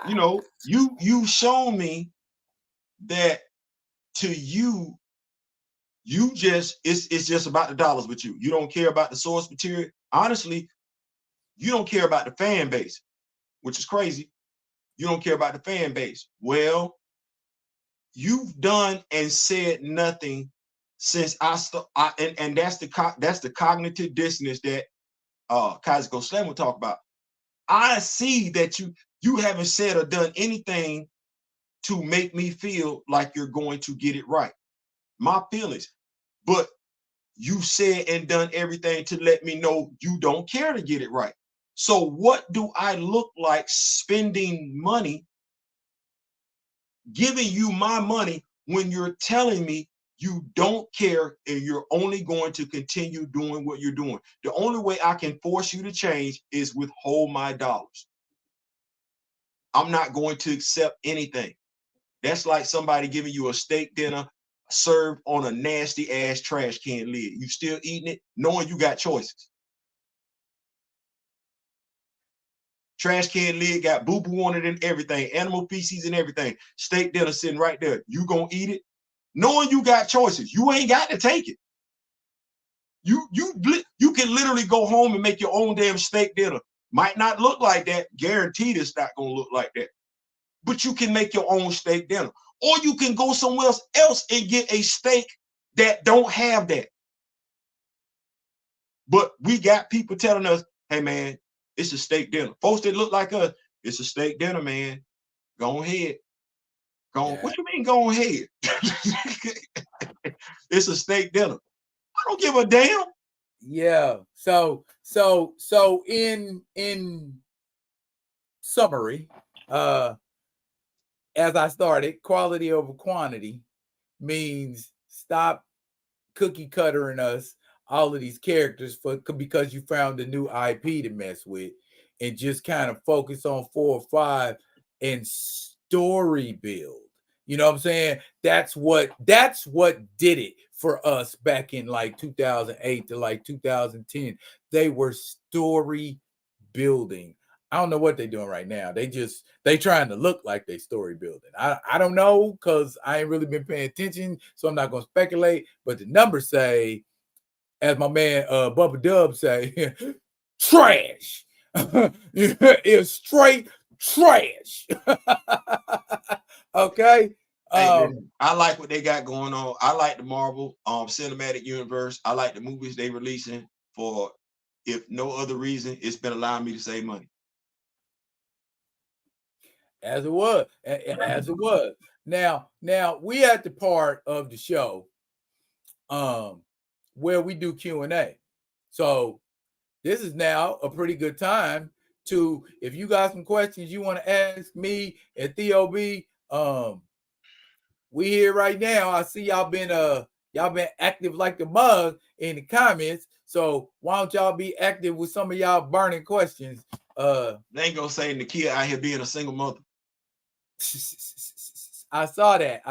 [SPEAKER 2] You show me that to you just it's just about the dollars with you. You don't care about the source material. Honestly, you don't care about the fan base, which is crazy. You don't care about the fan base. Well, you've done and said nothing since and that's the cognitive dissonance that Kaiser Slam will talk about. I see that you haven't said or done anything to make me feel like you're going to get it right. My feelings. But you said and done everything to let me know you don't care to get it right. So what do I look like spending money, giving you my money when you're telling me you don't care and you're only going to continue doing what you're doing? The only way I can force you to change is withhold my dollars. I'm not going to accept anything. That's like somebody giving you a steak dinner served on a nasty ass trash can lid. You still eating it, knowing you got choices. Trash can lid got boo-boo on it and everything, animal feces and everything. Steak dinner sitting right there. You gonna eat it, knowing you got choices. You ain't got to take it. You can literally go home and make your own damn steak dinner. Might not look like that. Guaranteed it's not gonna look like that. But you can make your own steak dinner. Or you can go somewhere else and get a steak that don't have that. But we got people telling us, hey man, it's a steak dinner. Folks that look like us, it's a steak dinner, man. Go ahead. What you mean go ahead? It's a steak dinner. I don't give a damn.
[SPEAKER 1] Yeah. So in summary, as I started, quality over quantity means stop cookie cuttering us all of these characters because you found a new IP to mess with, and just kind of focus on 4 or 5 and story build. You know what I'm saying? That's what did it for us back in like 2008 to like 2010. They were story building. I don't know what they're doing right now. They trying to look like they story building. I don't know, because I ain't really been paying attention, so I'm not gonna speculate. But the numbers say, as my man Bubba Dub say, trash. It's straight trash. Okay.
[SPEAKER 2] Hey, I like what they got going on. I like the Marvel cinematic universe. I like the movies they releasing for, if no other reason, it's been allowing me to save money.
[SPEAKER 1] As it was. Now we at the part of the show where we do Q&A. So this is now a pretty good time to, if you got some questions you want to ask me and Theo B, we here right now. I see y'all been active like the mug in the comments. So why don't y'all be active with some of y'all burning questions?
[SPEAKER 2] They ain't gonna say Nakia out here being a single mother.
[SPEAKER 1] I saw that.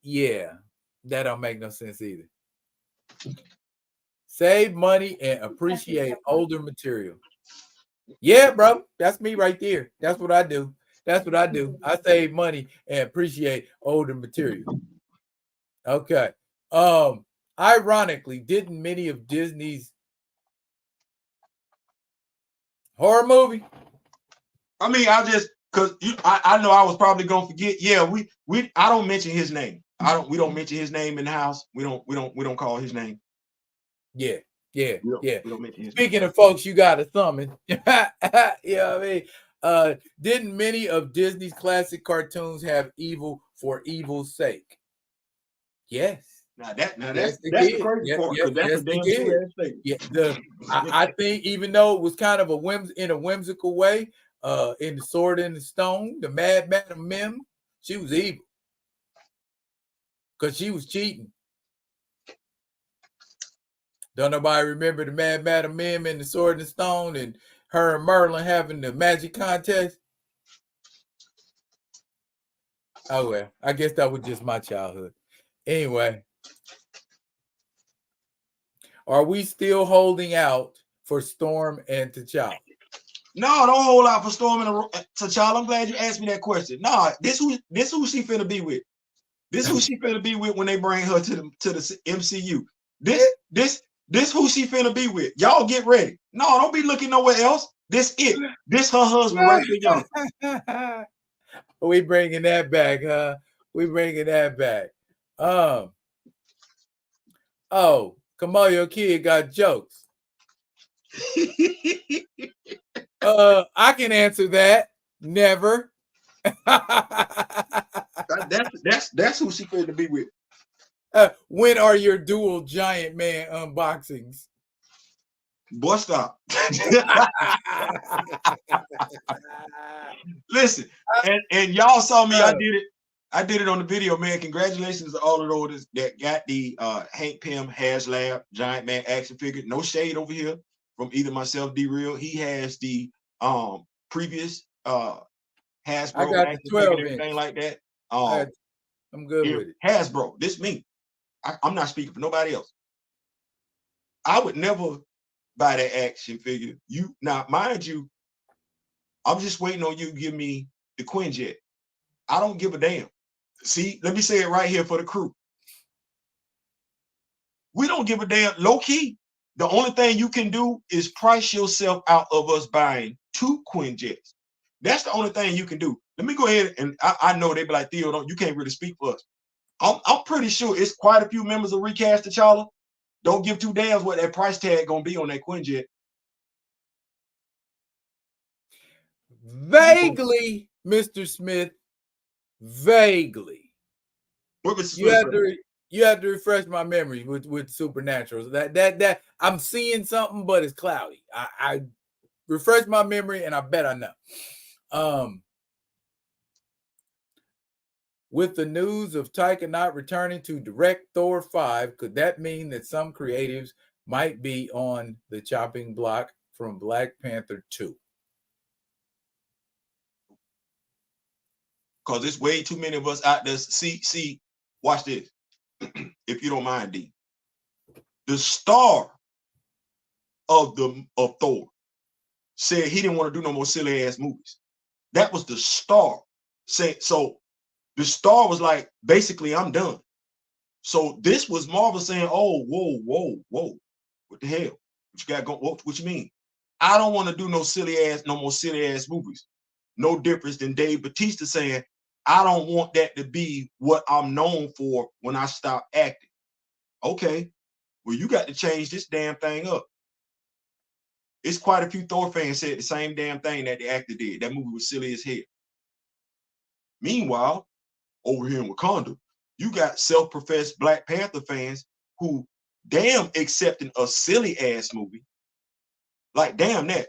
[SPEAKER 1] Yeah, that don't make no sense either. Save money and appreciate older material. Yeah, bro, that's me right there. That's what I do. I save money and appreciate older material. Okay. Ironically, didn't many of Disney's horror movie?
[SPEAKER 2] I mean, because I know I was probably gonna forget. Yeah, I don't mention his name. We don't mention his name in the house. We don't call his name.
[SPEAKER 1] Yeah. Yeah, yeah.
[SPEAKER 2] We don't mention his
[SPEAKER 1] Speaking of folks, you got to summon. You know what I mean? Didn't many of Disney's classic cartoons have evil for evil's sake? Yes.
[SPEAKER 2] That's
[SPEAKER 1] They
[SPEAKER 2] the
[SPEAKER 1] did.
[SPEAKER 2] crazy
[SPEAKER 1] Yeah,
[SPEAKER 2] part, because that's a
[SPEAKER 1] yes, they
[SPEAKER 2] damn
[SPEAKER 1] did.
[SPEAKER 2] true ass statement.
[SPEAKER 1] Yeah, I think even though it was kind of in a whimsical way, in the Sword in the Stone, the Mad Madam Mim, she was evil because she was cheating. Don't nobody remember the Mad Madam Mim and the Sword in the Stone and her and Merlin having the magic contest? Oh well, I guess that was just my childhood. Anyway, are we still holding out for Storm and T'Challa?
[SPEAKER 2] No, don't hold out for Storm and T'Challa. I'm glad you asked me that question. No, this who she finna be with. This who she finna be with when they bring her to the MCU. This who she finna be with. Y'all get ready. No, don't be looking nowhere else. This it. This her husband right there, young.
[SPEAKER 1] We bringing that back, huh? We bringing that back. Oh, Kamoyo Kid got jokes. I can answer that. Never.
[SPEAKER 2] That's who she finna be with.
[SPEAKER 1] When are your dual giant man unboxings?
[SPEAKER 2] Boy, stop. Listen, and y'all saw me. I did it. I did it on the video, man. Congratulations to all of those that got the Hank Pym HasLab Giant Man action figure. No shade over here from either myself, D-Real. He has the previous Hasbro action figure and everything like that.
[SPEAKER 1] I'm good with it.
[SPEAKER 2] Hasbro, this me. I'm not speaking for nobody else. I would never buy that action figure. Now, mind you, I'm just waiting on you to give me the Quinjet. I don't give a damn. See, let me say it right here for the crew. We don't give a damn. Low key, the only thing you can do is price yourself out of us buying 2 Quinjets. That's the only thing you can do. Let me go ahead, and I know they be like, Theo, you can't really speak for us. I'm pretty sure it's quite a few members of Recast T'Challa. Don't give 2 damns what that price tag gonna be on that Quinjet.
[SPEAKER 1] Vaguely, Mr. Smith. Vaguely.
[SPEAKER 2] What Mr.
[SPEAKER 1] Smith? You have to refresh my memory with Supernaturals. That I'm seeing something, but it's cloudy. I refresh my memory, and I bet I know. With the news of Taika not returning to direct Thor 5, could that mean that some creatives might be on the chopping block from Black Panther 2?
[SPEAKER 2] Because there's way too many of us out there. See, watch this. If you don't mind, D. The star of Thor said he didn't want to do no more silly ass movies. That was the star. So the star was like, basically, I'm done. So this was Marvel saying, oh, whoa. What the hell? What you got going? What you mean? I don't want to do no more silly ass movies. No difference than Dave Bautista saying, I don't want that to be what I'm known for when I stop acting. Okay, well, you got to change this damn thing up. It's quite a few Thor fans said the same damn thing that the actor did. That movie was silly as hell. Meanwhile, over here in Wakanda, you got self-professed Black Panther fans who damn accepting a silly ass movie. Like, damn that.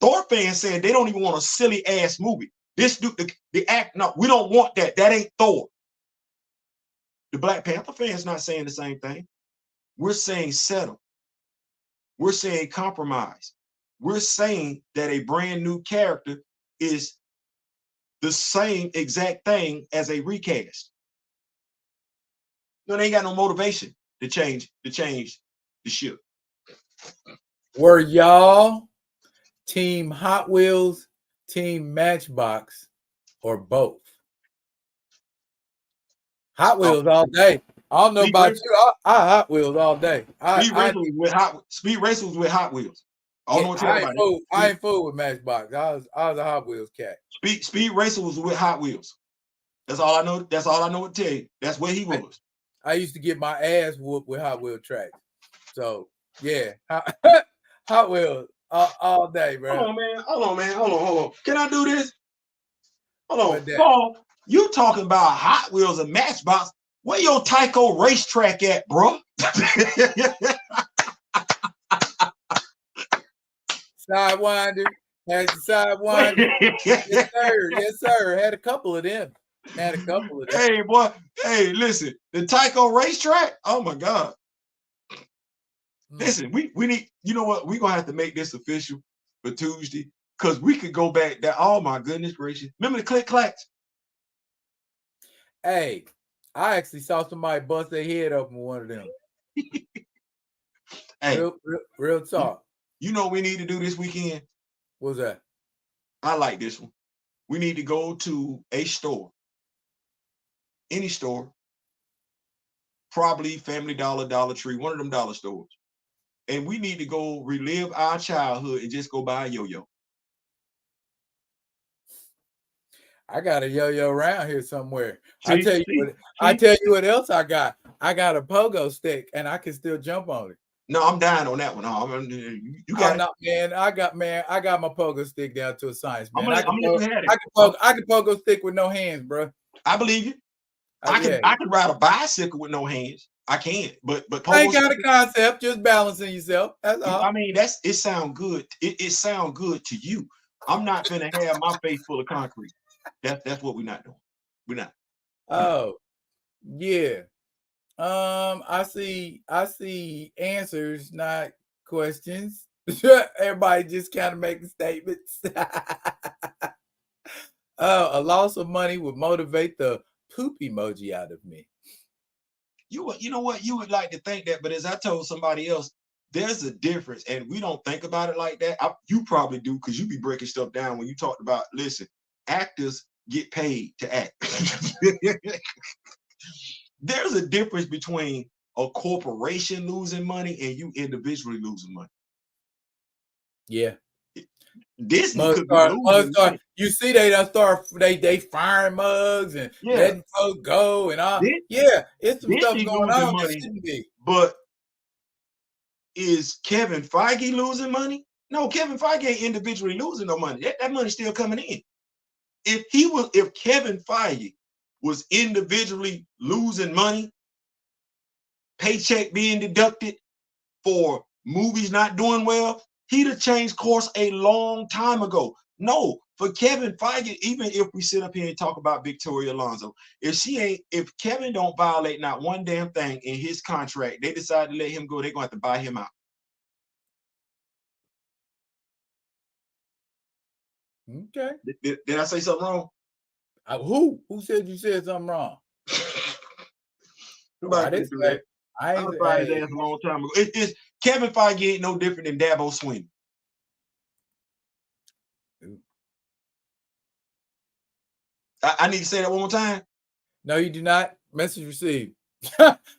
[SPEAKER 2] Thor fans saying they don't even want a silly ass movie. This dude, the act, no, we don't want that. That ain't Thor. The Black Panther fans not saying the same thing. We're saying settle. We're saying compromise. We're saying that a brand new character is the same exact thing as a recast. No, they ain't got no motivation to change the ship.
[SPEAKER 1] Were y'all Team Hot Wheels, Team Matchbox, or both? Hot Wheels all day. I don't know about you. I Hot Wheels all day.
[SPEAKER 2] Speed Racer was with Hot Wheels. I
[SPEAKER 1] ain't fool with Matchbox. I was a Hot Wheels cat.
[SPEAKER 2] Speed Racer was with Hot Wheels. That's all I know. That's all I know to tell you. That's where he was.
[SPEAKER 1] I used to get my ass whooped with Hot Wheel tracks. So Yeah. Hot Wheels all day, bro.
[SPEAKER 2] Hold on, man. Hold on. Can I do this? Hold on.
[SPEAKER 1] What that?
[SPEAKER 2] Paul, you talking about Hot Wheels and Matchbox. Where your Tyco racetrack at, bro?
[SPEAKER 1] Sidewinder. Had the Sidewinder. Yes, sir. Yes, sir. Had a couple of them.
[SPEAKER 2] Hey, boy. Hey, listen. The Tyco racetrack. Oh my God. Listen, we need. You know what? We're gonna have to make this official for Tuesday because we could go back there. Oh my goodness gracious! Remember the click clacks?
[SPEAKER 1] Hey, I actually saw somebody bust their head open with one of them.
[SPEAKER 2] Hey,
[SPEAKER 1] real talk.
[SPEAKER 2] You know what we need to do this weekend?
[SPEAKER 1] What's that?
[SPEAKER 2] I like this one. We need to go to a store, any store, probably Family Dollar, Dollar Tree, one of them dollar stores. And we need to go relive our childhood and just go buy a yo-yo.
[SPEAKER 1] I got a yo-yo around here somewhere.
[SPEAKER 2] See,
[SPEAKER 1] I tell you what else I got. I got a pogo stick and I can still jump on it.
[SPEAKER 2] No, I'm dying on that one. You got it.
[SPEAKER 1] No, man. I got my pogo stick down to a science, man. I can pogo stick with no hands, bro.
[SPEAKER 2] I believe you. I can ride a bicycle with no hands. I can't, but
[SPEAKER 1] I ain't got a concept, just balancing yourself. That's all.
[SPEAKER 2] I mean, it sound good. It sound good to you. I'm not gonna have my face full of concrete. That's what we're not doing. We're not.
[SPEAKER 1] Oh, yeah. I see answers, not questions. Everybody just kind of making statements. A loss of money would motivate the poop emoji out of me.
[SPEAKER 2] You know what? You would like to think that, but as I told somebody else, there's a difference, and we don't think about it like that. You probably do because you be breaking stuff down when you talked about. Listen, actors get paid to act. There's a difference between a corporation losing money and you individually losing money.
[SPEAKER 1] Yeah.
[SPEAKER 2] Disney could be losing money.
[SPEAKER 1] You see, they firing mugs and letting folks go and all. It's some stuff going on.
[SPEAKER 2] Money, but is Kevin Feige losing money? No, Kevin Feige ain't individually losing no money. That money's still coming in. If Kevin Feige was individually losing money, paycheck being deducted for movies not doing well, he'd have changed course a long time ago. No, for Kevin Feige, even if we sit up here and talk about Victoria Alonso, if Kevin don't violate not one damn thing in his contract, they decide to let him go, they're going to have to buy him out.
[SPEAKER 1] Okay.
[SPEAKER 2] Did I say something wrong?
[SPEAKER 1] Who said you said something wrong?
[SPEAKER 2] I didn't do that. I was by his ass a long time ago. It's Kevin Feige ain't no different than Dabo Swinney. I need to say that one more time.
[SPEAKER 1] No, you do not. Message received.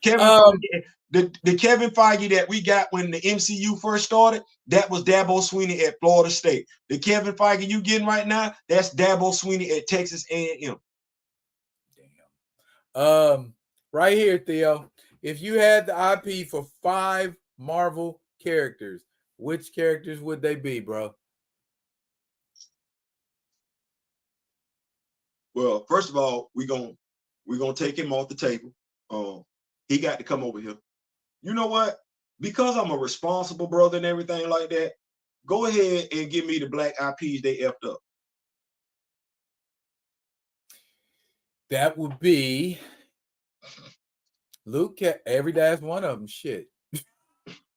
[SPEAKER 2] Kevin Feige, the Kevin Feige that we got when the MCU first started, that was Dabo Swinney at Florida State. The Kevin Feige you getting right now, that's Dabo Swinney at Texas A&M.
[SPEAKER 1] Damn. Right here, Theo. If you had the IP for 5 Marvel characters, which characters would they be, bro?
[SPEAKER 2] Well, first of all, we're gonna take him off the table. He got to come over here. You know what? Because I'm a responsible brother and everything like that, go ahead and give me the black IPs they effed up.
[SPEAKER 1] That would be Luke. Every last one of them. Shit.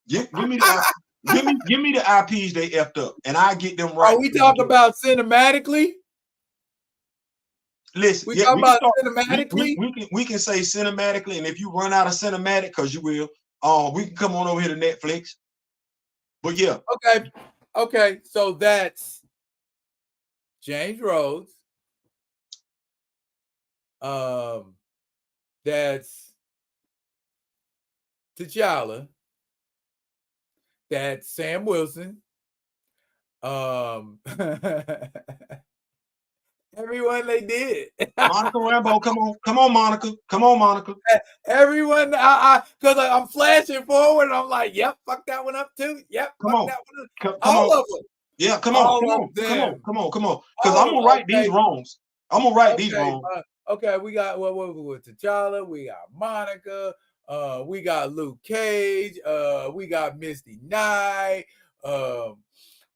[SPEAKER 2] Give me the IPs they effed up, and I get them right.
[SPEAKER 1] Are we talking about cinematically?
[SPEAKER 2] Listen,
[SPEAKER 1] we talking about cinematically.
[SPEAKER 2] We can say cinematically, and if you run out of cinematic, because you will, we can come on over here to Netflix. But yeah.
[SPEAKER 1] Okay. So that's James Rhodes. That's T'Challa. That's Sam Wilson. Everyone they did.
[SPEAKER 2] Monica Rambeau, come on, Monica. Come on, Monica.
[SPEAKER 1] Everyone, because I'm flashing forward, and I'm like, yep, fuck that one up too. Yep,
[SPEAKER 2] Come
[SPEAKER 1] fuck
[SPEAKER 2] on.
[SPEAKER 1] that one up.
[SPEAKER 2] Come
[SPEAKER 1] All
[SPEAKER 2] on.
[SPEAKER 1] of them.
[SPEAKER 2] Yeah, come on.
[SPEAKER 1] All of them.
[SPEAKER 2] Because I'm
[SPEAKER 1] All of
[SPEAKER 2] gonna
[SPEAKER 1] them.
[SPEAKER 2] right these wrongs. I'm gonna right these
[SPEAKER 1] Okay.
[SPEAKER 2] wrongs.
[SPEAKER 1] Okay, we got what T'Challa, we got Monica, we got Luke Cage, we got Misty Knight,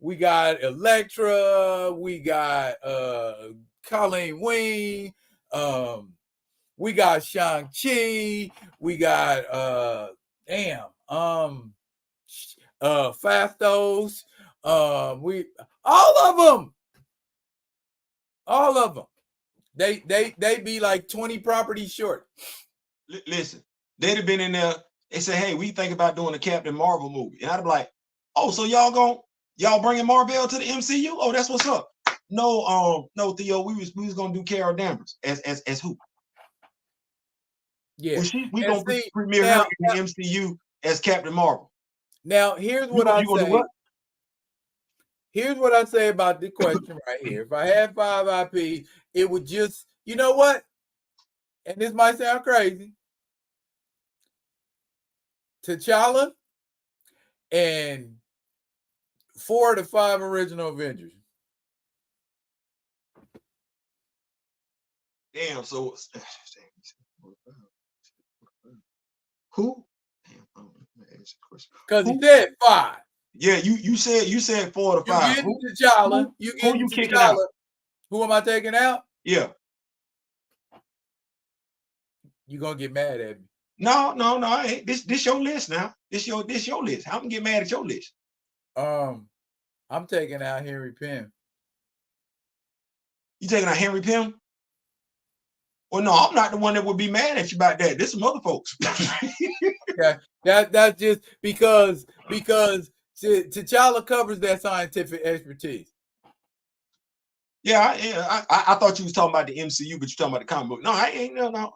[SPEAKER 1] we got Elektra, we got Colleen Wing, we got Shang-Chi, we got Fastos, we all of them. They be like 20 properties short.
[SPEAKER 2] Listen, they'd have been in there. They say, "Hey, we think about doing a Captain Marvel movie," and I'd be like, "Oh, so y'all bringing Marvel to the MCU? Oh, that's what's up." No, Theo, we was gonna do Carol Danvers as who?
[SPEAKER 1] Yeah,
[SPEAKER 2] We gonna premiere her in the MCU as Captain Marvel.
[SPEAKER 1] Now, here's what I say.
[SPEAKER 2] What?
[SPEAKER 1] Here's what I say about the question right here. If I had 5 IP, it would just, you know what? And this might sound crazy. T'Challa and 4 to 5 original Avengers.
[SPEAKER 2] Damn, so who?
[SPEAKER 1] Because he said 5.
[SPEAKER 2] Yeah, you said 4 to 5.
[SPEAKER 1] You getting T'Challa.
[SPEAKER 2] Who you kicking out?
[SPEAKER 1] Who am I taking out?
[SPEAKER 2] Yeah.
[SPEAKER 1] You're gonna get mad at me.
[SPEAKER 2] No. This your list now. This your list. How can get mad at your list?
[SPEAKER 1] I'm taking out Henry Pym.
[SPEAKER 2] You taking out Henry Pym? Well, no, I'm not the one that would be mad at you about that. This some other folks.
[SPEAKER 1] Yeah, that's just because T'Challa covers that scientific expertise.
[SPEAKER 2] Yeah, I thought you was talking about the MCU, but you're talking about the comic book. No, I ain't. No.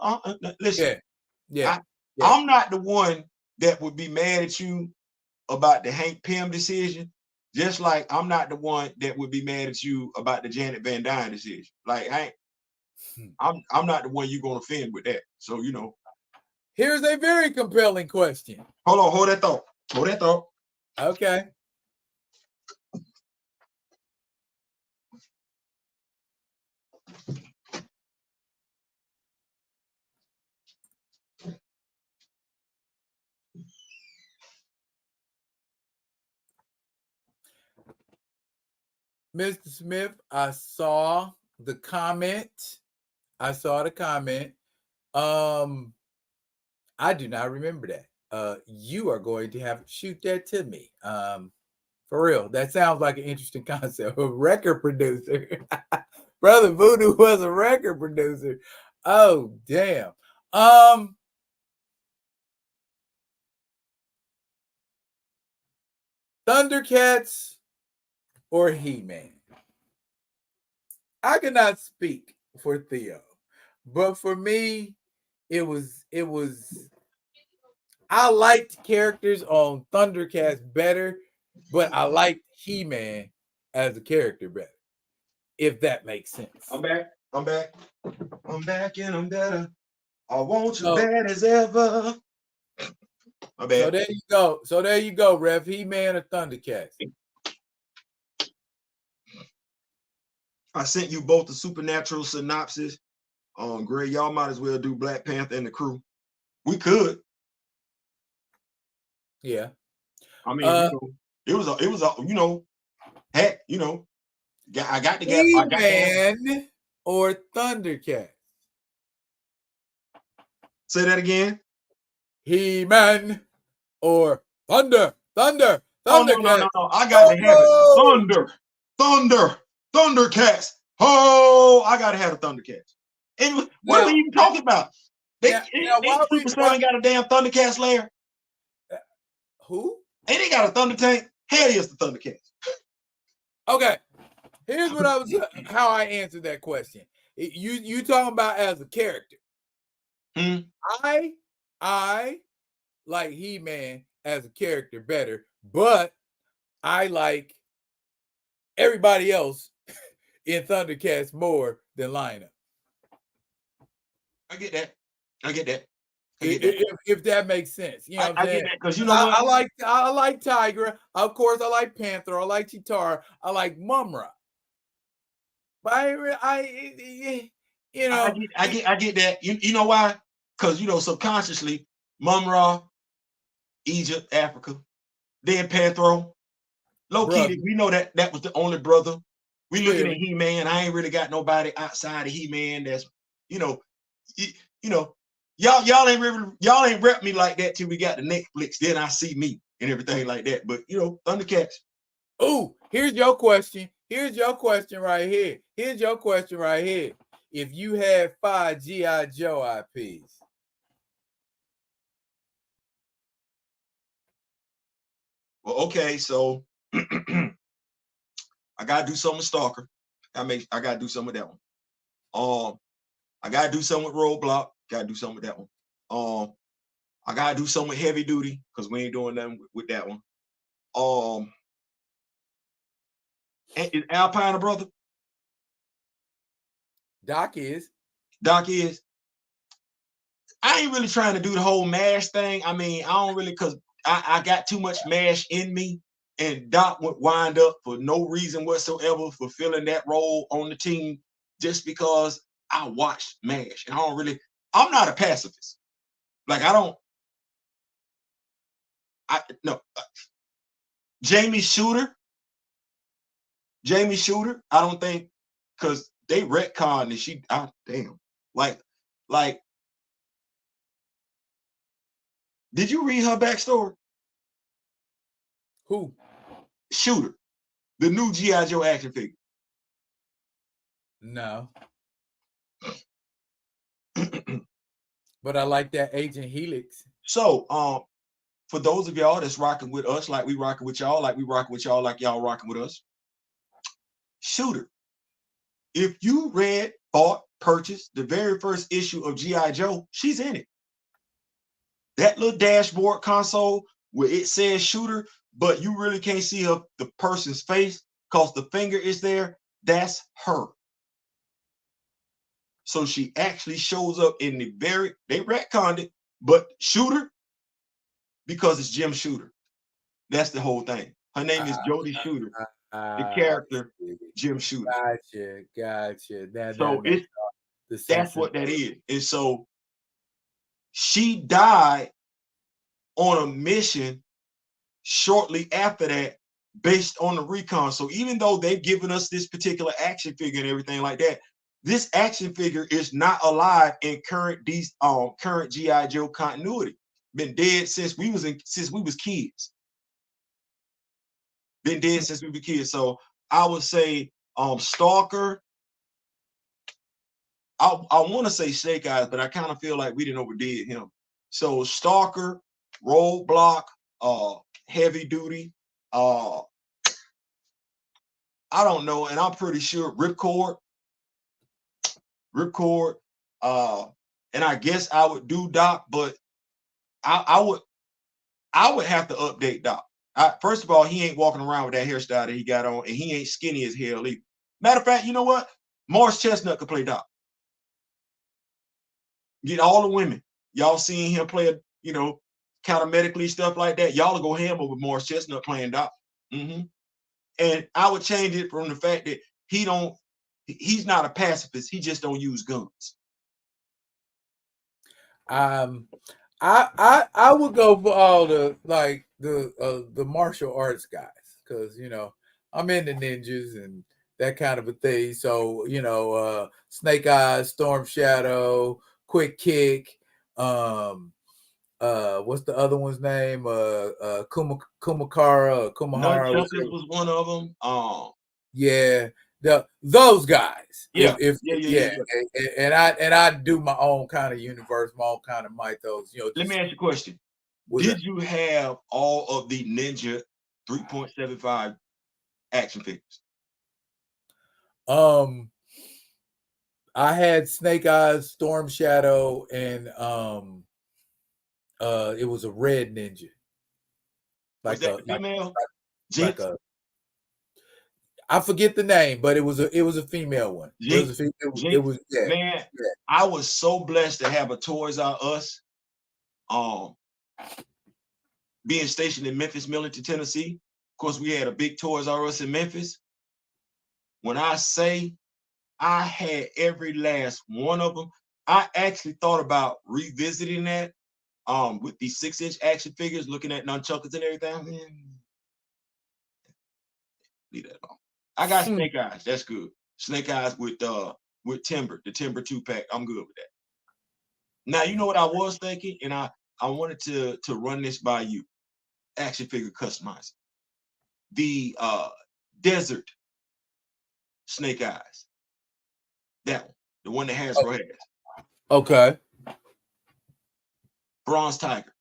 [SPEAKER 2] Listen.
[SPEAKER 1] Yeah.
[SPEAKER 2] I'm not the one that would be mad at you about the Hank Pym decision. Just like I'm not the one that would be mad at you about the Janet Van Dyne decision. Like I'm not the one you're gonna offend with that. So
[SPEAKER 1] Here's a very compelling question.
[SPEAKER 2] Hold that thought.
[SPEAKER 1] Okay. Mr. Smith, I saw the comment. I do not remember that. You are going to have to shoot that to me. For real. That sounds like an interesting concept. A record producer. Brother Voodoo was a record producer. Oh, damn. Thundercats or He-Man? I cannot speak for Theo, but for me, it was I liked characters on Thundercats better, but I liked He-Man as a character better, if that makes sense.
[SPEAKER 2] I'm back and I'm better. I want you bad as ever. My bad.
[SPEAKER 1] So there you go, Rev. He-Man or Thundercats?
[SPEAKER 2] I sent you both the Supernatural synopsis. Gray, y'all might as well do Black Panther and the Crew. We could.
[SPEAKER 1] Yeah.
[SPEAKER 2] I mean, it was heck, I got to get
[SPEAKER 1] He-Man or Thundercats?
[SPEAKER 2] Say that again.
[SPEAKER 1] He-Man or Thundercats.
[SPEAKER 2] Oh, no. I got to have it. Thundercats. Oh, I got to have the Thundercats. And what are we even talking about? Super Son got a damn Thundercats lair.
[SPEAKER 1] Who?
[SPEAKER 2] Ain't they got a Thunder Tank? Hell yes, the Thundercats.
[SPEAKER 1] Okay. Here's what how I answered that question. You talking about as a character. I like He-Man as a character better, but I like everybody else in Thundercats more than lineup.
[SPEAKER 2] I get that. I get that. I get that.
[SPEAKER 1] If that makes sense, you know what I'm
[SPEAKER 2] I
[SPEAKER 1] saying?
[SPEAKER 2] get that because you know what?
[SPEAKER 1] I like Tigra. Of course, I like Panther. I like Chitara. I like Mumra. But you know,
[SPEAKER 2] I get that. You know why? Because you know subconsciously, Mumra, Egypt, Africa, then Panthro. Low key, we know that was the only brother. We looking at He-Man. I ain't really got nobody outside of He-Man. That's you know, y'all ain't rep me like that till we got the Netflix. Then I see me and everything like that. But you know, Thundercats.
[SPEAKER 1] Oh, here's your question. Here's your question right here. Here's your question right here. If you had 5 G.I. Joe IPs,
[SPEAKER 2] well, okay, so I gotta do something with Stalker. I gotta do something with that one. I gotta do something with Roadblock. Gotta do something with that one. I gotta do something with Heavy Duty because we ain't doing nothing with that one. Is Alpine a brother?
[SPEAKER 1] Doc is.
[SPEAKER 2] Doc is. I ain't really trying to do the whole MASH thing. I mean, I don't really because I got too much MASH in me, and Doc would wind up for no reason whatsoever fulfilling that role on the team just because I watched MASH, and I'm not a pacifist. Like no. Jamie Shooter, I don't think because they retconned and damn. Like, did you read her backstory?
[SPEAKER 1] Who?
[SPEAKER 2] Shooter, the new G.I. Joe action figure.
[SPEAKER 1] No. But I like that Agent Helix.
[SPEAKER 2] So, for those of y'all that's rocking with us, like we rocking with y'all, like y'all rocking with us, Shooter. If you bought, purchased the very first issue of G.I. Joe, she's in it. That little dashboard console where it says Shooter, but you really can't see the person's face because the finger is there, that's her. So she actually shows up in they retconned it, but Shooter, because it's Jim Shooter. That's the whole thing. Her name is Jodie Shooter. The character, Jim Shooter.
[SPEAKER 1] Gotcha.
[SPEAKER 2] So that's what that is. And so she died on a mission shortly after that based on the recon. So even though they've given us this particular action figure and everything like that, this action figure is not alive in current G.I. Joe continuity. Been dead since we was kids. Been dead since we were kids. So I would say Stalker. I want to say Snake Eyes, but I kind of feel like we didn't overdid him. So Stalker, Roadblock, Heavy Duty, I don't know, and I'm pretty sure Ripcord, and I guess I would do Doc, but I would have to update Doc. First of all, he ain't walking around with that hairstyle that he got on, and he ain't skinny as hell either. Matter of fact, you know what? Morris Chestnut could play Doc. Get all the women. Y'all seeing him play, kind of medically stuff like that. Y'all will go ham over Morris Chestnut playing Doc. Mm-hmm. And I would change it from the fact that he's not a pacifist. He just don't use guns.
[SPEAKER 1] I would go for all the martial arts guys because I'm into ninjas and that kind of a thing. So Snake Eyes, Storm Shadow, Quick Kick. What's the other one's name? Kumahara.
[SPEAKER 2] Nunchuckers was one of them.
[SPEAKER 1] Yeah, those guys.
[SPEAKER 2] Yeah,
[SPEAKER 1] yeah. And I do my own kind of universe, my own kind of mythos.
[SPEAKER 2] Let me ask you a question. Did you have all of the Ninja 3.75 action figures?
[SPEAKER 1] I had Snake Eyes, Storm Shadow, and it was a red ninja.
[SPEAKER 2] Was that the female?
[SPEAKER 1] I forget the name, but it was a female one.
[SPEAKER 2] Jinx,
[SPEAKER 1] It
[SPEAKER 2] Jinx,
[SPEAKER 1] was yeah.
[SPEAKER 2] man, I was so blessed to have a Toys R Us. Being stationed in Memphis, Millington, Tennessee. Of course, we had a big Toys R Us in Memphis. When I say I had every last one of them, I actually thought about revisiting that with these 6-inch action figures, looking at nunchuckers and everything. Man, leave that alone. I got Snake Eyes. That's good. Snake Eyes with Timber, the Timber 2-pack. I'm good with that. Now, you know what I was thinking, and I wanted to run this by you. Action figure customizing. The Desert Snake Eyes. That one. The one that Hasbro has.
[SPEAKER 1] Okay.
[SPEAKER 2] Bronze Tiger.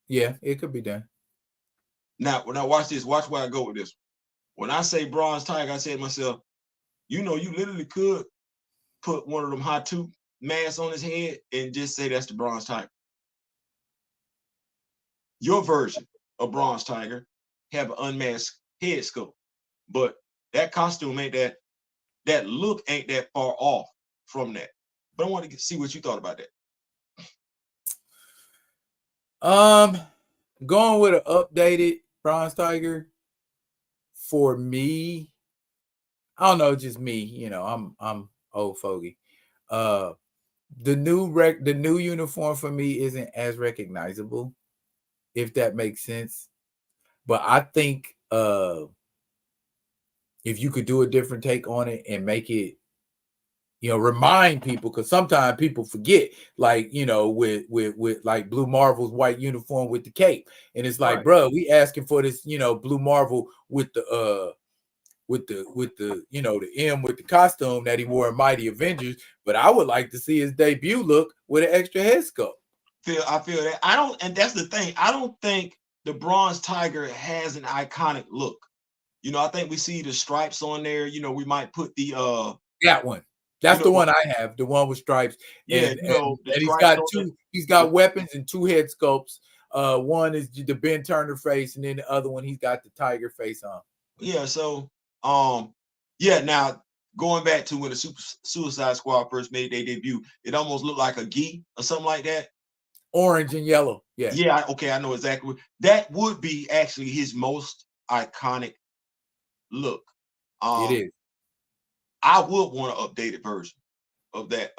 [SPEAKER 1] Yeah, it could be done.
[SPEAKER 2] Now, when I watch this, watch where I go with this. When I say Bronze Tiger, I say to myself, you know, you literally could put one of them hot tube masks on his head and just say that's the Bronze Tiger. Your version of Bronze Tiger have an unmasked head sculpt, but that costume ain't that look ain't that far off from that. But I want to see what you thought about
[SPEAKER 1] that. Going with an updated Bronze Tiger for me, I don't know, just me. You know, I'm old fogey. The new uniform for me isn't as recognizable, if that makes sense. But I think if you could do a different take on it and make it, you know, remind people, because sometimes people forget, like, you know, with like Blue Marvel's white uniform with the cape, and it's like,
[SPEAKER 2] right.
[SPEAKER 1] bro, we asking for this, you know, Blue Marvel with the you know, the M with the costume that he wore in Mighty Avengers, but I would like to see his debut look with an extra head sculpt.
[SPEAKER 2] I feel that. I don't, and that's the thing. I don't think the Bronze Tiger has an iconic look. You know, I think we see the stripes on there. You know, we might put the
[SPEAKER 1] that one. That's the
[SPEAKER 2] know,
[SPEAKER 1] one I have, the one with stripes.
[SPEAKER 2] Yeah,
[SPEAKER 1] and,
[SPEAKER 2] you know,
[SPEAKER 1] and he's got he's got weapons and 2 head sculpts. One is the Ben Turner face, and then the other one he's got the tiger face on.
[SPEAKER 2] Yeah, so yeah, now going back to when the Suicide Squad first made their debut, it almost looked like a gi or something like that.
[SPEAKER 1] Orange and yellow. Yeah.
[SPEAKER 2] Yeah, okay, I know exactly. That would be actually his most iconic look.
[SPEAKER 1] It is.
[SPEAKER 2] I would want an updated version of that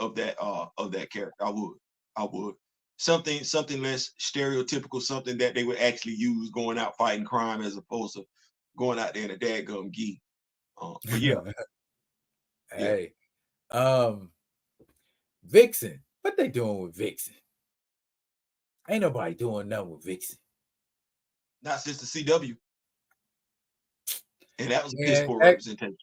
[SPEAKER 2] character. I would. Something less stereotypical, something that they would actually use going out fighting crime as opposed to going out there in a dadgum gi. But yeah.
[SPEAKER 1] Hey. Vixen. What they doing with Vixen? Ain't nobody doing nothing with Vixen.
[SPEAKER 2] Not since the CW. And that was a piss poor representation.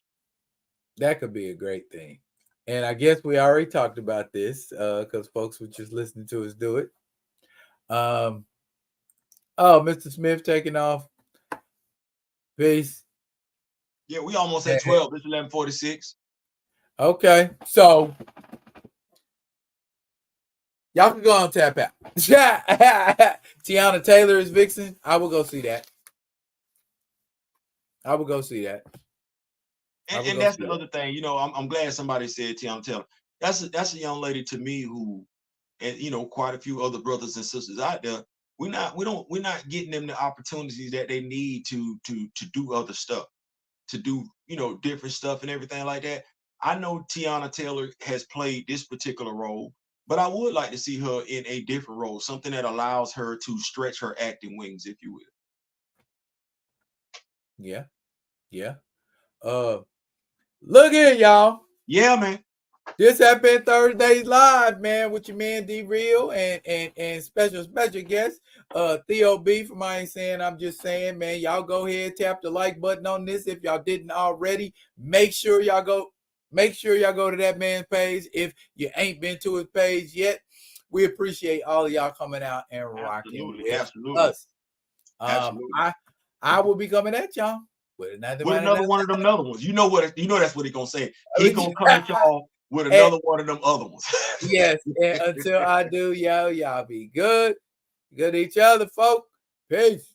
[SPEAKER 1] That could be a great thing. And I guess we already talked about this because folks were just listening to us do it. Oh, Mr. Smith taking off. Peace.
[SPEAKER 2] Yeah, we almost at 12. It's 11:46.
[SPEAKER 1] Okay, so y'all can go on tap out. Tiana Taylor is Vixen. I will go see that.
[SPEAKER 2] And that's the other thing. You know, I'm glad somebody said Tiana Taylor. That's a young lady to me who, and you know, quite a few other brothers and sisters out there. We're not getting them the opportunities that they need to do other stuff, to do, you know, different stuff and everything like that. I know Tiana Taylor has played this particular role, but I would like to see her in a different role, something that allows her to stretch her acting wings, if you will.
[SPEAKER 1] Yeah. Look here, y'all.
[SPEAKER 2] Yeah, man.
[SPEAKER 1] This has been Thursdays Live, man, with your man D Real and special guest Theo B from I Ain't Saying, I'm Just Saying, man. Y'all go ahead, tap the like button on this if y'all didn't already. Make sure y'all go to that man's page if you ain't been to his page yet. We appreciate all of y'all coming out and rocking with us.
[SPEAKER 2] Absolutely.
[SPEAKER 1] I will be coming at y'all with another
[SPEAKER 2] one of them other ones. You know that's what he's gonna say. He's gonna come at y'all with another one of them other ones.
[SPEAKER 1] Yes, and until I do, y'all be good to each other, folks. Peace.